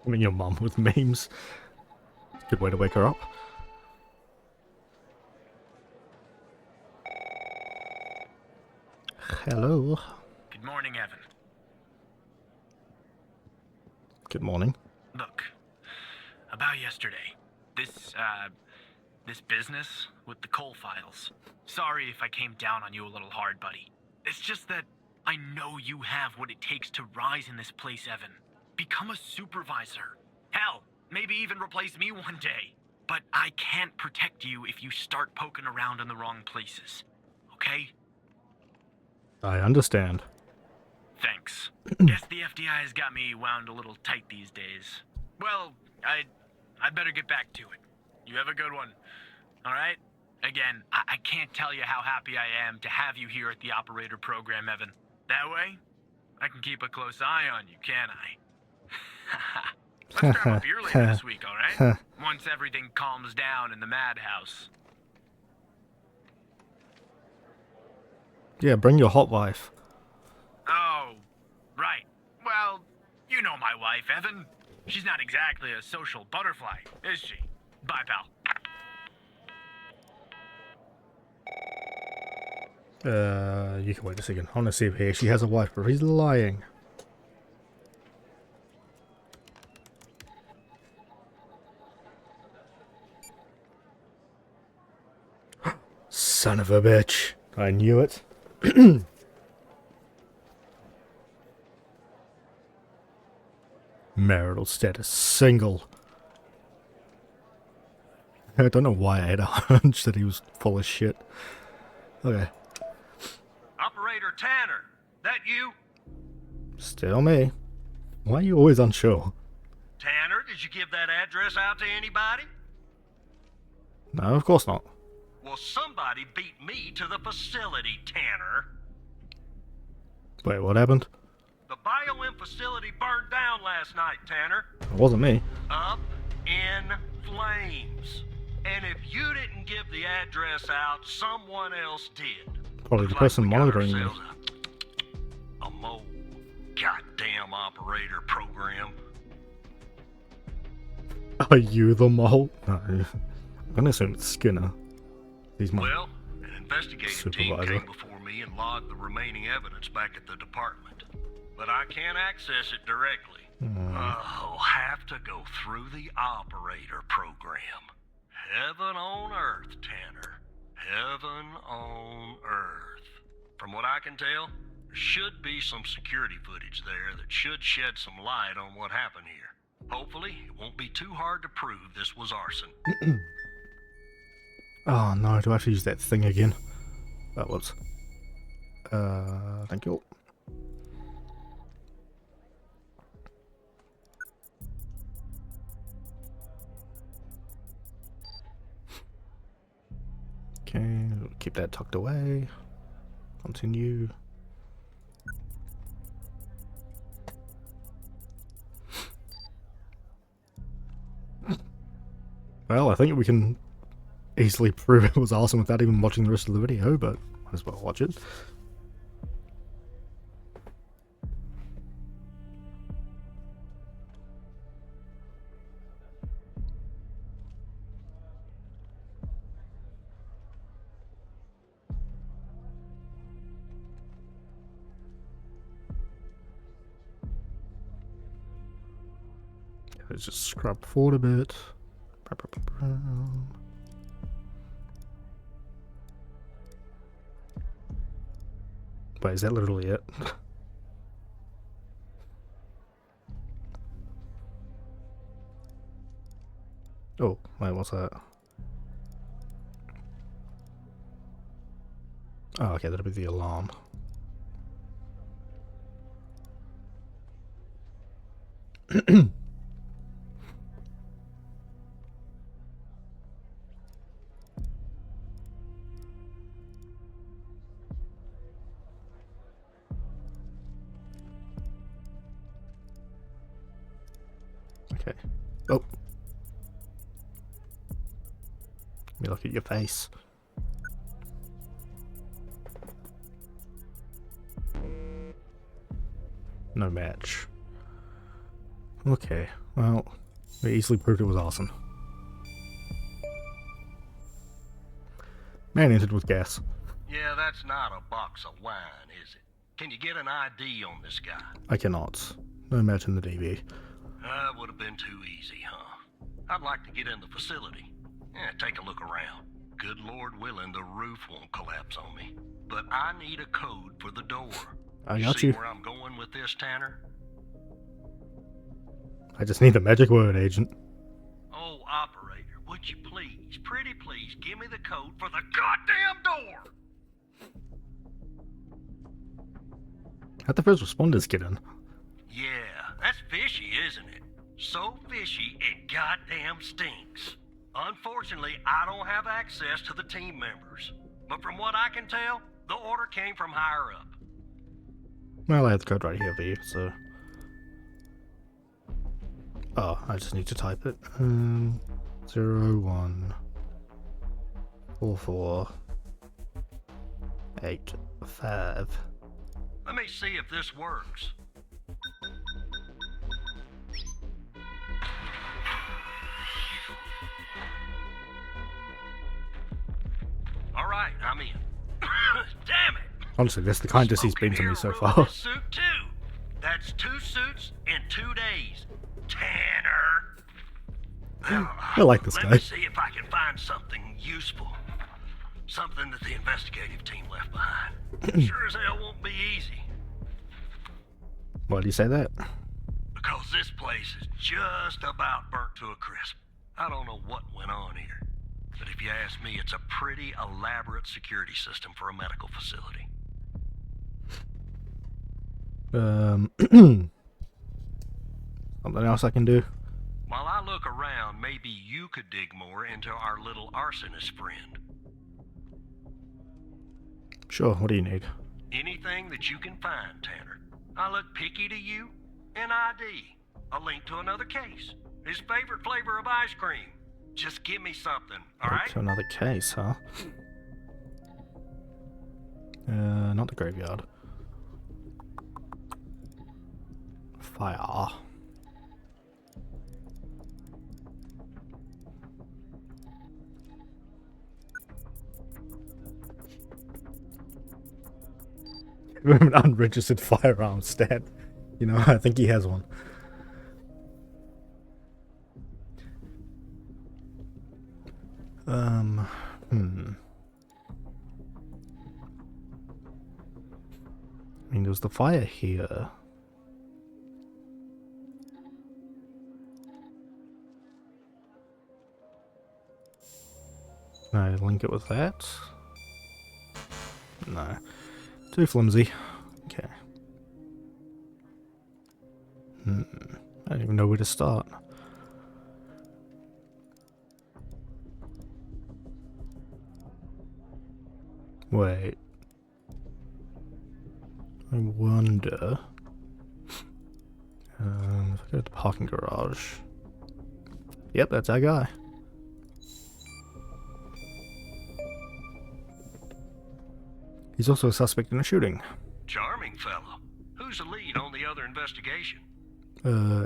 I mean, your mum with memes. Good way to wake her up. Hello. Good morning, Evan. Good morning. Look, about yesterday, this business with the coal files. Sorry if I came down on you a little hard, buddy. It's just that I know you have what it takes to rise in this place, Evan. Become a supervisor. Hell, maybe even replace me one day. But I can't protect you if you start poking around in the wrong places. Okay? I understand. Thanks. Guess the FDI has got me wound a little tight these days. Well, I better get back to it. You have a good one. Alright? Again, I can't tell you how happy I am to have you here at the operator program, Evan. That way, I can keep a close eye on you, can't I? Let's grab a beer later this week, alright? Once everything calms down in the madhouse. Yeah, bring your hot wife. Oh, right. Well, you know my wife, Evan. She's not exactly a social butterfly, is she? Bye, pal. You can wait a second. I want to see if he actually has a wife, or if he's lying. Son of a bitch. I knew it. Marital status single. I don't know why I had a hunch that he was full of shit. Okay. Operator Tanner, that you? Still me. Why are you always unsure? Tanner, did you give that address out to anybody? No, of course not. Well, somebody beat me to the facility, Tanner. Wait, what happened? The BioM facility burned down last night, Tanner. It wasn't me. Up in flames. And if you didn't give the address out, someone else did. Probably the Looks person like we got monitoring me. ourselves a mole goddamn operator program. Are you the mole? No. I'm gonna assume it's Skinner. He's my... Well, investigative team came before me and logged the remaining evidence back at the department. But I can't access it directly. I'll have to go through the operator program. Heaven on earth, Tanner. Heaven on earth. From what I can tell, there should be some security footage there that should shed some light on what happened here. Hopefully, it won't be too hard to prove this was arson. Oh no, do I have to use that thing again? That was. Thank you. Okay, keep that tucked away. Continue. Well, I think we can easily prove it was awesome without even watching the rest of the video, but might as well watch it. Let's just scrub forward a bit. Wait, is that literally it? Oh, wait, what's that? Oh, okay, that'll be the alarm. Okay. Oh. Let me look at your face. No match. Okay, well, we easily proved it was awesome. Man entered with gas. Yeah, that's not a box of wine, is it? Can you get an ID on this guy? I cannot. No match in the DV. That would have been too easy, huh? I'd like to get in the facility. Yeah, take a look around. Good Lord willing, the roof won't collapse on me. But I need a code for the door. I got you. See where I'm going with this, Tanner? I just need a magic word, Agent. Oh, operator, would you please, pretty please, give me the code for the goddamn door? How'd the first responders get in? Yeah, that's fishy, isn't it? So fishy, it goddamn stinks. Unfortunately, I don't have access to the team members. But from what I can tell, the order came from higher up. Well, I have the code right here for you, so... Oh, I just need to type it. 014485. Let me see if this works. All right, I'm in. Damn it! Honestly, that's the kindest he's been to me so far. Suit too. That's 2 suits in 2 days. Tanner. I like this guy. Let me see if I can find something useful. Something that the investigative team left behind. Sure as hell won't be easy. Why do you say that? Because this place is just about burnt to a crisp. I don't know what went on here. But if you ask me, it's a pretty elaborate security system for a medical facility. Something else I can do? While I look around, maybe you could dig more into our little arsonist friend. Sure, what do you need? Anything that you can find, Tanner. I look picky to you. An ID. A link to another case. His favorite flavor of ice cream. Just give me something, alright? To another case, huh? Not the graveyard. Fire. An unregistered firearms stat. You know, I think he has one. I mean, there's the fire here. Can I link it with that? No. Too flimsy. Okay. I don't even know where to start. Wait. I wonder... if I go to the parking garage... Yep, that's our guy. He's also a suspect in a shooting. Charming fellow. Who's the lead on the other investigation?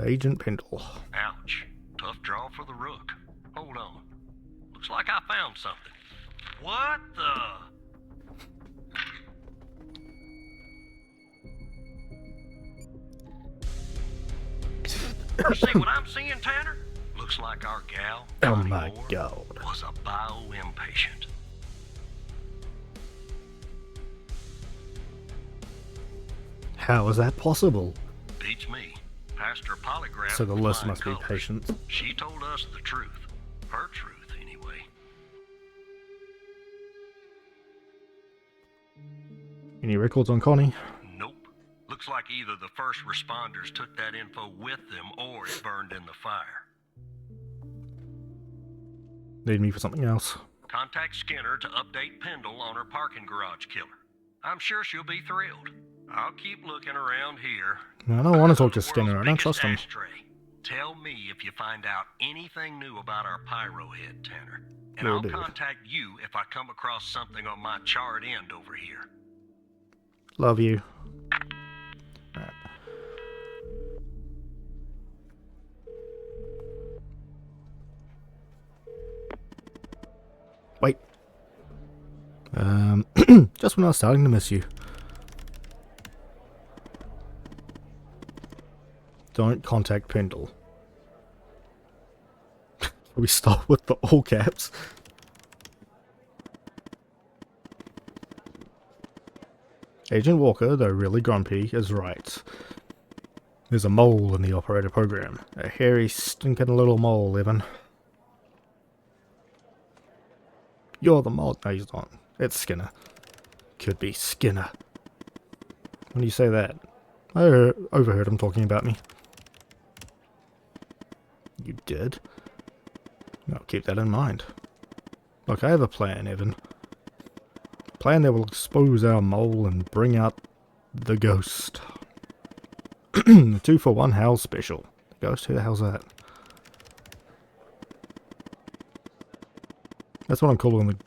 Agent Pendle. Ouch. Tough draw for the rook. Hold on. Looks like I found something. What the... You see what I'm seeing, Tanner? Looks like our gal, Oh Connie my Moore, god. was a bio-impatient. How is that possible? Beats me. Passed her polygraph. So the with list flying must be colors. patient. She told us the truth. Her truth, anyway. Any records on Connie? Nope. Looks like either the first responders took that info with them or it burned in the fire. Need me for something else. Contact Skinner to update Pendle on her parking garage killer. I'm sure she'll be thrilled. I'll keep looking around here. I don't want to talk to The Skinner. I world's don't biggest trust him. ashtray. Tell me if you find out anything new about our pyro head, Tanner. And Will I'll do. contact you if I come across something on my charred end over here. Love you. Right. Wait. Just when I was starting to miss you. Don't contact Pendle. We start with the all caps. Agent Walker, though really grumpy, is right. There's a mole in the operator program. A hairy, stinking little mole, Evan. You're the mole. No, he's not. It's Skinner. Could be Skinner. When do you say that? I overheard him talking about me. You did? I'll keep that in mind. Look, I have a plan, Evan. A plan that will expose our mole and bring out the ghost. The 2-for-1 Howl special. The ghost? Who the hell's that? That's what I'm calling the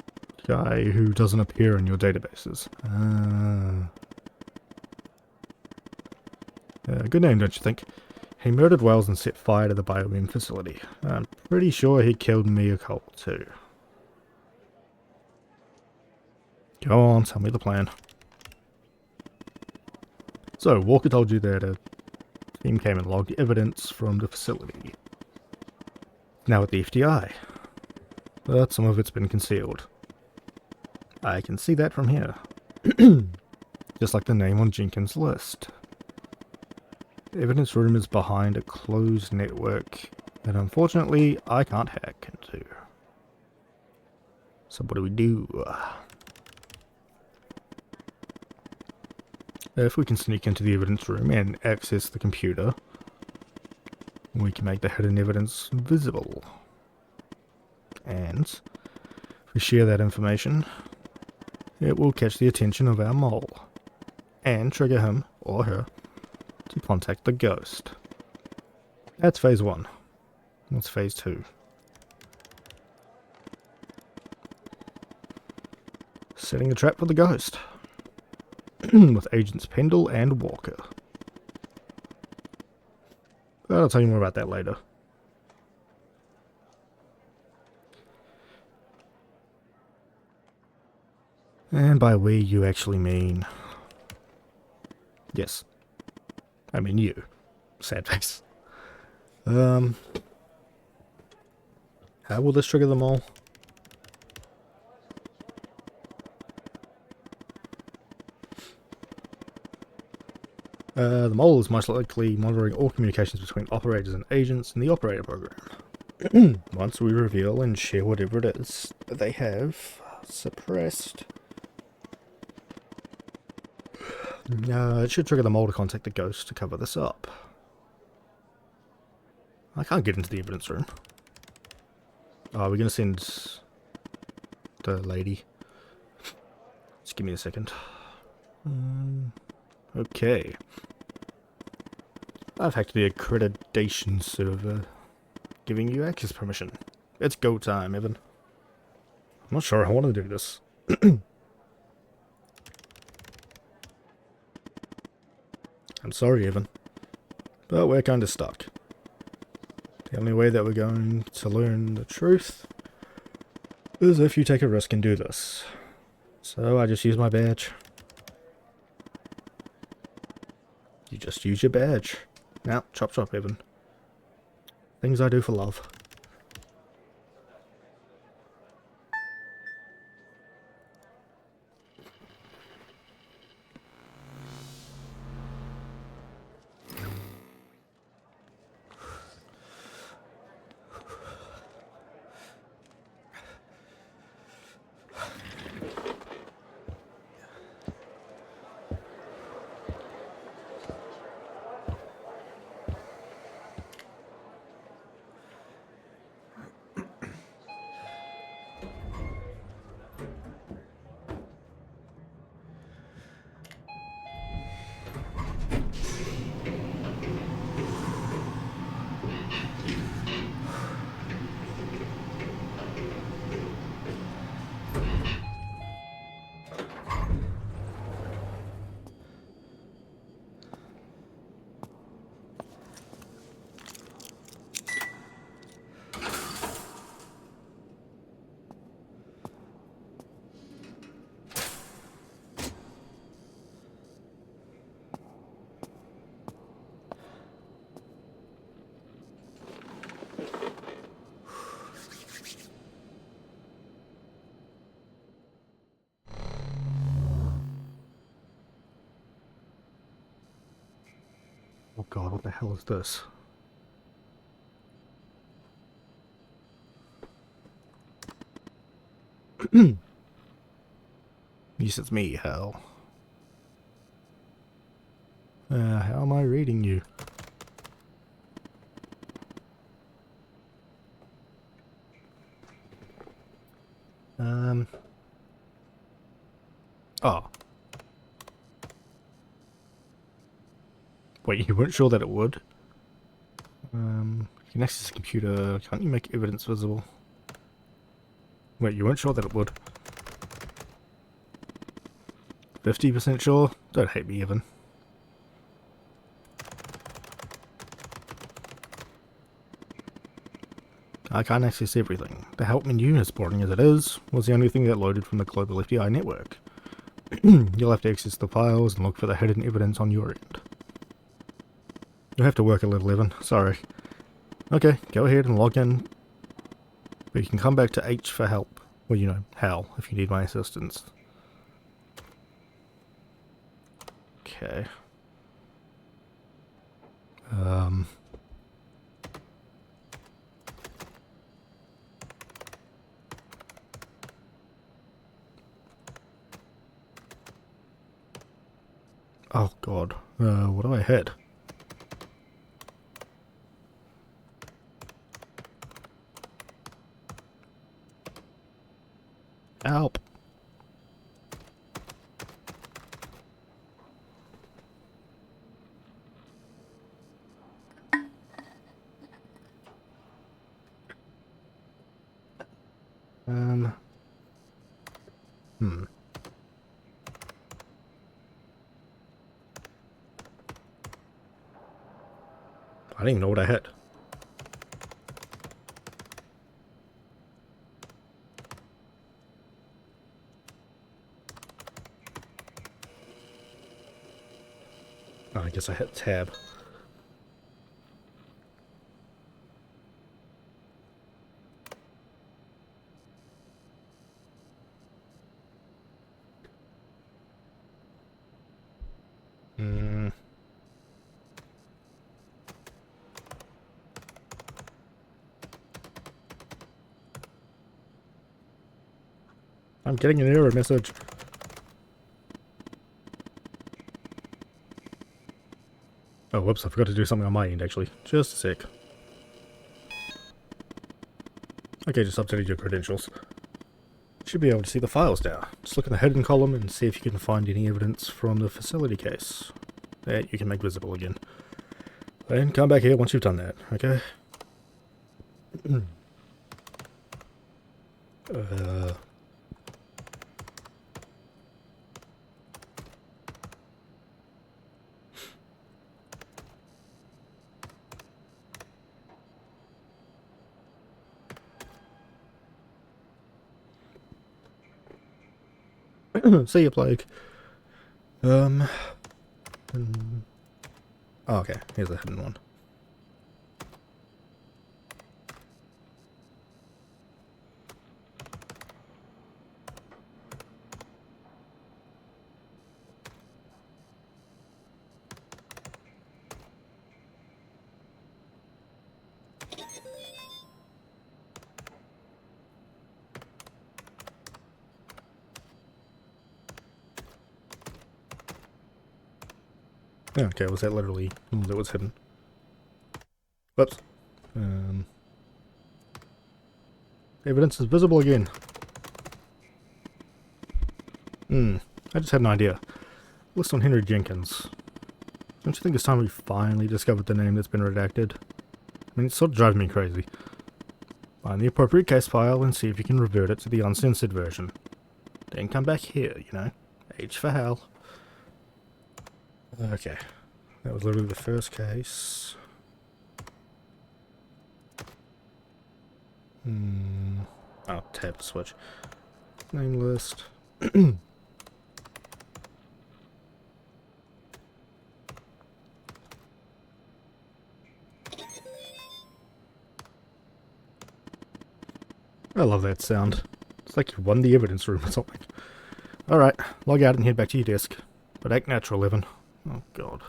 guy who doesn't appear in your databases. Good name, don't you think? He murdered Wells and set fire to the biome facility. I'm pretty sure he killed Mia Cole too. Go on, tell me the plan. So, Walker told you that a team came and logged evidence from the facility. Now at the FDI. But some of it's been concealed. I can see that from here. Just like the name on Jenkins' list. The evidence room is behind a closed network that unfortunately I can't hack into. So what do we do? If we can sneak into the evidence room and access the computer, we can make the hidden evidence visible. And if we share that information, it will catch the attention of our mole and trigger him or her to contact the ghost. That's phase 1. What's phase 2? Setting a trap for the ghost. With agents Pendle and Walker. But I'll tell you more about that later. And by we, you actually mean Yes. I mean you. Sad face. How will this trigger them all? The mole is most likely monitoring all communications between operators and agents in the operator program. Once we reveal and share whatever it is that they have suppressed, it should trigger the mole to contact the ghost to cover this up. I can't get into the evidence room. Oh, we're going to send the lady. Just give me a second. Okay. I've hacked the accreditation server, giving you access permission. It's go time, Evan. I'm not sure I want to do this. I'm sorry, Evan. But we're kind of stuck. The only way that we're going to learn the truth is if you take a risk and do this. So I just use my badge. You just use your badge. Now, chop chop, Evan. Things I do for love. Oh god, what the hell is this? Yes, it's me, Hal. How am I reading you? Oh. Wait, you weren't sure that it would? You can access the computer. Can't you make evidence visible? Wait, you weren't sure that it would? 50% sure? Don't hate me, Evan. I can't access everything. The help menu, as boring as it is, was the only thing that loaded from the global FBI network. You'll have to access the files and look for the hidden evidence on your end. You'll have to work a little, Evan. Sorry. Okay, go ahead and log in. But you can come back to H for help. Well, you know, Hal, if you need my assistance. Okay. Oh god. What do I hit? Help! I don't even know what I hit. I guess I hit tab. I'm getting an error message. Oh, whoops, I forgot to do something on my end, actually. Just a sec. Okay, just updated your credentials. Should be able to see the files now. Just look in the hidden column and see if you can find any evidence from the facility case that you can make visible again. Then come back here once you've done that, okay? See you, Plague. Oh, okay, here's the hidden one. Okay, was that literally that was hidden? Whoops. Evidence is visible again. I just had an idea. List on Henry Jenkins. Don't you think it's time we finally discovered the name that's been redacted? I mean, it's sort of driving me crazy. Find the appropriate case file and see if you can revert it to the uncensored version. Then come back here, you know. H for Hal. Okay. That was literally the first case. Oh, tab to switch. Name list. I love that sound. It's like you won the evidence room or something. Alright, log out and head back to your desk. But act natural, Evan. Oh, God.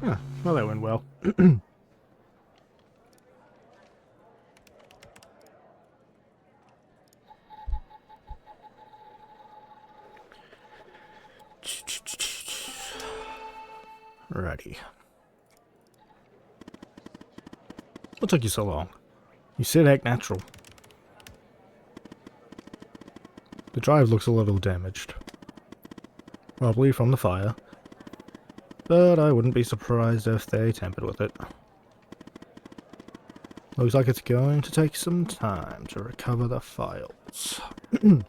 Huh, well, that went well. Righty. What took you so long? You said act natural. The drive looks a little damaged. Probably from the fire. But I wouldn't be surprised if they tampered with it. Looks like it's going to take some time to recover the files. In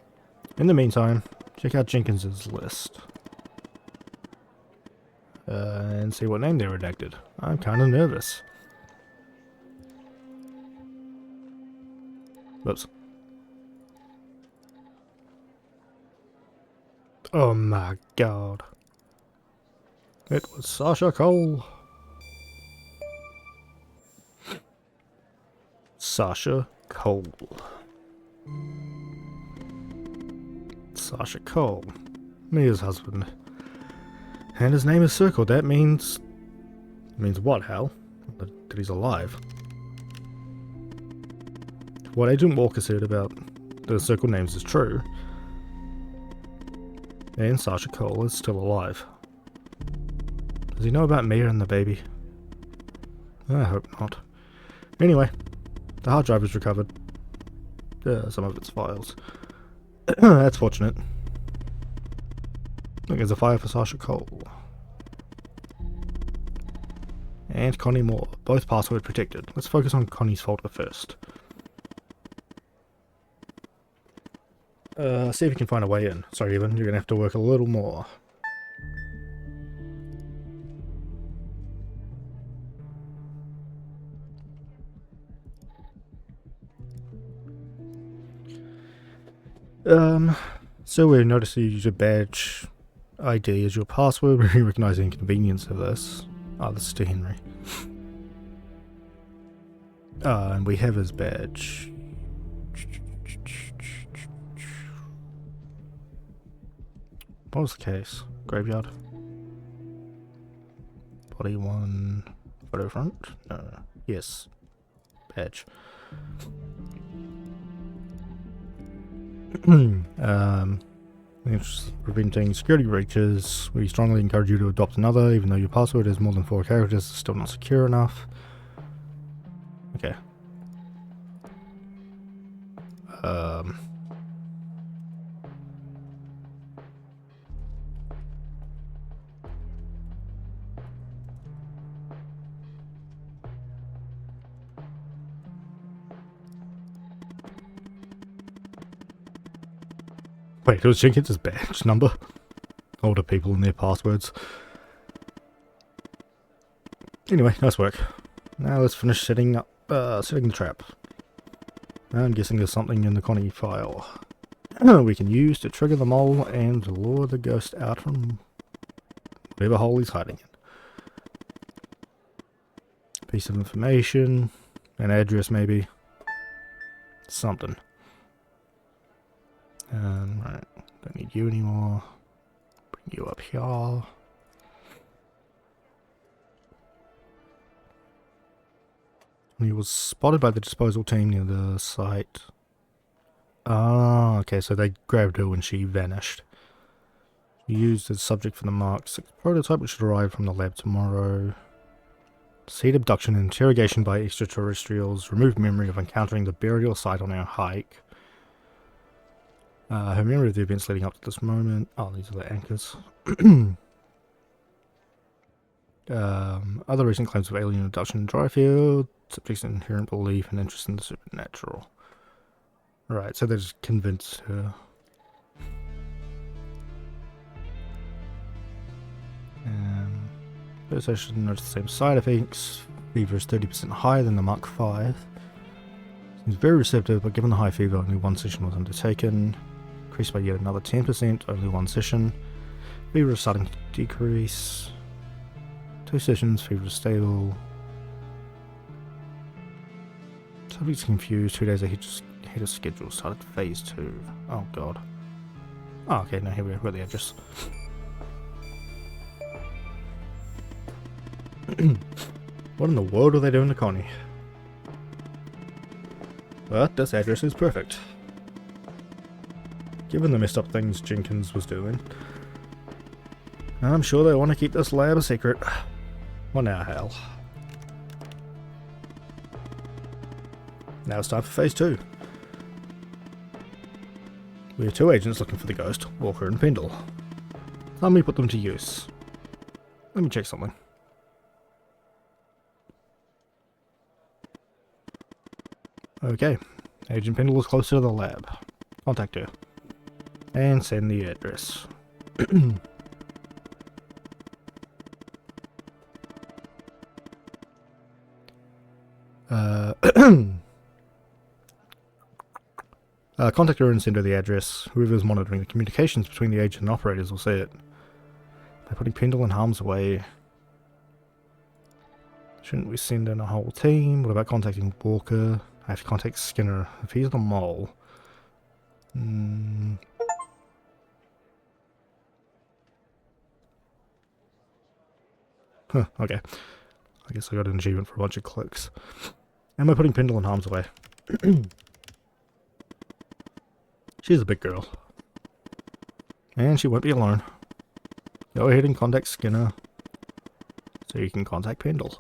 the meantime, check out Jenkins's list. And see what name they redacted. I'm kind of nervous. Whoops. Oh my God. It was Sasha Cole. Sasha Cole. Sasha Cole. Mia's husband. And his name is circled. That means... Means what, Hal? That he's alive. what Agent Walker said about the circle names is true, and Sasha Cole is still alive. Does he know about Mia and the baby? I hope not. Anyway, the hard drive is recovered. Some of its files. That's fortunate. Look, there's a file for Sasha Cole. And Connie Moore, both password protected. Let's focus on Connie's folder first. See if you can find a way in. Sorry, Evan, you're gonna have to work a little more. So we notice you use your badge ID as your password. We recognize the inconvenience of this. This is to Henry. And we have his badge. What was the case? Graveyard? Body 1. Photo front? No. Yes. Badge. Preventing security breaches. We strongly encourage you to adopt another, even though your password is more than 4 characters, it's still not secure enough. Okay. Wait, it was Jenkins' badge number? Older people and their passwords. Anyway, nice work. Now let's finish setting the trap. I'm guessing there's something in the Connie file we can use to trigger the mole and lure the ghost out from whatever hole he's hiding in. Piece of information, an address maybe, something. Right, don't need you anymore. Bring you up here. He was spotted by the disposal team near the site. Ah, okay, so they grabbed her when she vanished. She used as subject for the Mark 6 prototype, which should arrive from the lab tomorrow. Seed abduction and interrogation by extraterrestrials. Remove memory of encountering the burial site on our hike. Her memory of the events leading up to this moment. Oh, these are the anchors. Other recent claims of alien abduction in Dryfield. Subject's inherent belief and interest in the supernatural. Right, so they just convinced her. First I should notice the same side effects. Fever is 30% higher than the Mark 5. Seems very receptive, but given the high fever, only one session was undertaken. Increased by yet another 10%, only one session. Fever is starting to decrease. 2 sessions, fever is stable. Subject's confused. 2 days ahead of schedule. Started phase 2. Oh god. Oh, okay, now here we are. Got the address. What in the world are they doing to Connie? But this address is perfect. Given the messed up things Jenkins was doing, I'm sure they want to keep this lab a secret. Well now, hell. Now it's time for phase 2. We have 2 agents looking for the ghost, Walker and Pendle. Let me put them to use. Let me check something. Okay, Agent Pendle is closer to the lab. Contact her. And send the address. Contact her and send her the address. Whoever's monitoring the communications between the agent and operators will see it. They're putting Pendle in harm's way. Shouldn't we send in a whole team? What about contacting Walker? I have to contact Skinner. If he's the mole... Huh, okay. I guess I got an achievement for a bunch of clicks. Am I putting Pendle in harm's way? She's a big girl. And she won't be alone. Go ahead and contact Skinner, so you can contact Pendle.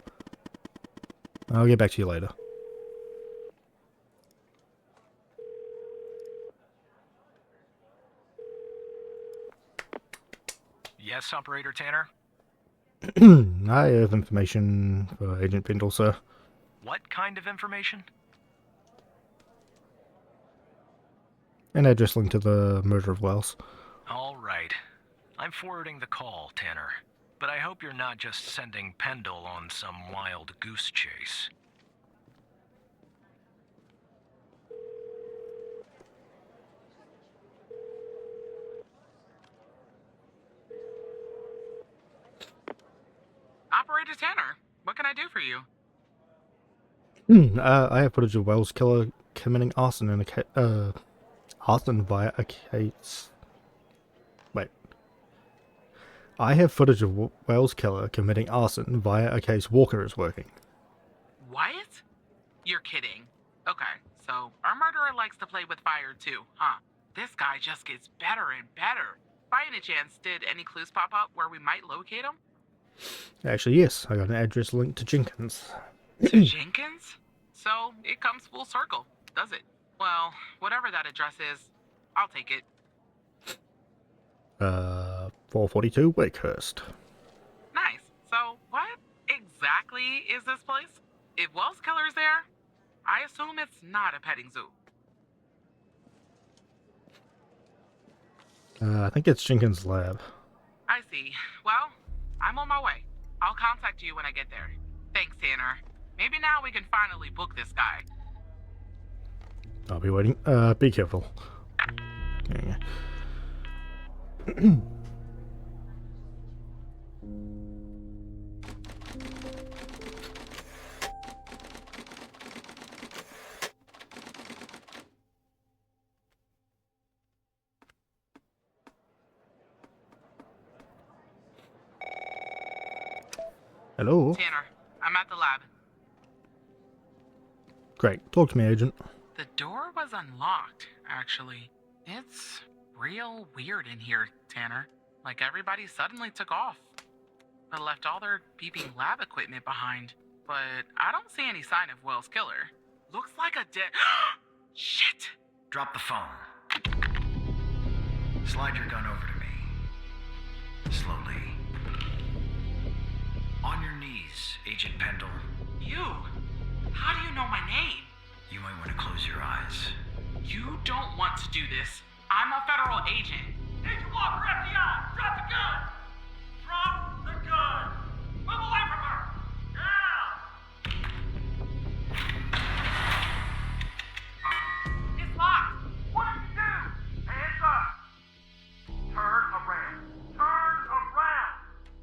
I'll get back to you later. Yes, Operator Tanner? I have information for Agent Pendle, sir. What kind of information? An address linked to the murder of Wells. All right. I'm forwarding the call, Tanner. But I hope you're not just sending Pendle on some wild goose chase. Operator Tanner, what can I do for you? I have footage of Wells killer committing arson in a arson via a case. Wait. I have footage of Wells killer committing arson via a case Walker is working. What? You're kidding. Okay, so our murderer likes to play with fire too, huh? This guy just gets better and better. By any chance, did any clues pop up where we might locate him? Actually, yes. I got an address linked to Jenkins. To Jenkins? So it comes full circle, does it? Well, whatever that address is, I'll take it. 442 Wakehurst. Nice. So what exactly is this place? If Wells Killer's there, I assume it's not a petting zoo. I think it's Jenkins' lab. I see. Well, I'm on my way. I'll contact you when I get there. Thanks, Tanner. Maybe now we can finally book this guy. I'll be waiting. Be careful. Yeah. Hello? Tanner, I'm at the lab. Great. Talk to me, Agent. The door was unlocked, actually. It's real weird in here, Tanner. Like everybody suddenly took off. But left all their beeping lab equipment behind. But I don't see any sign of Wells' killer. Looks like a dead... Shit! Drop the phone. Slide your gun over to me. Slowly. On your knees, Agent Pendle. You? How do you know my name? You might want to close your eyes. You don't want to do this. I'm a federal agent. Agent Walker, FBI! Drop the gun! Drop the gun! Move away from her! Now! It's locked! What did you do? Hands up! Turn around! Turn around!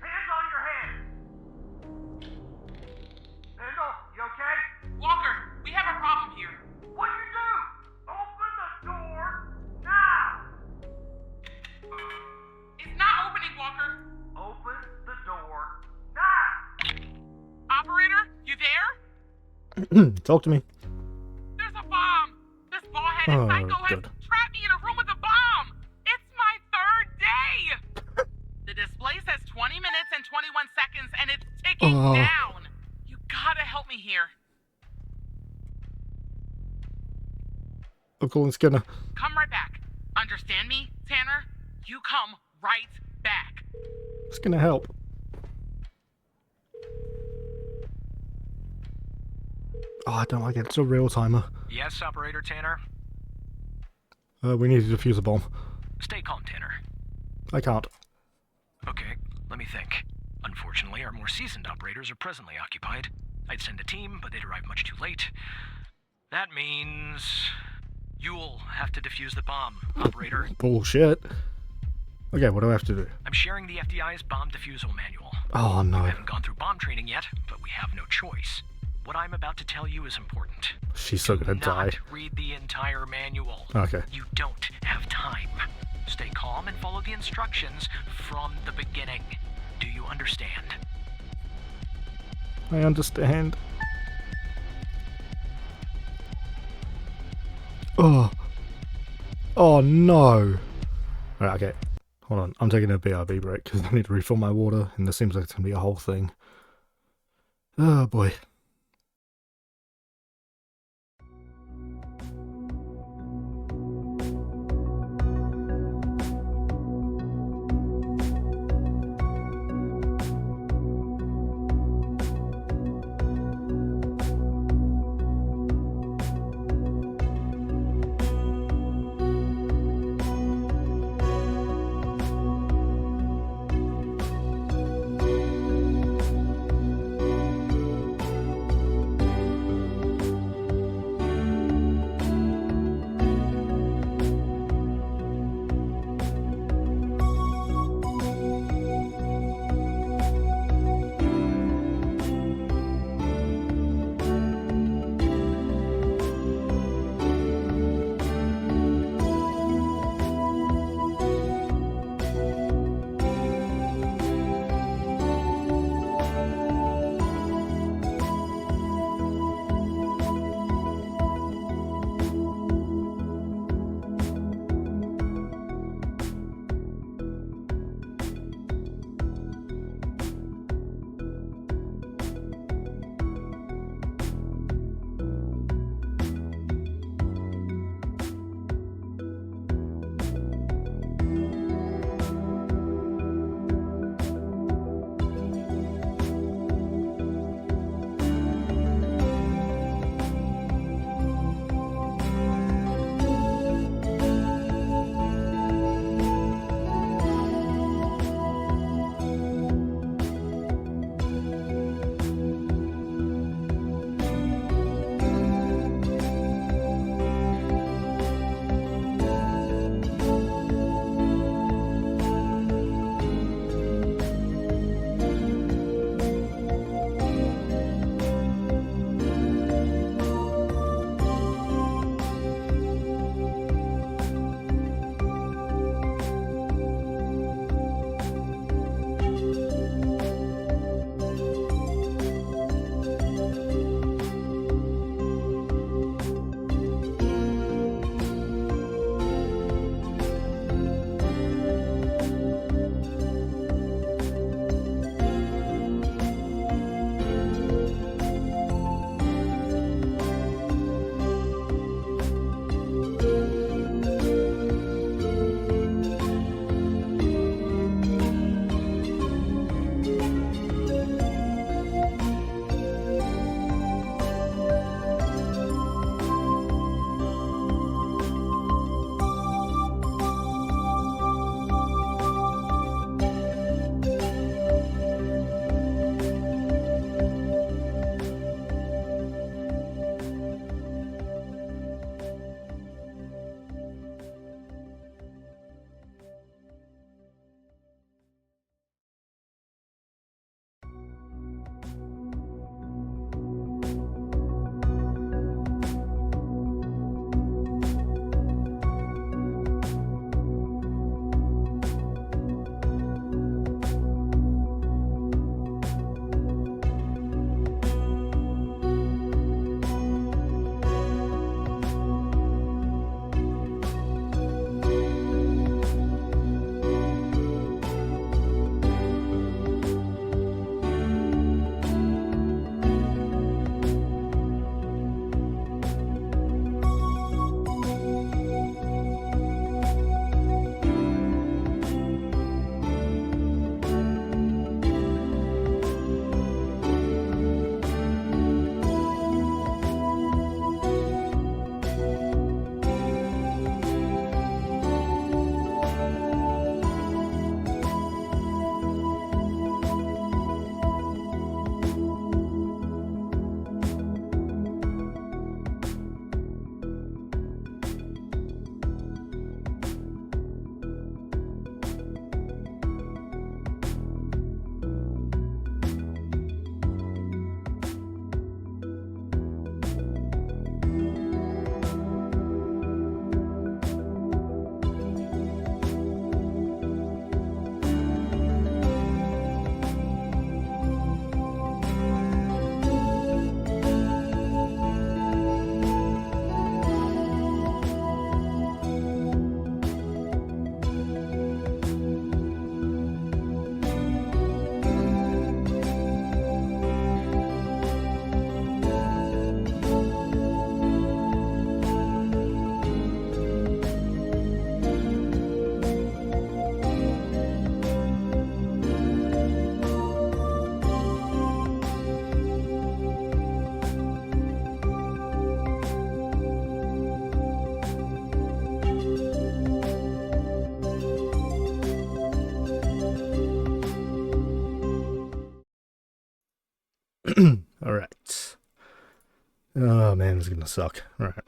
Hands on your head! Pendle, you okay? Walker, we have a problem here. What'd you do? Open the door now! It's not opening, Walker. Open the door now! Operator, you there? Talk to me. There's a bomb! This ball-headed psycho has good. trapped me in a room with a bomb! It's my third day! The display says 20 minutes and 21 seconds, and it's ticking down! You gotta help me here. I'm calling Skinner. Come right back. Understand me, Tanner? You come right back. Skinner, help. Oh, I don't like it. It's a real timer. Yes, Operator Tanner? We need to defuse a bomb. Stay calm, Tanner. I can't. Okay, let me think. Unfortunately, our more seasoned operators are presently occupied. I'd send a team, but they'd arrive much too late. That means... you'll have to defuse the bomb, Operator. Bullshit. Okay, what do I have to do? I'm sharing the FDI's bomb defusal manual. Oh, no. We haven't gone through bomb training yet, but we have no choice. What I'm about to tell you is important. She's so gonna die. Not read the entire manual. Okay. You don't have time. Stay calm and follow the instructions from the beginning. Do you understand? I understand. Oh. Oh no! Alright, okay. Hold on. I'm taking a BRB break because I need to refill my water, and this seems like it's going to be a whole thing. Oh boy. Alright. Oh man, this is gonna suck. Alright.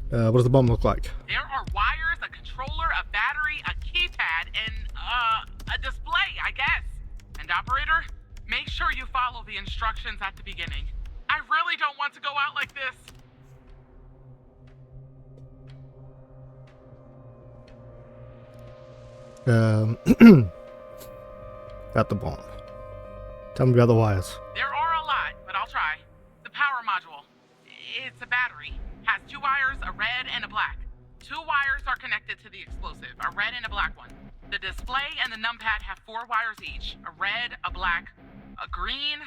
What does the bomb look like? There are wires, a controller, a battery, a keypad, and, a display, I guess. And operator, make sure you follow the instructions at the beginning. I really don't want to go out like this. About the bomb. Tell me about the wires. There are a lot, but I'll try. The power module. It's a battery. Has 2 wires, a red and a black. 2 wires are connected to the explosive, a red and a black one. The display and the numpad have 4 wires each, a red, a black, a green,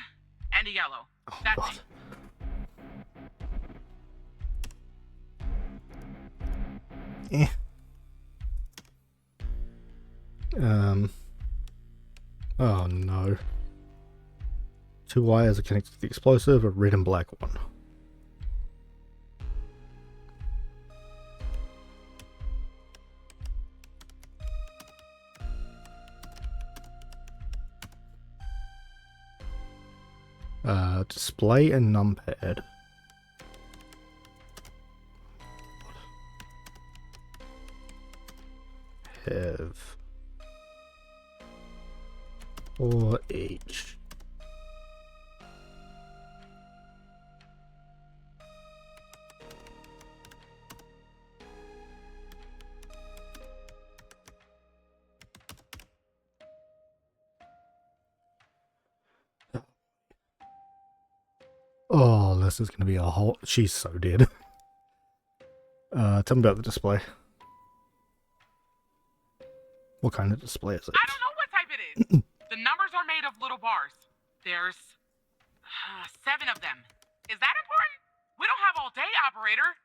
and a yellow. Oh, That's God. it. Oh no. 2 wires are connected to the explosive, a red and black one. Display and numpad. Have 4 each. Oh, this is going to be a whole... She's so dead. Tell me about the display. What kind of display is it? I don't know what type it is. The numbers are made of little bars. There's 7 of them. Is that important? We don't have all day, operator.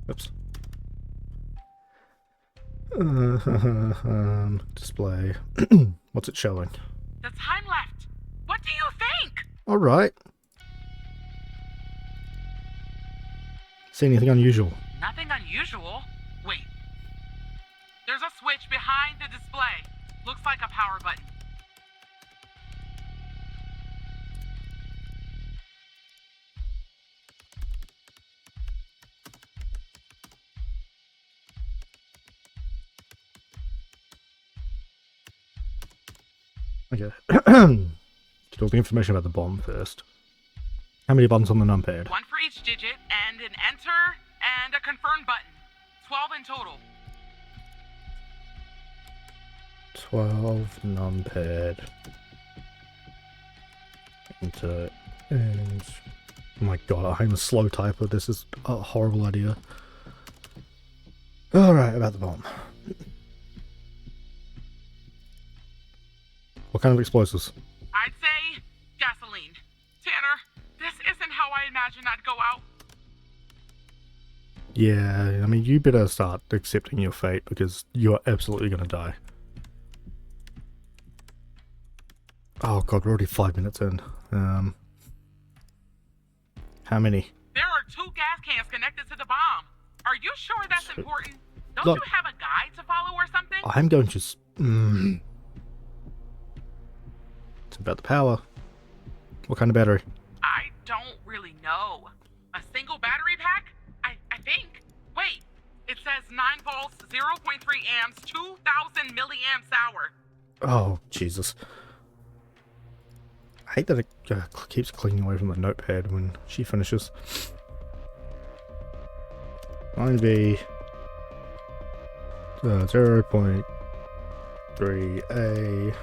Oops. Display. What's it showing? The time left. What do you think? Alright. See anything unusual? Nothing unusual. Wait. There's a switch behind the display. Looks like a power button. Okay. Get all the information about the bomb first. How many buttons on the numpad? 1 for each digit, and an enter, and a confirm button. 12 in total. 12 numpad. Enter. And... Oh my god, I'm a slow typer. This is a horrible idea. Alright, about the bomb. What kind of explosives? I'd say gasoline. Tanner, this isn't how I imagined I'd go out. Yeah, I mean, you better start accepting your fate because you are absolutely going to die. Oh god, we're already 5 minutes in. How many? There are 2 gas cans connected to the bomb. Are you sure that's important? Don't Look, you have a guide to follow or something? I'm going to... It's about the power. What kind of battery? I don't really know. A single battery pack? I think. Wait, it says 9 volts, 0.3 amps, 2,000 milliamps hour. Oh, Jesus. I hate that it keeps clicking away from the notepad when she finishes. 9V 0.3A.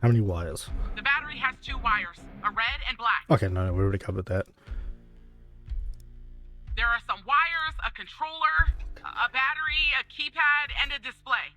How many wires? The battery has 2 wires, a red and black. Okay, no, we already covered that. There are some wires, a controller, a battery, a keypad, and a display.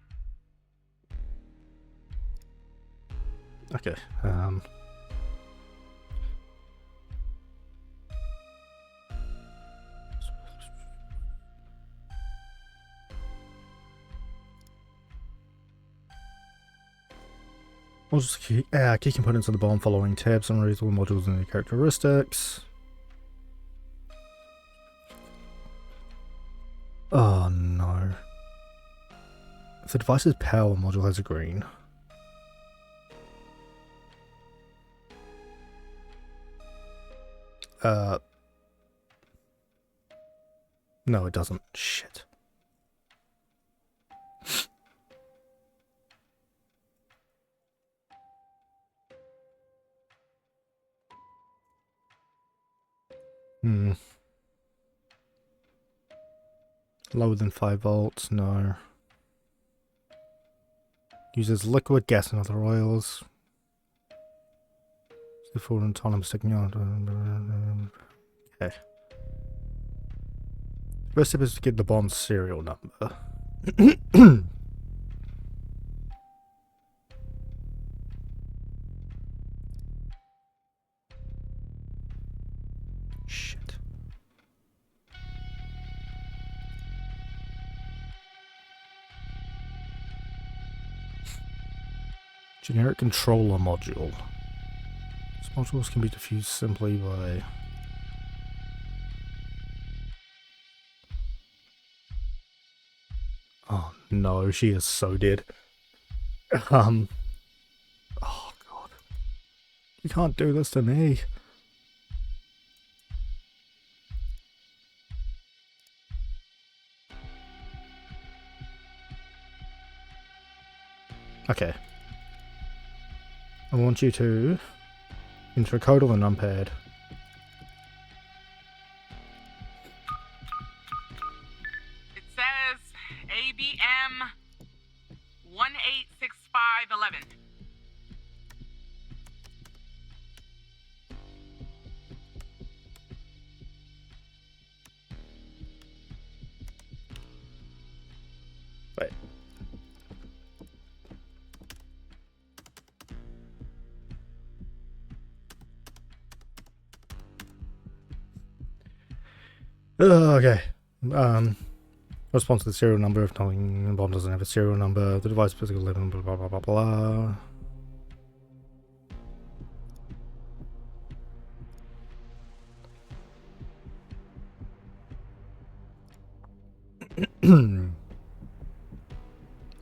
Modules, key components of the bomb following tab summaries all modules and their characteristics. Oh no. If the device's power module has a green. No it doesn't. Shit. Lower than 5 volts, no. Uses liquid, gas, and other oils. The full autonomous technology. Okay. First step is to get the bomb's serial number. Shit. Generic controller module. These modules can be diffused simply by... Oh no, she is so dead. Oh god. You can't do this to me. Okay. I want you to enter a code on the numpad. It says ABM 186511. Wait. Okay. Response to the serial number if nothing bomb doesn't have a serial number. The device physical level, blah blah blah blah blah.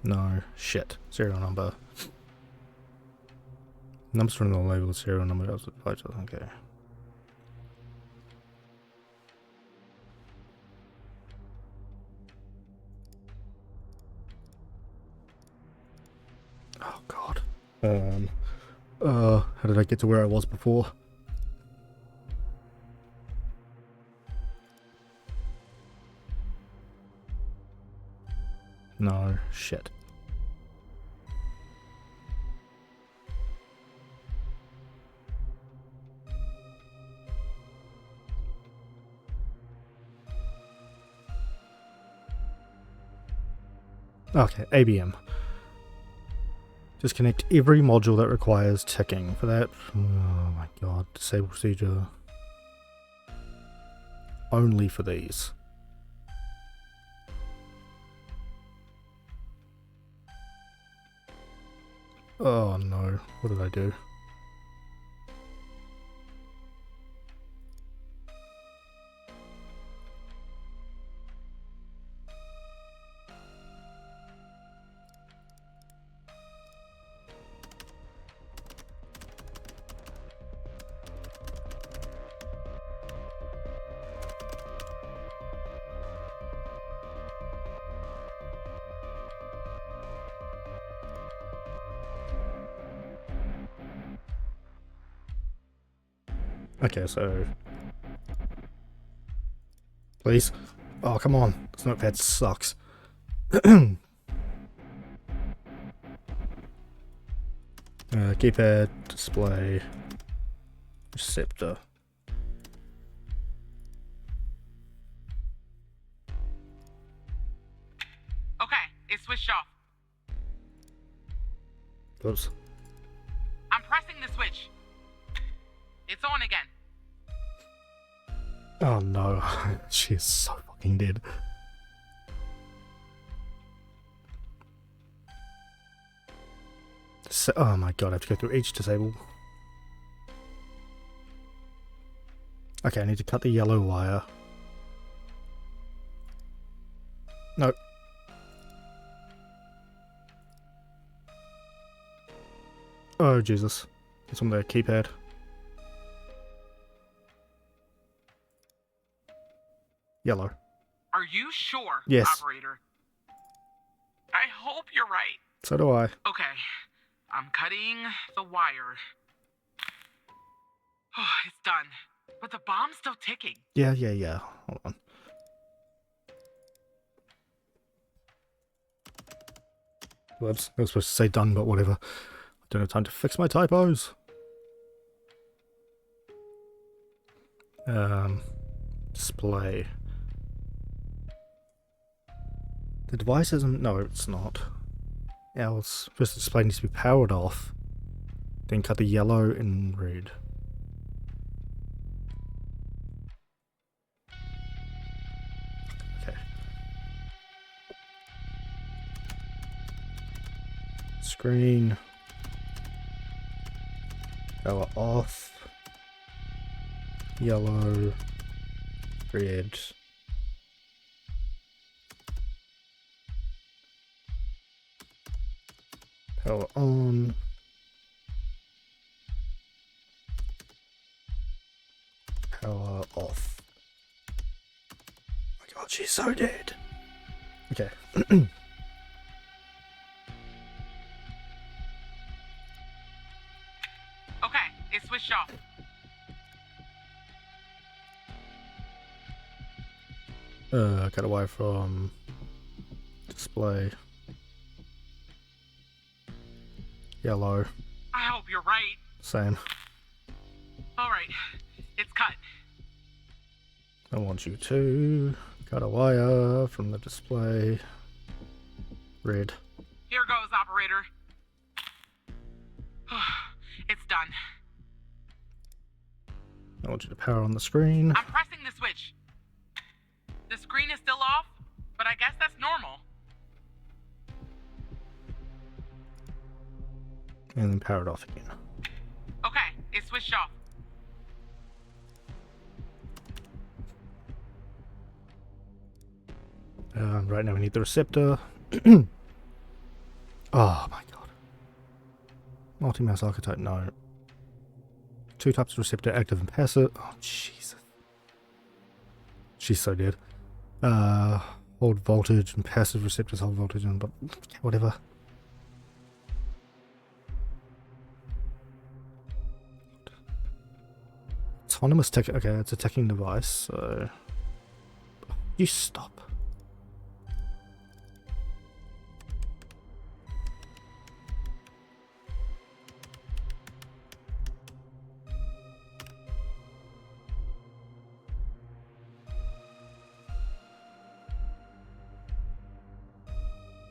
No, shit. Serial number. Numbers from the label, serial number. Okay. Oh god. How did I get to where I was before? No, shit. Okay, ABM. Disconnect every module that requires ticking. For that, oh my god, disable procedure. Only for these. Oh no, what did I do? Okay, so... Please? Oh, come on. This notepad sucks. Keypad, display, receptor. Okay, it's switched off. Oops. I'm pressing the switch. It's on again. Oh no, she is so fucking dead. Oh my god, I have to go through each disable. Okay, I need to cut the yellow wire. No. Oh, Jesus. It's on the keypad. Yellow. Are you sure, Yes. operator? I hope you're right. So do I. Okay, I'm cutting the wire. Oh, it's done. But the bomb's still ticking. Yeah. Hold on. Whoops. I was supposed to say done, but whatever. I don't have time to fix my typos. Display. The device isn't... No, it's not. Else, first the display needs to be powered off. Then cut the yellow and red. Okay. Screen. Power off. Yellow. Red. Power on. Power off. Oh my god, she's so dead. Okay. Okay, it's switched off. Cut away from display. Yellow. I hope you're right. Same. Alright, it's cut. I want you to cut a wire from the display. Red. Here goes, operator. It's done. I want you to power on the screen. I'm pressing the switch. The screen is still off, but I guess that's normal. And then power it off again. Okay, it's switched off. Right now we need the receptor. Oh my god. Multi-mouse archetype, no. Two types of receptor, active and passive. Oh Jesus. She's so dead. Hold voltage and passive receptors hold voltage and but whatever. Autonomous tech. Okay, it's a ticking device, so you stop.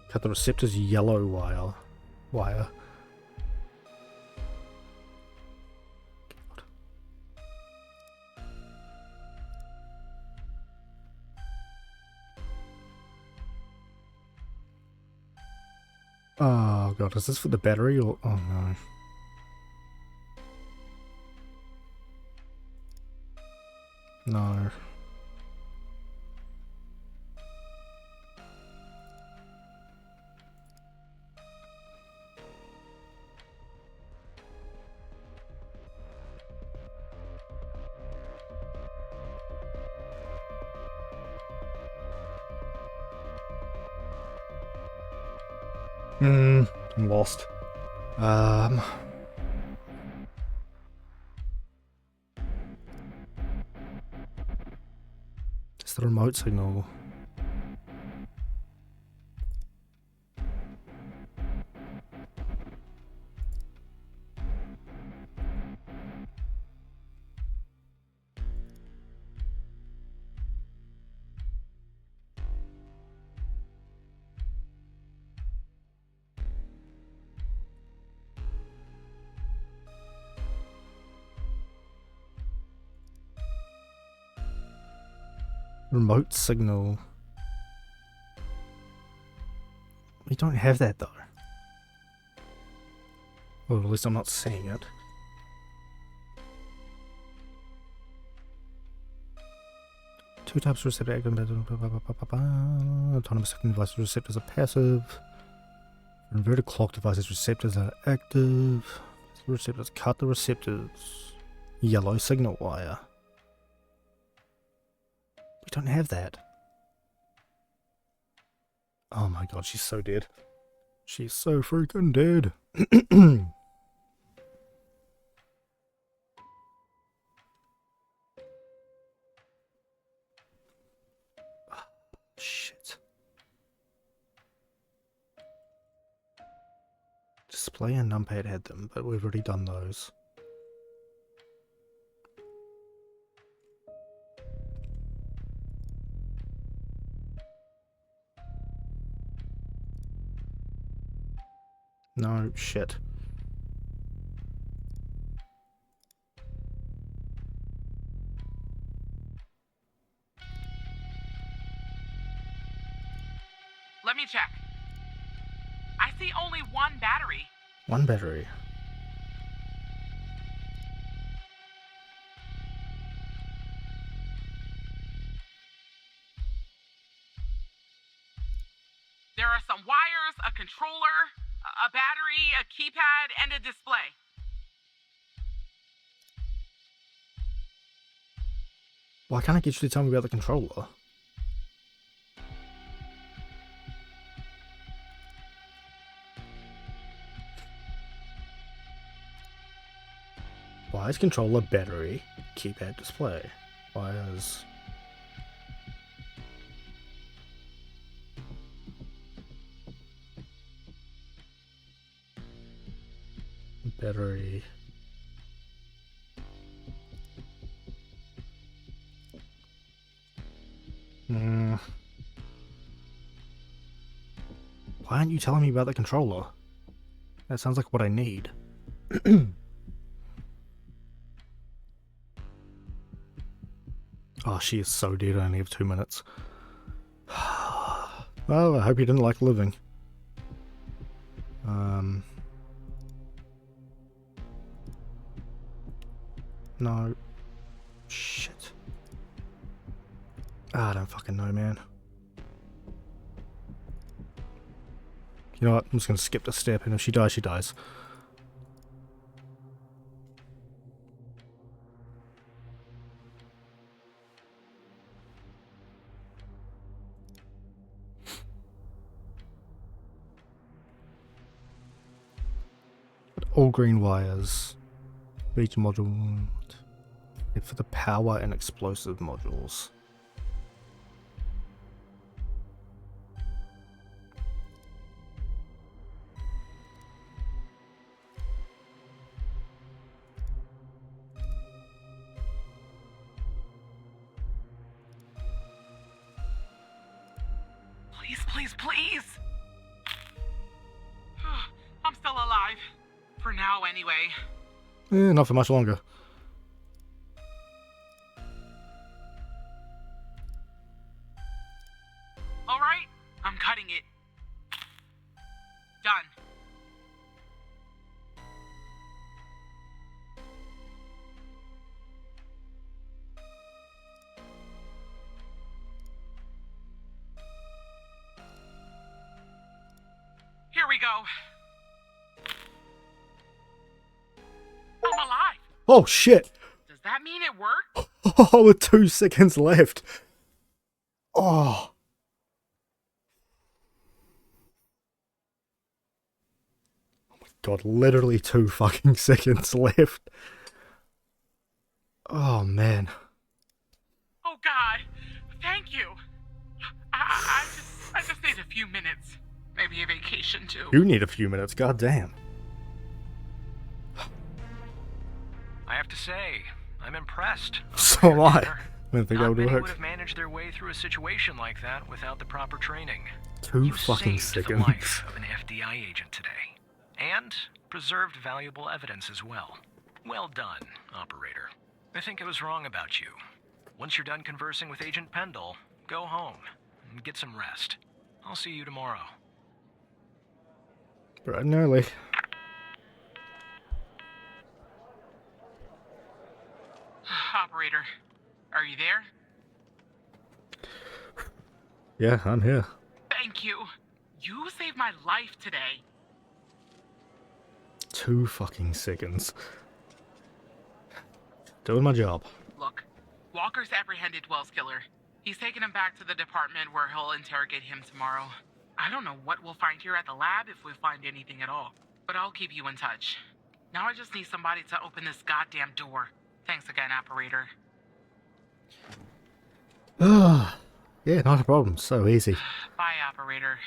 Cut the receptor's yellow wire. God. Oh god, is this for the battery or... Oh no. No. I'm lost. It's the remote signal. Remote signal. We don't have that though. Or at least I'm not seeing it. Two types of receptor active. Autonomous second device receptors are passive. For inverted clock devices, receptors are active. Receptors cut the receptors. Yellow signal wire. We don't have that. Oh my god, she's so dead. She's so freaking dead. Shit. Display and numpad had them, but we've already done those. No, shit. Let me check. I see only one battery. One battery. There are some wires, a controller, a battery, a keypad, and a display. Why can't I get you to tell me about the controller? Why is controller, battery, keypad, display? Why is... battery... Why aren't you telling me about the controller? That sounds like what I need. Oh, she is so dead. I only have 2 minutes. Well, I hope you didn't like living. No. Shit. I don't fucking know, man. You know what? I'm just gonna skip the step, and if she dies, she dies. All green wires. Each module. For the power and explosive modules. Please, please, please! I'm still alive. For now, anyway. Not for much longer. Alright, I'm cutting it. Done. Here we go. I'm alive. Oh shit! Does that mean it worked? Oh, with 2 seconds left. Oh. Oh my god, literally 2 fucking seconds left. Oh man. Oh God, thank you. I just need a few minutes. Maybe a vacation too. You need a few minutes, god damn. I have to say, I'm impressed. So am I. Tanner. I didn't think that Not would many work. would have managed their way through a situation like that without the proper training. 2 You fucking saved the seconds. life of an FBI agent today, and preserved valuable evidence as well. Well done, operator. I think I was wrong about you. Once you're done conversing with Agent Pendle, go home and get some rest. I'll see you tomorrow. Bright and early. Operator, are you there? Yeah, I'm here. Thank you. You saved my life today. 2 fucking seconds. Doing my job. Look, Walker's apprehended Wells' killer. He's taken him back to the department where he'll interrogate him tomorrow. I don't know what we'll find here at the lab if we find anything at all, but I'll keep you in touch. Now I just need somebody to open this goddamn door. Thanks again, Operator. Yeah, not a problem. So easy. Bye, Operator.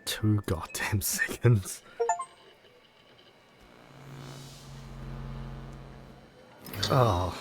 2 goddamn seconds. Oh.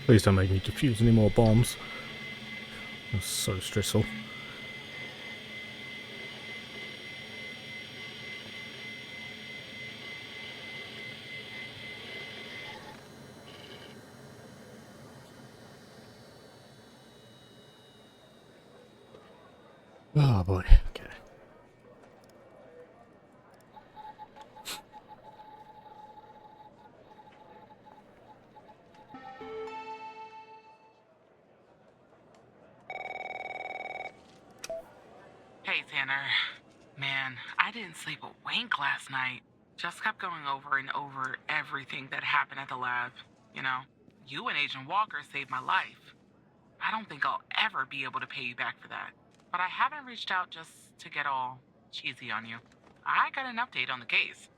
Please don't make me defuse any more bombs. That's so stressful. Oh boy, okay. Hey, Tanner. Man, I didn't sleep a wink last night. Just kept going over and over everything that happened at the lab. You know, you and Agent Walker saved my life. I don't think I'll ever be able to pay you back for that. But I haven't reached out just to get all cheesy on you. I got an update on the case.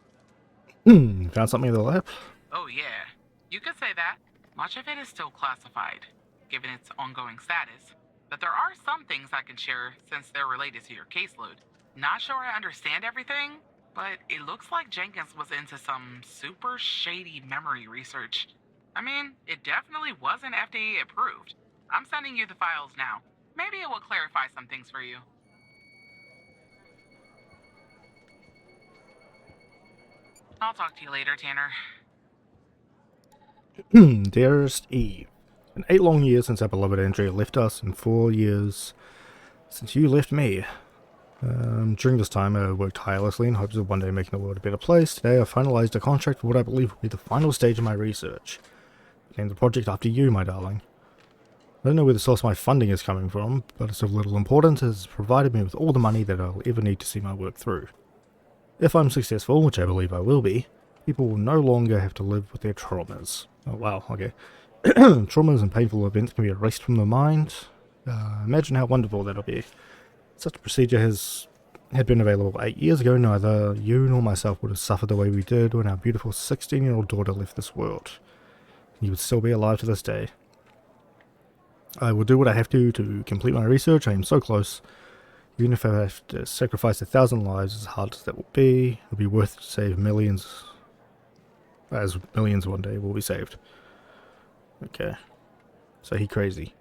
Found something in the lab? Oh, yeah. You could say that. Much of it is still classified, given its ongoing status. But there are some things I can share since they're related to your caseload. Not sure I understand everything, but it looks like Jenkins was into some super shady memory research. I mean, it definitely wasn't FDA approved. I'm sending you the files now. Maybe it will clarify some things for you. I'll talk to you later, Tanner. Dearest Eve, it's been 8 long years since our beloved Andrea left us, and 4 years since you left me. During this time, I worked tirelessly in hopes of one day making the world a better place. Today, I finalized a contract for what I believe will be the final stage of my research. Named the project after you, my darling. I don't know where the source of my funding is coming from, but it's of little importance as it's provided me with all the money that I'll ever need to see my work through. If I'm successful, which I believe I will be, people will no longer have to live with their traumas. Oh wow, okay. Traumas and painful events can be erased from the mind. Imagine how wonderful that'll be. Such a procedure had been available 8 years ago. Neither you nor myself would have suffered the way we did when our beautiful 16-year-old daughter left this world. You would still be alive to this day. I will do what I have to complete my research. I am so close. Even if I have to sacrifice 1,000 lives, as hard as that will be, it'll be worth it to save millions. As millions one day will be saved. Okay. So he crazy.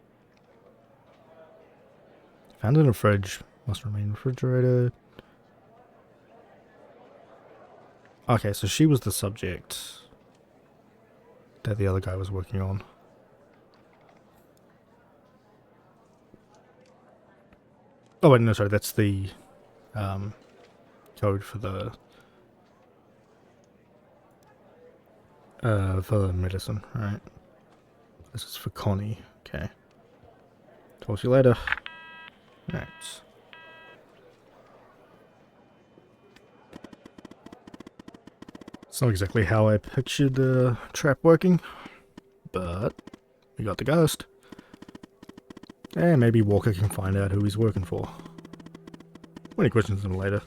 Found in a fridge. Must remain refrigerated. Okay, so she was the subject that the other guy was working on. Oh wait, no, sorry, that's the code for the medicine, right? This is for Connie. Okay. Talk to you later. Right. It's not exactly how I pictured the trap working, but we got the ghost. And maybe Walker can find out who he's working for. 20 questions them later.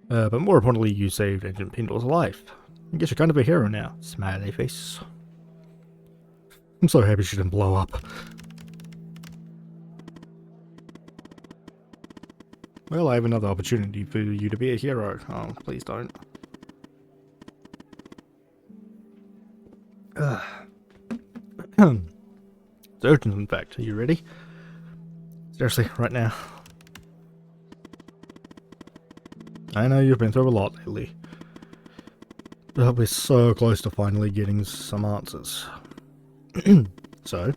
But more importantly, you saved Agent Pendle's life. I guess you're kind of a hero now. Smiley face. I'm so happy she didn't blow up. Well, I have another opportunity for you to be a hero. Oh, please don't. It's urgent, in fact. Are you ready? Seriously, right now. I know you've been through a lot lately, but we're so close to finally getting some answers. So,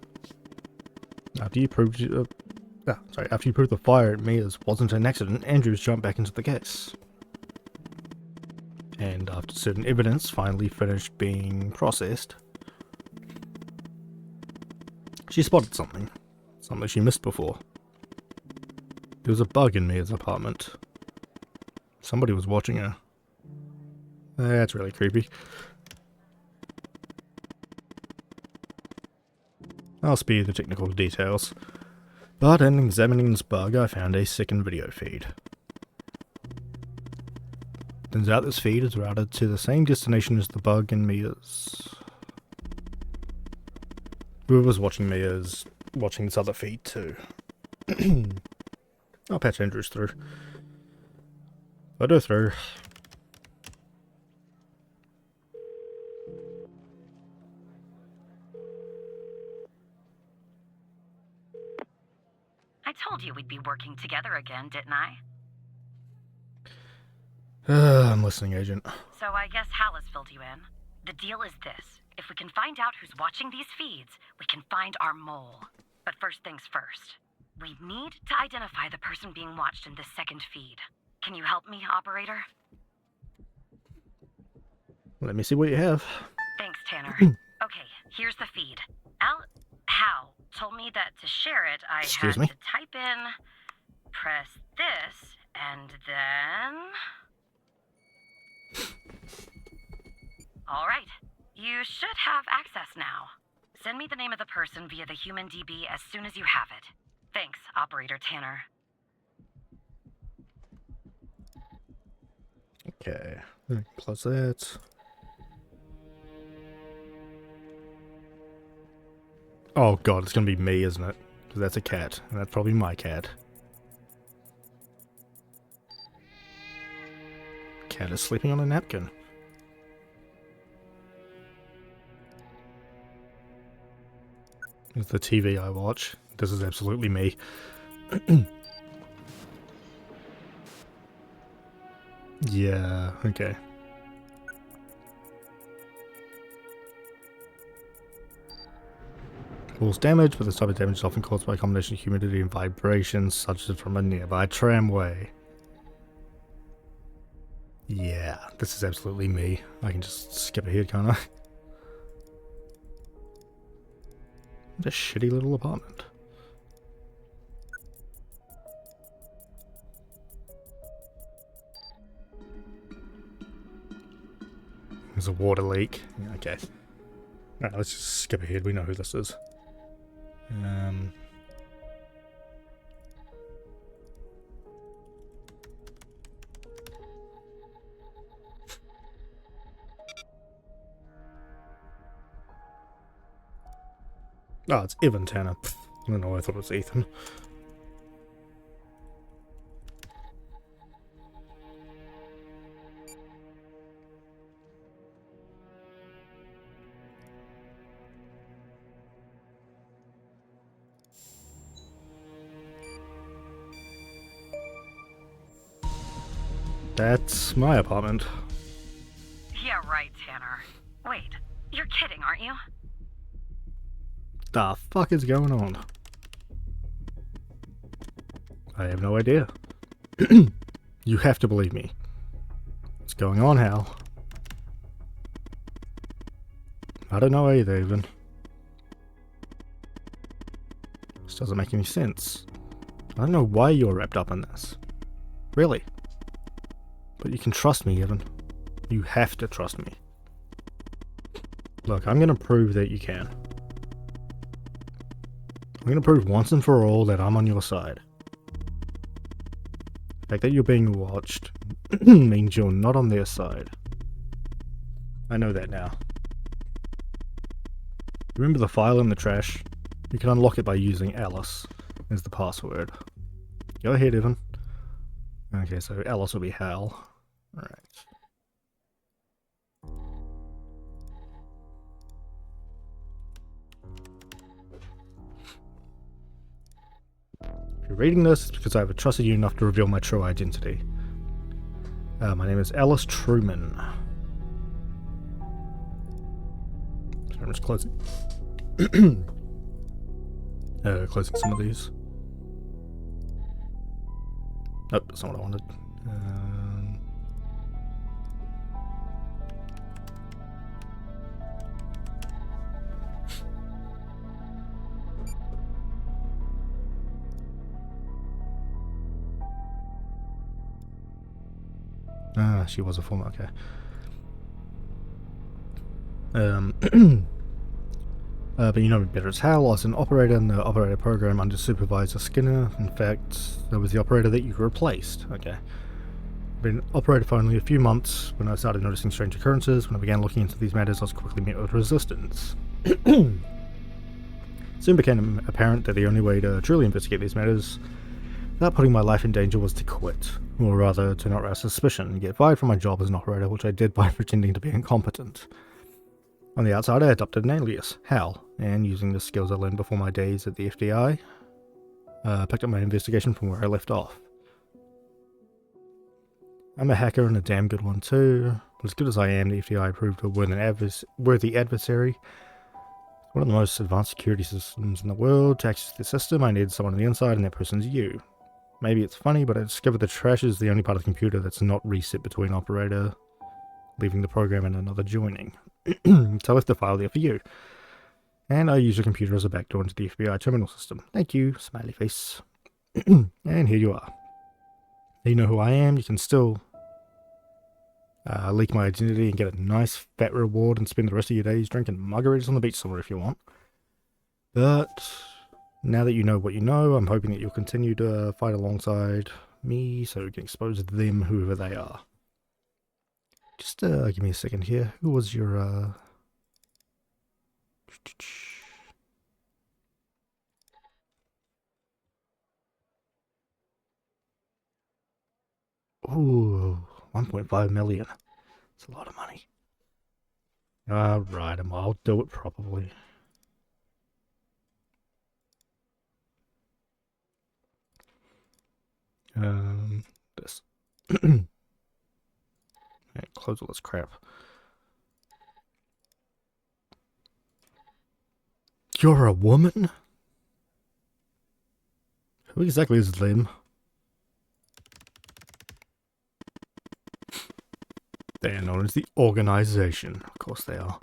after you proved the fire at Mia's wasn't an accident, Andrews jumped back into the case. And after certain evidence finally finished being processed, she spotted something she missed before. There was a bug in Mia's apartment. Somebody was watching her. That's really creepy. I'll spare you the technical details. But in examining this bug, I found a second video feed. Turns out this feed is routed to the same destination as the bug in Mia's. Whoever's watching Mia's watching this other feed too. I'll patch Andrews through. I'll do through. I told you we'd be working together again, didn't I? I'm listening, Agent. So I guess Hal has filled you in. The deal is this. If we can find out who's watching these feeds, we can find our mole. But first things first. We need to identify the person being watched in this second feed. Can you help me, operator? Let me see what you have. Thanks, Tanner. Okay, here's the feed. Hal told me that to share it, I had to type in, press this, and then... Alright, you should have access now. Send me the name of the person via the human DB as soon as you have it. Thanks, Operator Tanner. Okay, close that. Oh god, it's gonna be me, isn't it? Because that's a cat, and that's probably my cat. Cat is sleeping on a napkin. It's the TV I watch. This is absolutely me. Yeah, okay. Falls damage, but this type of damage is often caused by a combination of humidity and vibrations, such as from a nearby tramway. Yeah, this is absolutely me. I can just skip ahead, can't I? What a shitty little apartment. There's a water leak. Yeah, okay. Alright, let's just skip ahead. We know who this is. Oh, it's Evan Tanner. Pfft, I don't know, I thought it was Ethan. That's my apartment. Yeah, right, Tanner. Wait, you're kidding, aren't you? The fuck is going on? I have no idea. You have to believe me. What's going on, Hal? I don't know either, even. This doesn't make any sense. I don't know why you're wrapped up in this. Really. But you can trust me, Evan. You have to trust me. Look, I'm gonna prove that you can. I'm gonna prove once and for all that I'm on your side. The fact that you're being watched means you're not on their side. I know that now. Remember the file in the trash? You can unlock it by using Alice as the password. Go ahead, Evan. Okay, so Alice will be Hal. Alright. If you're reading this, it's because I have trusted you enough to reveal my true identity. My name is Alice Truman. So I'm just closing. Closing some of these. Nope, that's not what I wanted. She was a former, okay. But you know me better as Hal. I was an operator in the operator program under Supervisor Skinner. In fact, that was the operator that you replaced. Okay. Been operator for only a few months. When I started noticing strange occurrences, when I began looking into these matters, I was quickly met with resistance. Soon became apparent that the only way to truly investigate these matters without putting my life in danger was to quit, or rather to not arouse suspicion and get fired from my job as an operator, which I did by pretending to be incompetent. On the outside, I adopted an alias, Hal, and using the skills I learned before my days at the FBI, picked up my investigation from where I left off. I'm a hacker and a damn good one too. As good as I am, the FBI proved a worthy adversary. One of the most advanced security systems in the world. To access the system, I needed someone on the inside, and that person's you. Maybe it's funny, but I discovered the trash is the only part of the computer that's not reset between operator leaving the program and another joining. So I left the file there for you. And I use your computer as a backdoor into the FBI terminal system. Thank you, smiley face. And here you are. You know who I am. You can still leak my identity and get a nice fat reward and spend the rest of your days drinking margaritas on the beach somewhere if you want. But now that you know what you know, I'm hoping that you'll continue to fight alongside me so we can expose them, whoever they are. Just give me a second here. Who was your Ooh, 1.5 million. That's a lot of money. Right, I'll do it probably. This. Right, close all this crap. You're a woman? Who exactly is them? They are known as the Organization. Of course they are.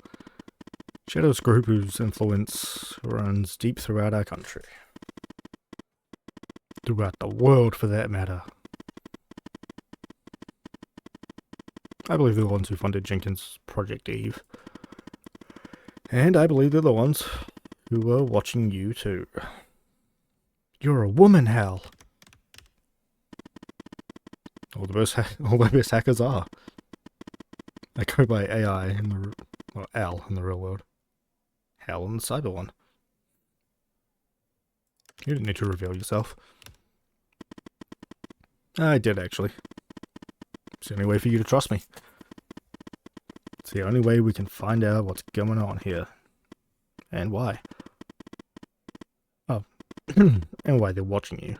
Shadow's group whose influence runs deep throughout our country. Throughout the world, for that matter. I believe they're the ones who funded Jenkins' Project Eve. And I believe they're the ones who were watching you too. You're a woman, Hal. All the best hackers are. They go by AI in the... well, Al in the real world. Hal in the cyber one. You didn't need to reveal yourself. I did, actually. It's the only way for you to trust me. It's the only way we can find out what's going on here. And why. Oh. And why they're watching you.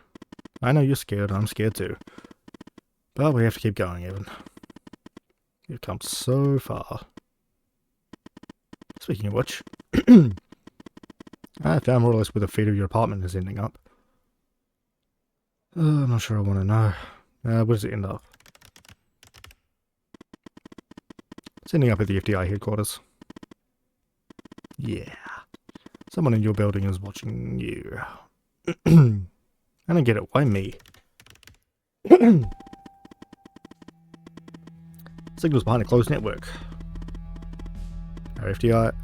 I know you're scared, I'm scared too. But we have to keep going, Evan. You've come so far. Speaking of which, I found more or less where the fate of your apartment is ending up. I'm not sure I want to know. Where does it end up? It's ending up at the FDI headquarters. Yeah. Someone in your building is watching you. I don't get it. Why me? Signals behind a closed network. Our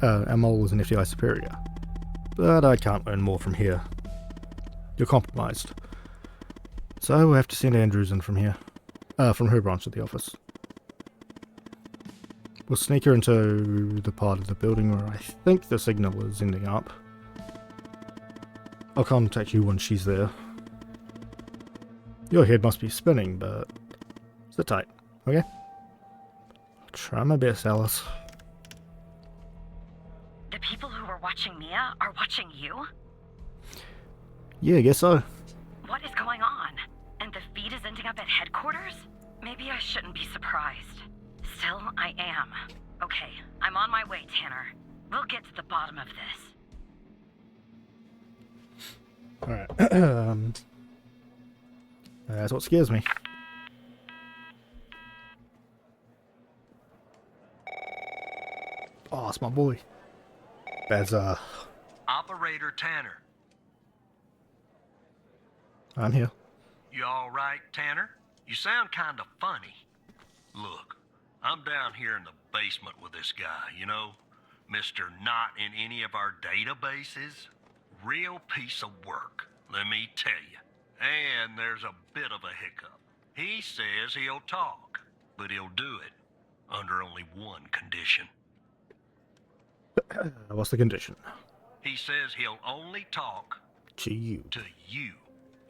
our mole is an FDI superior. But I can't learn more from here. You're compromised. So we'll have to send Andrews in from here. From her branch of the office. We'll sneak her into the part of the building where I think the signal is ending up. I'll contact you when she's there. Your head must be spinning, but sit tight, okay? I'll try my best, Alice. The people who were watching Mia are watching you? Yeah, I guess so. What is going on? And the feed is ending up at headquarters? Maybe I shouldn't be surprised. Still, I am. Okay, I'm on my way, Tanner. We'll get to the bottom of this. Alright. That's what scares me. Oh, it's my boy. That's, Operator Tanner. I'm here. You alright, Tanner? You sound kind of funny. Look, I'm down here in the basement with this guy, you know? Mr. Not in any of our databases. Real piece of work, let me tell you. And there's a bit of a hiccup. He says he'll talk, but he'll do it under only one condition. What's the condition? He says he'll only talk To you. to you.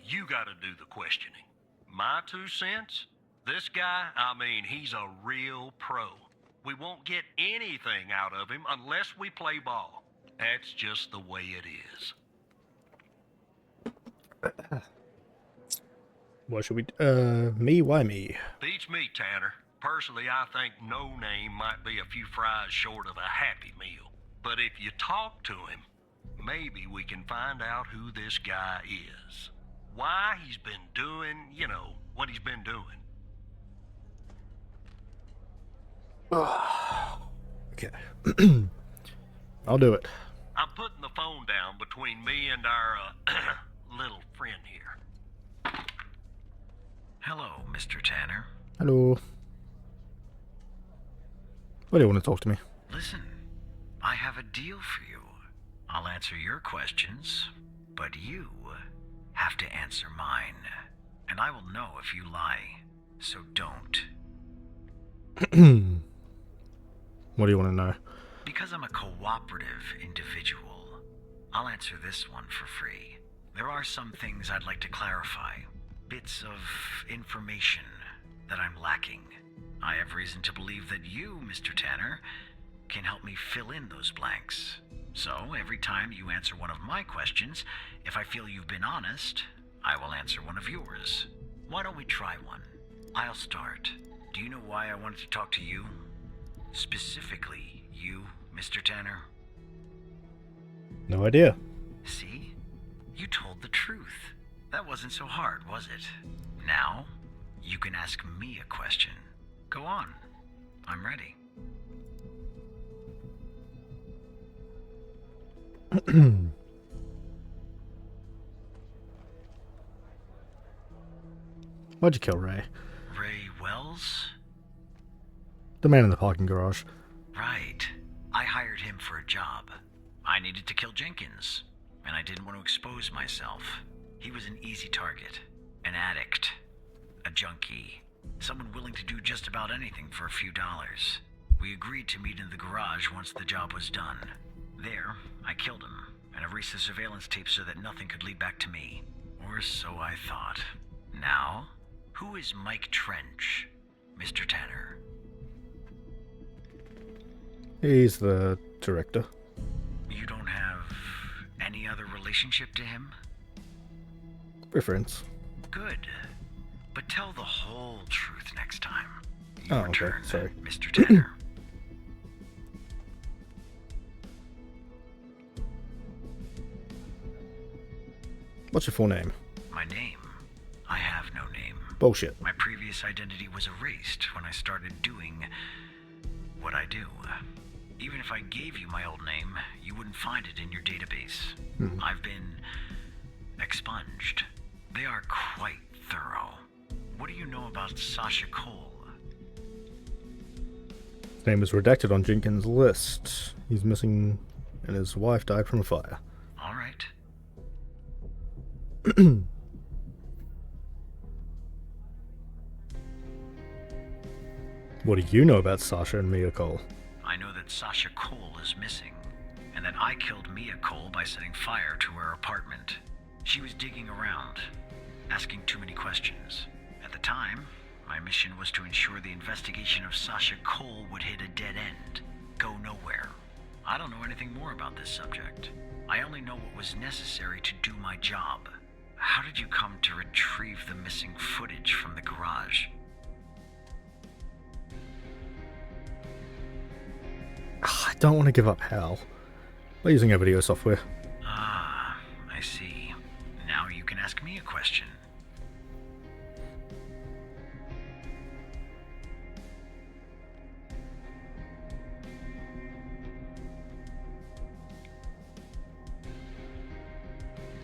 You gotta do the questioning. My 2 cents? This guy, I mean, he's a real pro. We won't get anything out of him unless we play ball. That's just the way it is. What should we... me? Why me? Beats me, Tanner. Personally, I think No Name might be a few fries short of a Happy Meal. But if you talk to him, maybe we can find out who this guy is. Why he's been doing, you know, what he's been doing. Okay. I'll do it. I'm putting the phone down between me and our, little friend here. Hello, Mr. Tanner. Hello. What do you want to talk to me? Listen, I have a deal for you. I'll answer your questions, but you have to answer mine. And I will know if you lie, so don't. What do you want to know? Because I'm a cooperative individual, I'll answer this one for free. There are some things I'd like to clarify. Bits of information that I'm lacking. I have reason to believe that you, Mr. Tanner, can help me fill in those blanks. So, every time you answer one of my questions, if I feel you've been honest, I will answer one of yours. Why don't we try one? I'll start. Do you know why I wanted to talk to you? Specifically, you, Mr. Tanner? No idea. See? You told the truth. That wasn't so hard, was it? Now, you can ask me a question. Go on. I'm ready. Why'd you kill Ray? Ray Wells? The man in the parking garage. Right. I hired him for a job. I needed to kill Jenkins, and I didn't want to expose myself. He was an easy target. An addict. A junkie. Someone willing to do just about anything for a few dollars. We agreed to meet in the garage once the job was done. There, I killed him, and erased the surveillance tape so that nothing could lead back to me. Or so I thought. Now, who is Mike Trench, Mr. Tanner? He's the director. You don't have any other relationship to him? We're friends. Good. But tell the whole truth next time. Oh, Your okay, turn, sorry. Mr. Tanner. What's your full name? My name? I have no name. Bullshit. My previous identity was erased when I started doing what I do. Even if I gave you my old name, you wouldn't find it in your database. I've been expunged. They are quite thorough. What do you know about Sasha Cole? His name is redacted on Jenkins' list. He's missing, and his wife died from a fire. All right. What do you know about Sasha and Mia Cole? I know that Sasha Cole is missing, and that I killed Mia Cole by setting fire to her apartment. She was digging around, asking too many questions. At the time, my mission was to ensure the investigation of Sasha Cole would hit a dead end, go nowhere. I don't know anything more about this subject. I only know what was necessary to do my job. How did you come to retrieve the missing footage from the garage? I don't want to give up Hal. By using our video software. Ah, I see. Now you can ask me a question.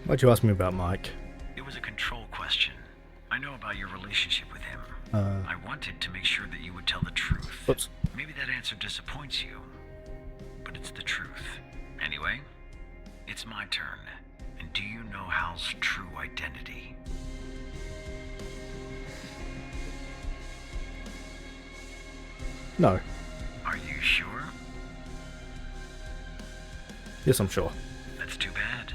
Why'd you ask me about Mike? It was a control question. I know about your relationship with him. I wanted to make sure that you would tell the truth. Oops. Maybe that answer disappoints you, but it's the truth. Anyway, it's my turn. And do you know Hal's true identity? No. Are you sure? Yes, I'm sure. That's too bad.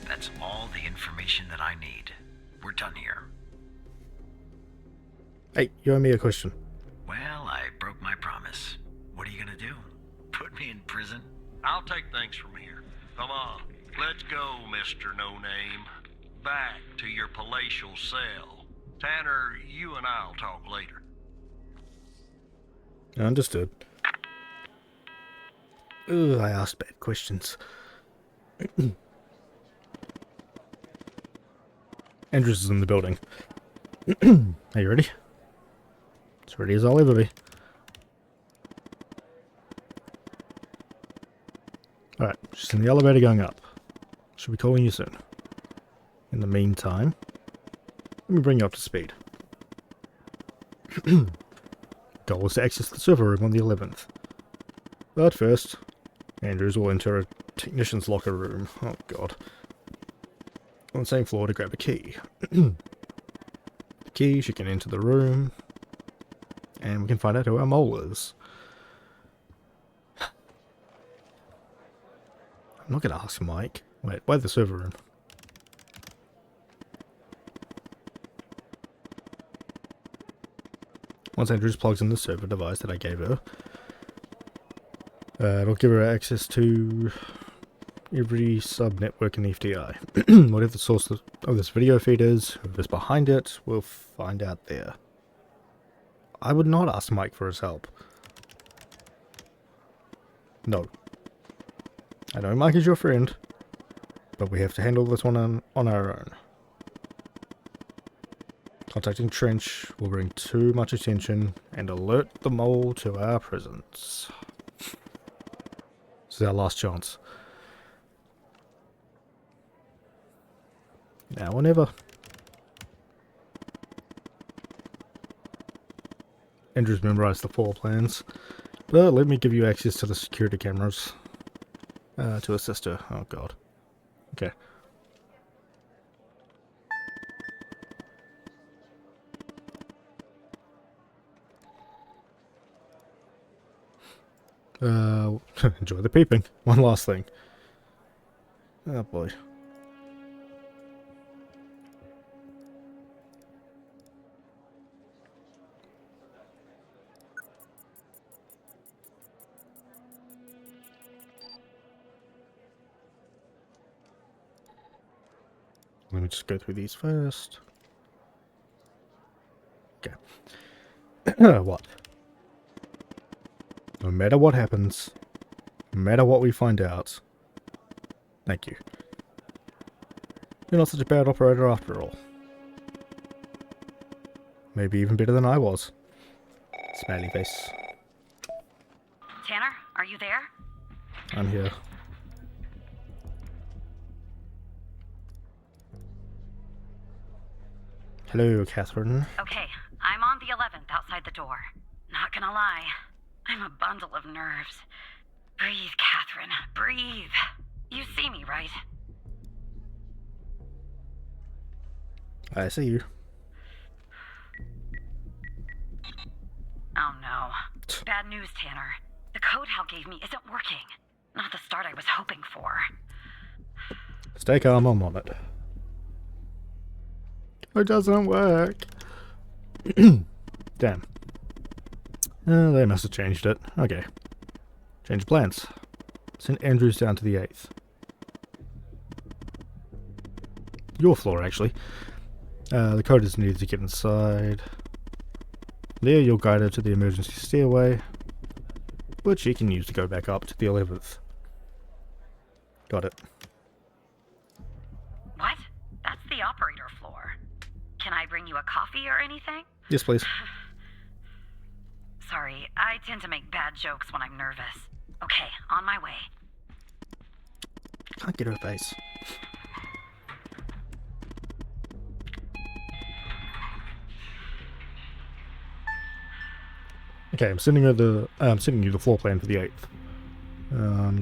That's all the information that I need. We're done here. Hey, you owe me a question. Well, I broke my promise. What are you gonna do? Put me in prison? I'll take things from here. Come on, let's go, Mr. No Name. Back to your palatial cell. Tanner, you and I'll talk later. Understood. Ugh, I asked bad questions. Andrews is in the building. Are you ready? As ready as I'll ever be. Alright, just in the elevator going up. Should be calling you soon. In the meantime, let me bring you up to speed. Goal is to access the server room on the 11th. But first, Andrews will enter a technician's locker room. Oh god. On the same floor to grab a key. The key, she can enter the room. And we can find out who our mole is. I'm not going to ask Mike. Wait, why the server room? Once Andrews plugs in the server device that I gave her, it'll give her access to every sub-network in the FTI. Whatever the source of this video feed is, whoever's behind it, we'll find out there. I would not ask Mike for his help. No. I know Mike is your friend, but we have to handle this one on our own. Contacting Trench will bring too much attention and alert the mole to our presence. This is our last chance. Now or never. Andrew's memorized the floor plans, but let me give you access to the security cameras to assist her. Oh god. Okay. Enjoy the peeping. One last thing. Oh boy. Let me just go through these first. Okay. What? No matter what happens, no matter what we find out, thank you. You're not such a bad operator after all. Maybe even better than I was. Smiley face. Tanner, are you there? I'm here. Hello, Catherine. Okay, I'm on the 11th outside the door. Not gonna lie, I'm a bundle of nerves. Breathe, Catherine, breathe. You see me, right? I see you. Oh no. Bad news, Tanner. The code Hal gave me isn't working. Not the start I was hoping for. Stay calm, I'm on it. It doesn't work. Damn. They must have changed it. Okay. Change plans. Send Andrews down to the 8th. Your floor, actually. The code is needed to get inside. There you'll guide her to the emergency stairway, which you can use to go back up to the 11th. Got it. What? That's the operator floor. Can I bring you a coffee or anything? Yes, please. Sorry, I tend to make bad jokes when I'm nervous. Okay, on my way. Can't get her face. Okay, I'm sending you the floor plan for the 8th.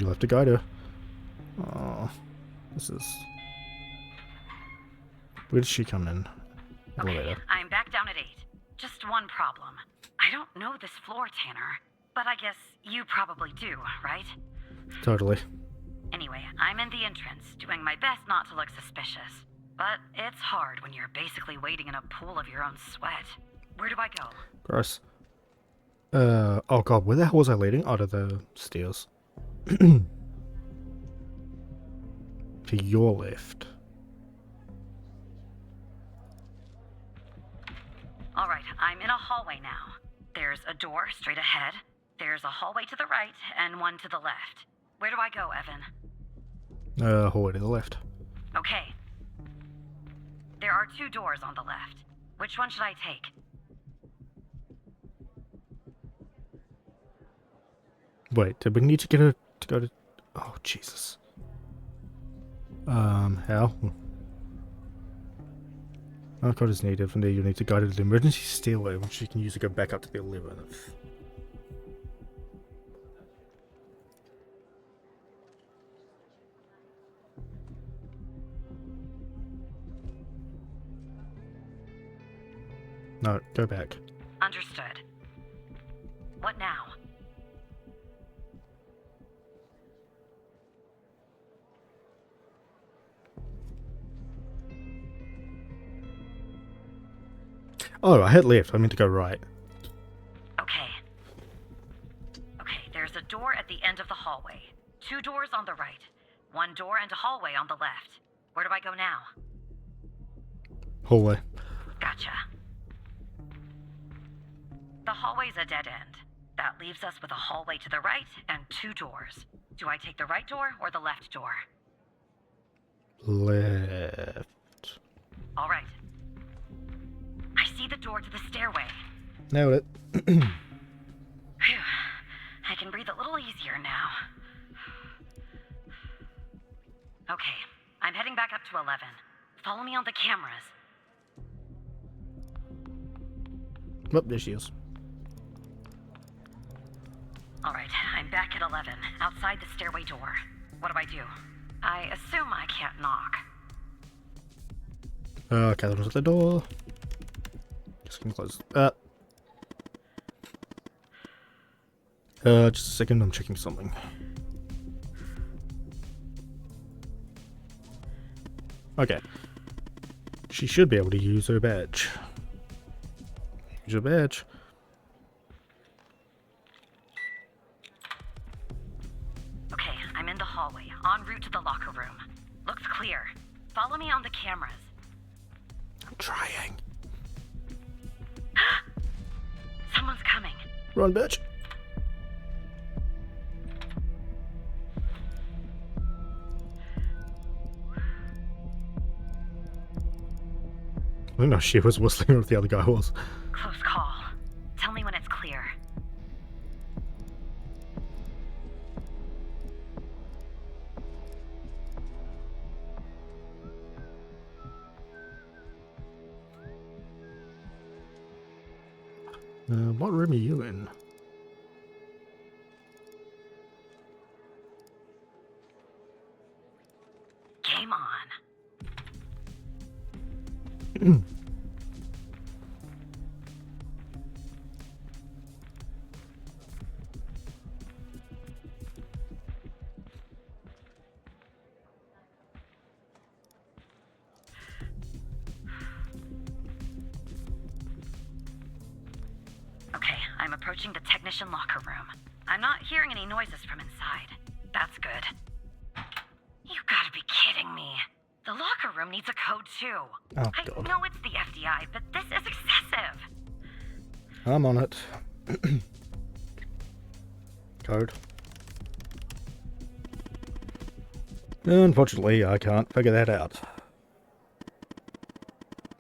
You'll have to guide her. Oh, this is. Where did she come in? Elevator. Okay, I'm back down at 8. Just one problem. I don't know this floor, Tanner. But I guess you probably do, right? Totally. Anyway, I'm in the entrance, doing my best not to look suspicious. But it's hard when you're basically wading in a pool of your own sweat. Where do I go? Gross. Oh god, where the hell was I leading? Out of the stairs. To your left. Alright, I'm in a hallway now. There's a door straight ahead. There's a hallway to the right, and one to the left. Where do I go, Evan? Hallway to the left. Okay. There are 2 doors on the left. Which one should I take? Wait, did we need to get her to go to... Oh, Jesus. How? Oh, code is needed. From there, you'll need to guide her to the emergency stairway, which you can use to go back up to the 11th. No, go back. Understood. What now? Oh, I hit left. I meant to go right. Okay. Okay, there's a door at the end of the hallway. 2 doors on the right. 1 door and a hallway on the left. Where do I go now? Hallway. Gotcha. The hallway's a dead end. That leaves us with a hallway to the right and 2 doors. Do I take the right door or the left door? Left. All right. I see the door to the stairway. Nailed it. Phew. I can breathe a little easier now. Okay, I'm heading back up to 11. Follow me on the cameras. Oh, there she is. All right, I'm back at 11, outside the stairway door. What do? I assume I can't knock. Catherine's at the door. Just gonna close. Just a second, I'm checking something. Okay. She should be able to use her badge. Use her badge. Okay, I'm in the hallway, en route to the locker room. Looks clear. Follow me on the cameras. I'm trying. Someone's coming. Run, bitch. I don't know if she was whistling or if the other guy was. Close call. Tell me when it's clear. What room are you in? Game on. Okay, I'm approaching the technician locker room. I'm not hearing any noises from inside. That's good. You gotta be kidding me. The locker room needs a code too. Oh, I God. know it's the FDI, but this is excessive. I'm on it. Code. Unfortunately, I can't figure that out.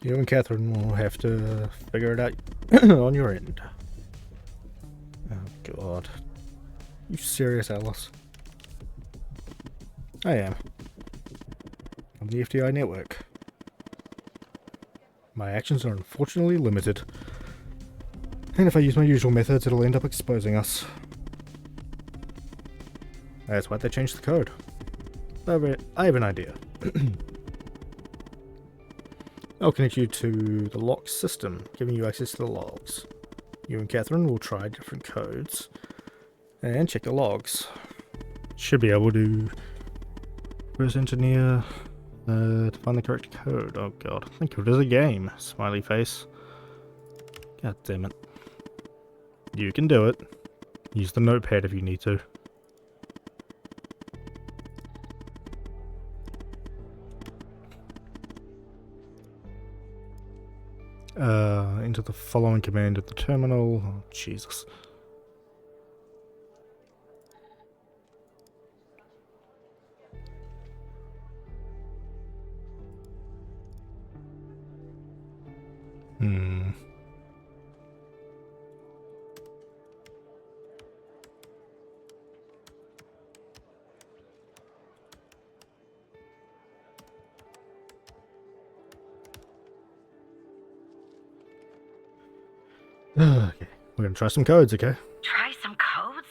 You and Catherine will have to figure it out on your end. Oh, God. You serious, Alice? I am. On the FDI network. My actions are unfortunately limited. And if I use my usual methods, it'll end up exposing us. That's why they changed the code. I have an idea. I'll connect you to the lock system, giving you access to the logs. You and Catherine will try different codes and check the logs. Should be able to reverse engineer to find the correct code. Oh god, think of it as a game. Smiley face. God damn it. You can do it. Use the notepad if you need to. Enter the following command at the terminal. Oh, Jesus. Okay, we're gonna try some codes, okay? Try some codes?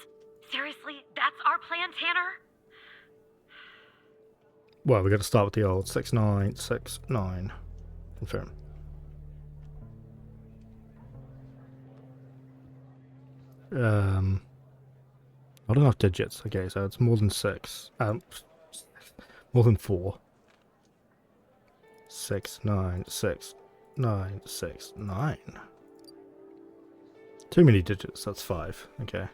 Seriously? That's our plan, Tanner? Well, we gotta start with the old 6969. Confirm. Not enough digits. Okay, so it's more than 6. More than 4. 6966969. Too many digits, that's 5. Okay.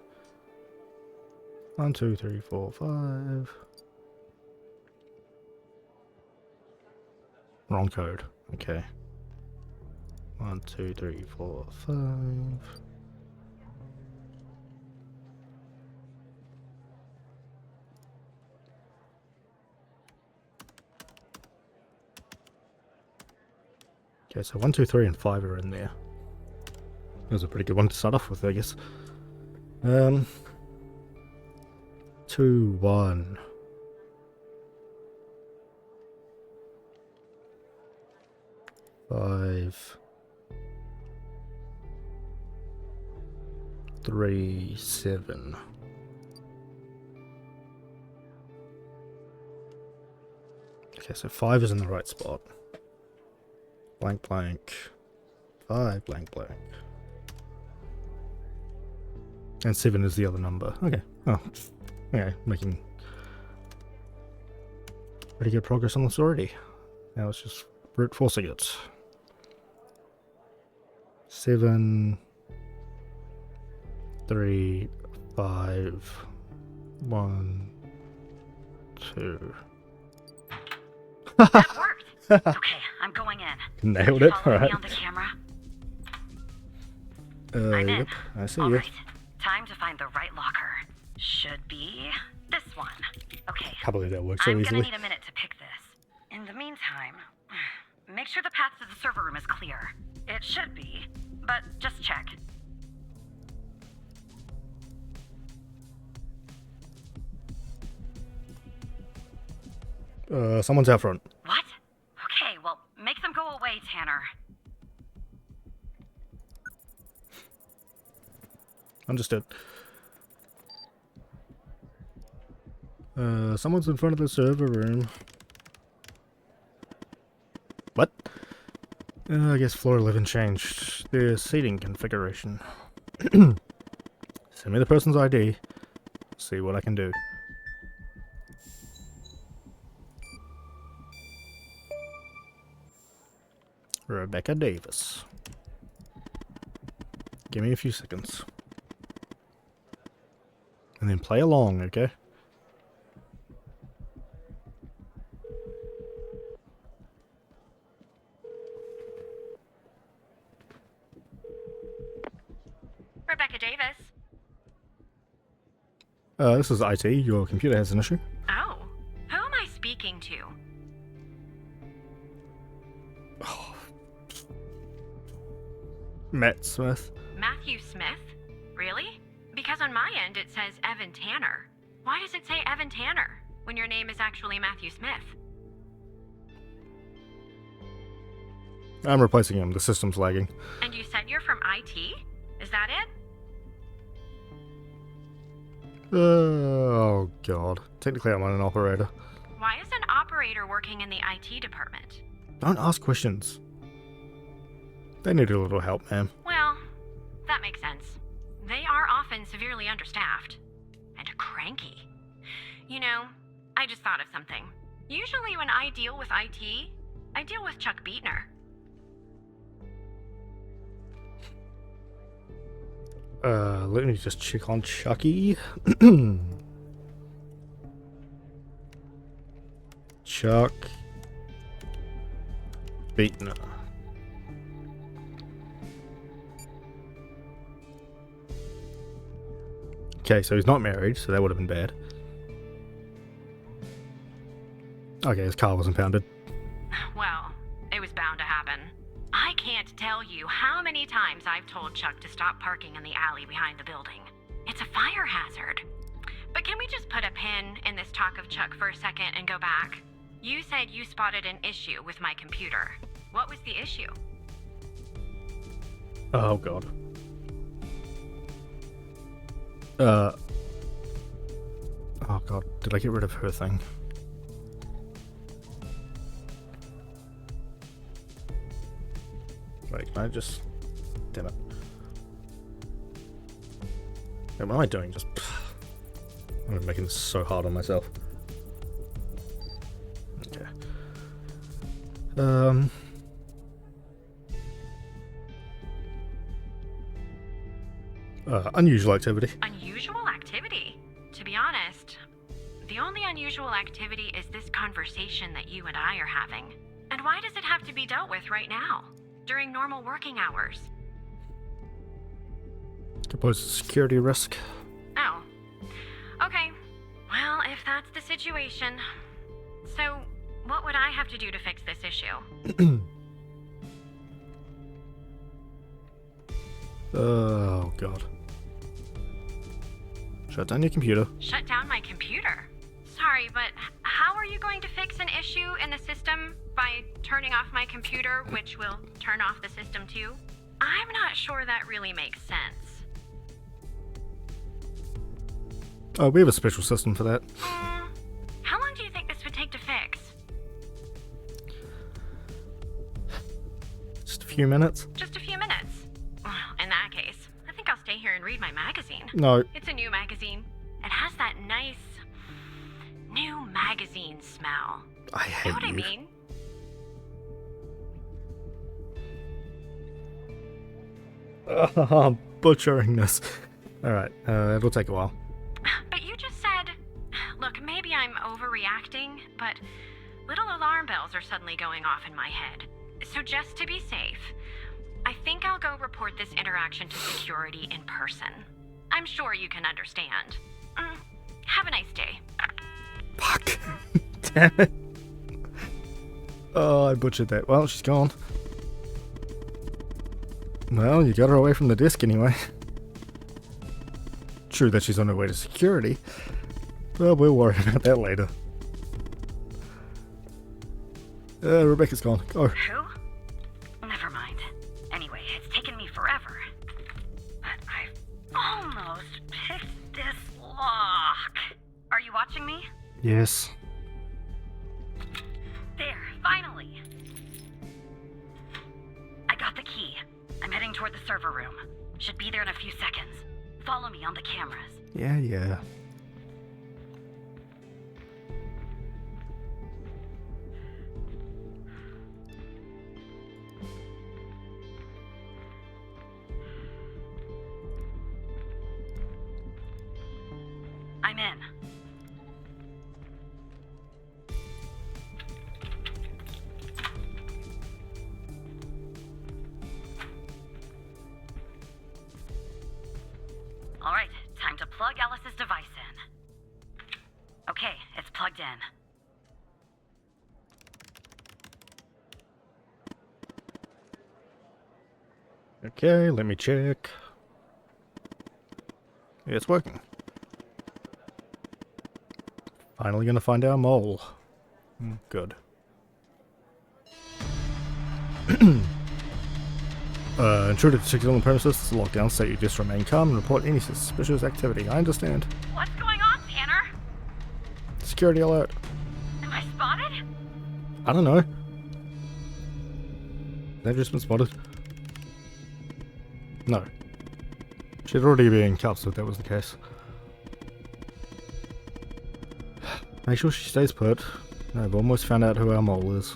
1, 2, 3, 4, 5. Wrong code. Okay. 1, 2, 3, 4, 5. Okay, so 1, 2, 3, and 5 are in there. That was a pretty good one to start off with, I guess. 2, 1. Five, 3, 7. Okay, so 5 is in the right spot. Blank, blank. 5, blank, blank. And 7 is the other number. Okay. Oh, okay. Making pretty good progress on this already. Now it's just brute forcing it. 7, 3, 5, 1, 2. That worked. Okay, I'm going in. Nailed it. Follow All me right. on the camera. I'm in. Yep, I see All you. right, time to find the right locker. Should be this one. Okay. Can't believe that worked so I'm easily. gonna need a minute to pick this. In the meantime, make sure the path to the server room is clear. It should be, but just check. Someone's out front. What? Okay, well, make them go away, Tanner. Understood. Someone's in front of the server room. What? I guess floor 11 changed the seating configuration. Send me the person's ID. See what I can do. Rebecca Davis. Give me a few seconds. And then play along, okay? Rebecca Davis. This is IT. Your computer has an issue. Oh, who am I speaking to? Matt Smith. Matthew Smith? Really? Because on my end it says Evan Tanner. Why does it say Evan Tanner when your name is actually Matthew Smith? I'm replacing him. The system's lagging. And you said you're from IT? Is that it? Oh, God. Technically, I'm an operator. Why is an operator working in the IT department? Don't ask questions. They need a little help, ma'am. Well, that makes sense. They are often severely understaffed. And cranky. You know, I just thought of something. Usually when I deal with IT, I deal with Chuck Beatner. Let me just check on Chucky. Chuck Beatner. Okay, so he's not married, so that would have been bad. Okay, his car wasn't pounded. Well, it was bound to happen. I can't tell you how many times I've told Chuck to stop parking in the alley behind the building. It's a fire hazard. But can we just put a pin in this talk of Chuck for a second and go back? You said you spotted an issue with my computer. What was the issue? Oh, God. Oh, God. Did I get rid of her thing? Wait, can I just... Damn it. Wait, what am I doing? Just... I'm making this so hard on myself. Okay. Unusual activity. Unusual activity? To be honest, the only unusual activity is this conversation that you and I are having. And why does it have to be dealt with right now? During normal working hours? Could pose a security risk. Oh. Okay. Well, if that's the situation. So, what would I have to do to fix this issue? Oh, God. Shut down your computer. Shut down my computer? Sorry, but how are you going to fix an issue in the system by turning off my computer, which will turn off the system too? I'm not sure that really makes sense. Oh, we have a special system for that. How long do you think this would take to fix? Just a few minutes? Just a few minutes. Well, in that case, I think I'll stay here and read my magazine. No. It's a new magazine. It has that nice, new magazine smell. I hate you. Know what I mean? I'm butchering this. Alright, it'll take a while. But you just said... Look, maybe I'm overreacting, but little alarm bells are suddenly going off in my head. So just to be safe, I think I'll go report this interaction to security in person. I'm sure you can understand. Have a nice day. Fuck. Damn it. Oh, I butchered that. Well, she's gone. Well, you got her away from the disc anyway. True that she's on her way to security. Well, we'll worry about that later. Rebecca's gone. Go. Who? Never mind. Anyway, it's taken me forever. But I've almost picked this lock. Are you watching me? Yes. There, finally. I got the key. I'm heading toward the server room. Should be there in a few seconds. Follow me on the cameras. Yeah. I'm in. All right, time to plug Alice's device in. Okay, it's plugged in. Okay, let me check. Yeah, it's working. Finally gonna find our mole. Good. Intruder detected on the premises. It's a lockdown, so you just remain calm and report any suspicious activity. I understand. What's going on, Tanner? Security alert. Am I spotted? I don't know. They've just been spotted. No. She'd already be in cuffs if that was the case. Make sure she stays put. I've almost found out who our mole is.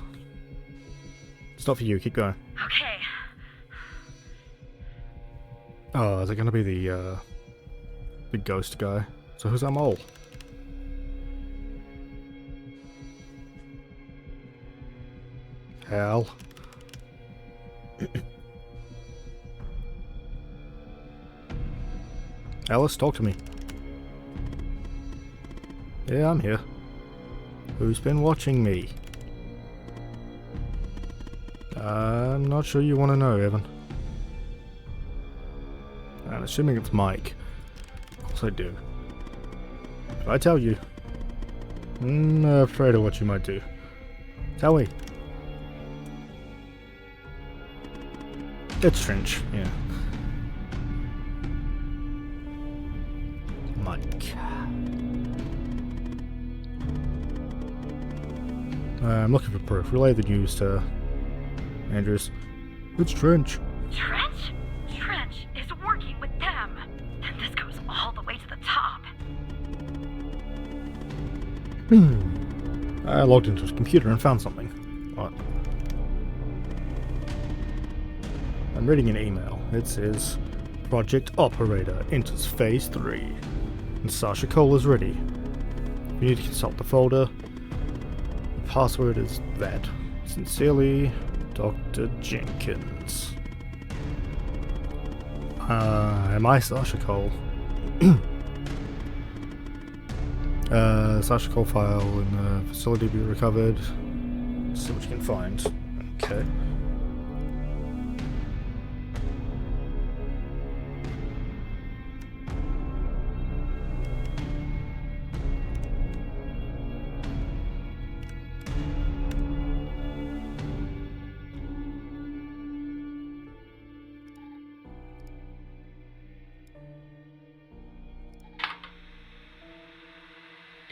It's not for you, keep going. Okay. Oh, is it gonna be the ghost guy? So who's our mole? Hal. Alice, talk to me. Yeah, I'm here. Who's been watching me? I'm not sure you want to know, Evan. I'm assuming it's Mike. Of course I do. If I tell you, I'm afraid of what you might do. Tell me. It's Trench, yeah. Mike. I'm looking for proof. Relay the news to Andrews. It's Trench. Trench? Trench is working with them. And this goes all the way to the top. I logged into his computer and found something. What? I'm reading an email. It says, Project Operator enters Phase 3. And Sasha Cole is ready. You need to consult the folder. The password is that. Sincerely, Dr. Jenkins. Am I Sasha Cole? Sasha Cole file in the facility be recovered. See what you can find. Okay.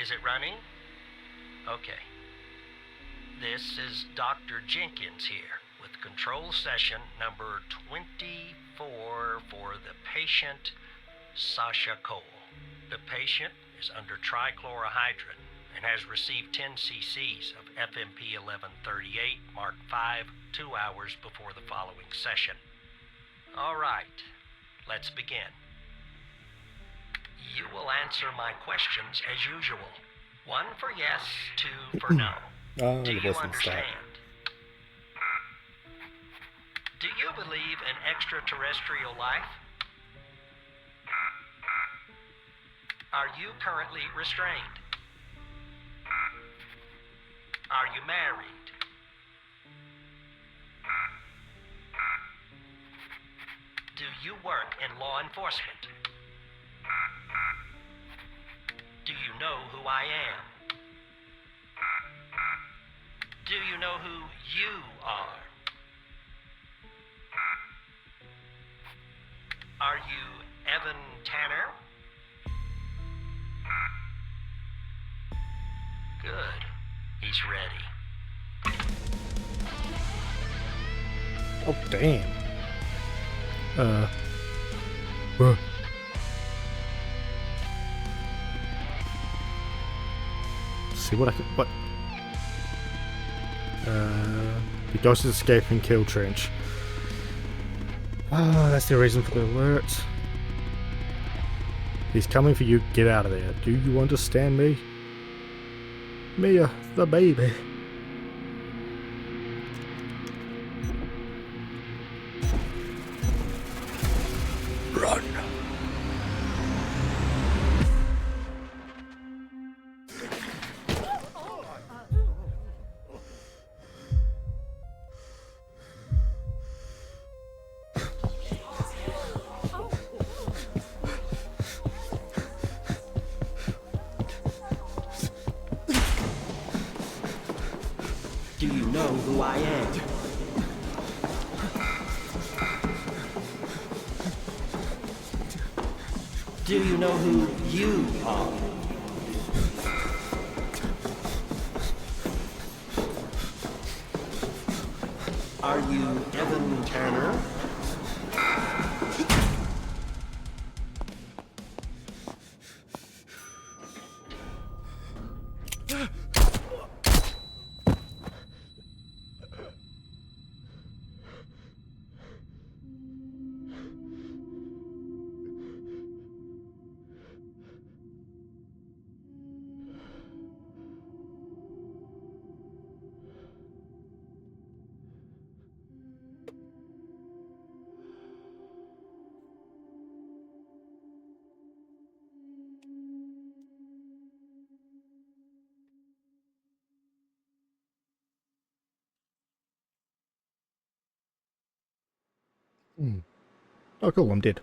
Is it running? Okay. This is Dr. Jenkins here with control session number 24 for the patient Sasha Cole. The patient is under trichlorohydrin and has received 10 cc's of FMP 1138 Mark 5 2 hours before the following session. All right, let's begin. You will answer my questions as usual. 1 for yes, 2 for no. Do you understand? Do you believe in extraterrestrial life? Are you currently restrained? Are you married? Do you work in law enforcement? Do you know who I am? Do you know who you are? Are you Evan Tanner? Good. He's ready. Oh, damn. Whoa. See what I could. What? The ghost is escaping Kill Trench. Ah, that's the reason for the alert. He's coming for you. Get out of there. Do you understand me? Mia, the baby. Run. Do you know who I am? Do you know who you are? Are you Evan Tanner? Oh, cool, I'm dead.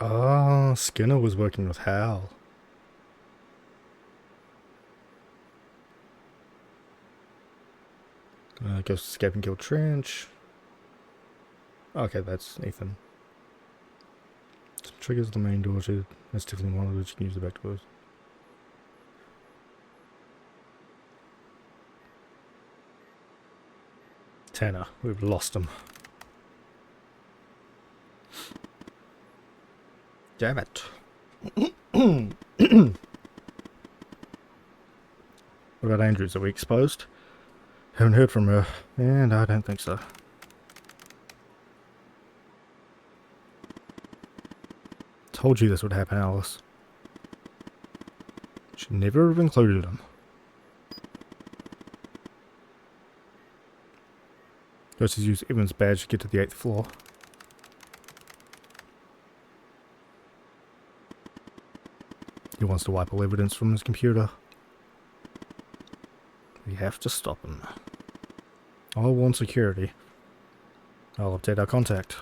Ah, Skinner was working with Hal. Ghost escape and kill Trench. Okay, that's Ethan. Some triggers the main door to. That's definitely one of which you can use the back doors. Tanner, we've lost him. Damn it. What about Andrews? Are we exposed? Haven't heard from her, and I don't think so. Told you this would happen, Alice. Should never have included him. Ghost has used Evan's badge to get to the 8th floor. He wants to wipe all evidence from his computer. We have to stop him. I'll warn security. I'll update our contact.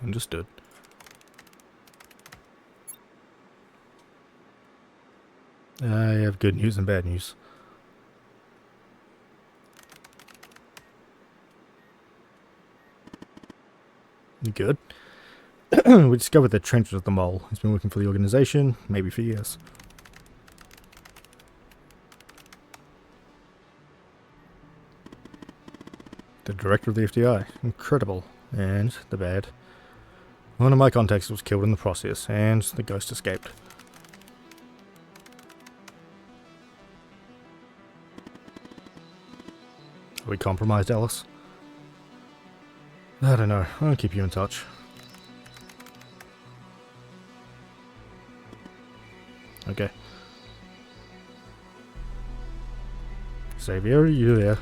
Understood. I have good news and bad news. Good. We discovered the trenches of the mole. He's been working for the organization, maybe for years. The director of the FDI. Incredible. And the bad. One of my contacts was killed in the process, and the ghost escaped. Are we compromised, Alice? I don't know. I'll keep you in touch. Okay. Xavier, you there?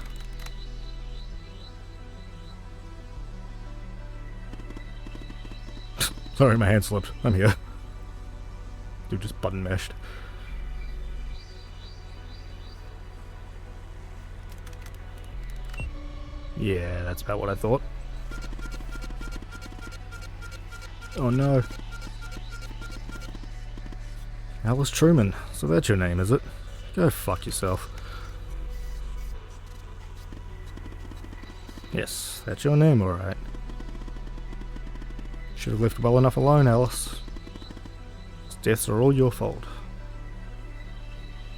Sorry, my hand slipped. I'm here. Dude just button mashed. Yeah, that's about what I thought. Oh no. Alice Truman. So that's your name, is it? Go fuck yourself. Yes, that's your name, alright. Should have left well enough alone, Alice. His deaths are all your fault.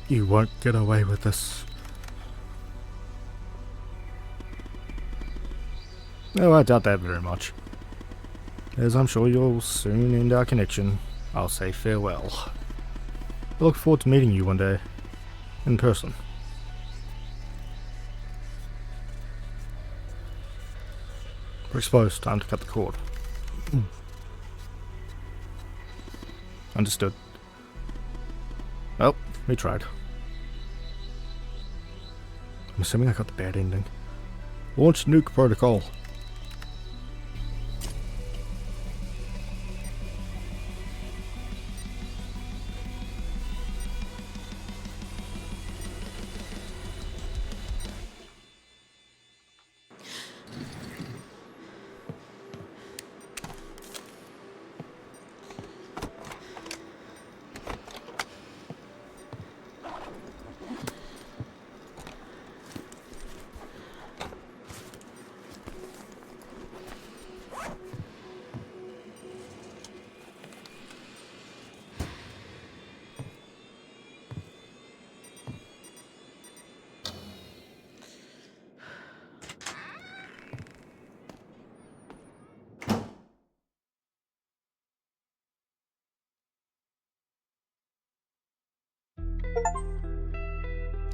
You won't get away with this. No, I doubt that very much. As I'm sure you'll soon end our connection, I'll say farewell. I look forward to meeting you one day. In person. We're exposed. Time to cut the cord. Understood. Well, we tried. I'm assuming I got the bad ending. Launch nuke protocol.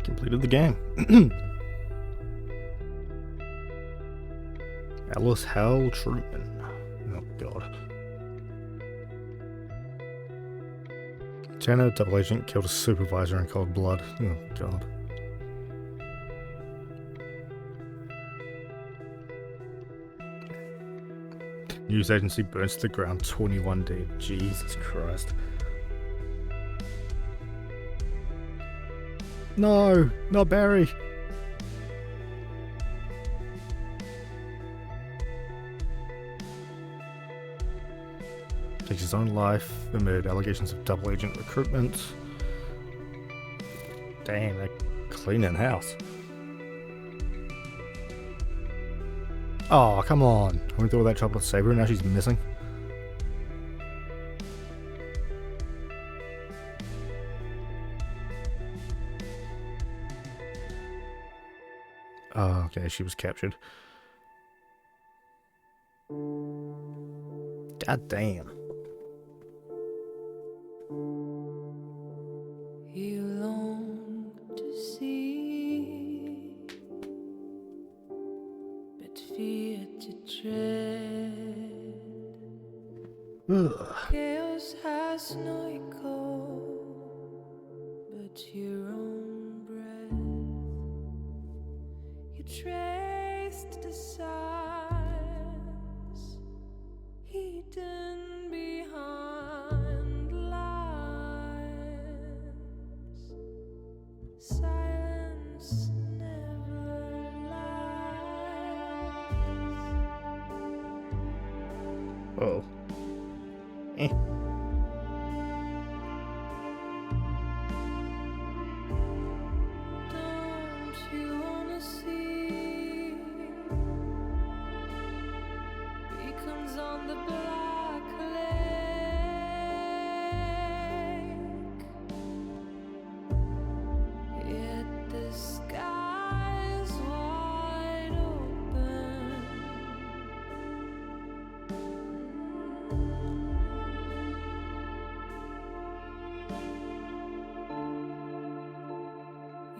Completed the game. Alice Hal Truman. Oh god. Tanner, double agent, killed a supervisor in cold blood. Oh god. News agency burns to the ground, 21 dead. Jesus Christ. No, not Barry. Takes his own life amid allegations of double agent recruitment. Damn, they're cleaning house. Oh, come on. I went through all that trouble to save her and now she's missing. Oh, okay, she was captured. God damn. You long to see, but fear to tread. Ugh. Chaos has no echo, but your own breath. You traced the signs hidden behind lines. Silence never lies. Oh. Eh. Don't you wanna see beacons on the black lake? Yet the sky's wide open.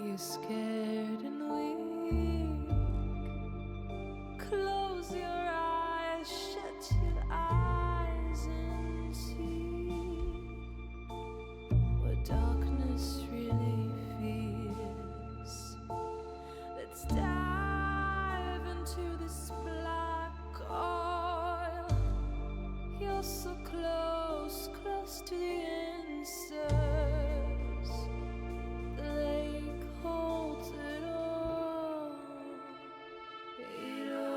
You're scared and weak. Close your eyes, shut your eyes and see what darkness really feels. Let's dive into this black oil. You're so close, close to the answers. The lake holds it all. It all.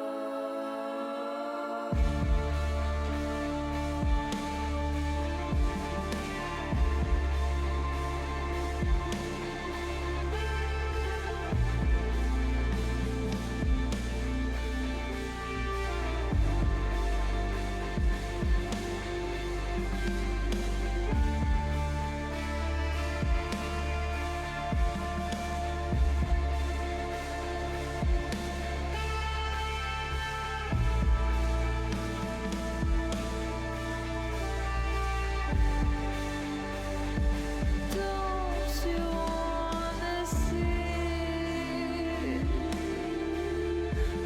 Don't you wanna see?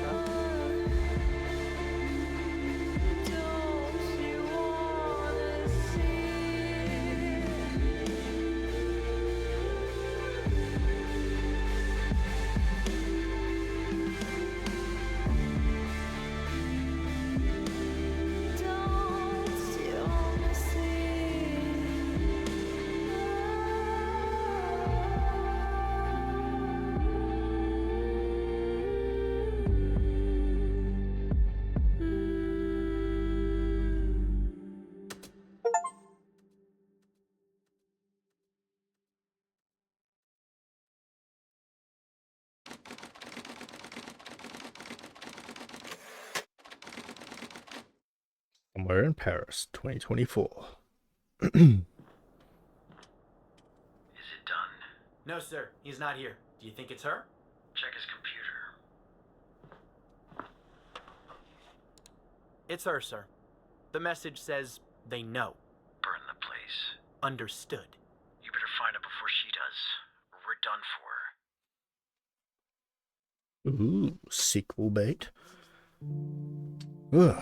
Don't you wanna see? Don't you wanna Somewhere in Paris, 2024. Is it done? No, sir. He's not here. Do you think it's her? Check his computer. It's her, sir. The message says they know. Burn the place. Understood. You better find her before she does, or we're done for. Ooh, sequel bait. Ugh.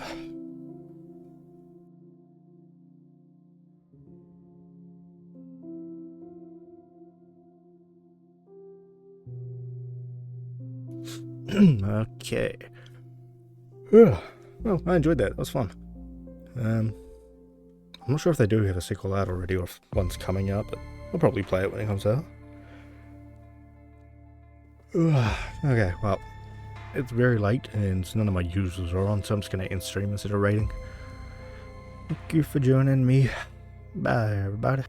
Okay. Ugh. Well, I enjoyed that. That was fun. I'm not sure if they do have a sequel out already or if one's coming out, but I'll probably play it when it comes out. Ugh. Okay, well, it's very late and none of my users are on, so I'm just going to end stream instead of raiding. Thank you for joining me. Bye, everybody.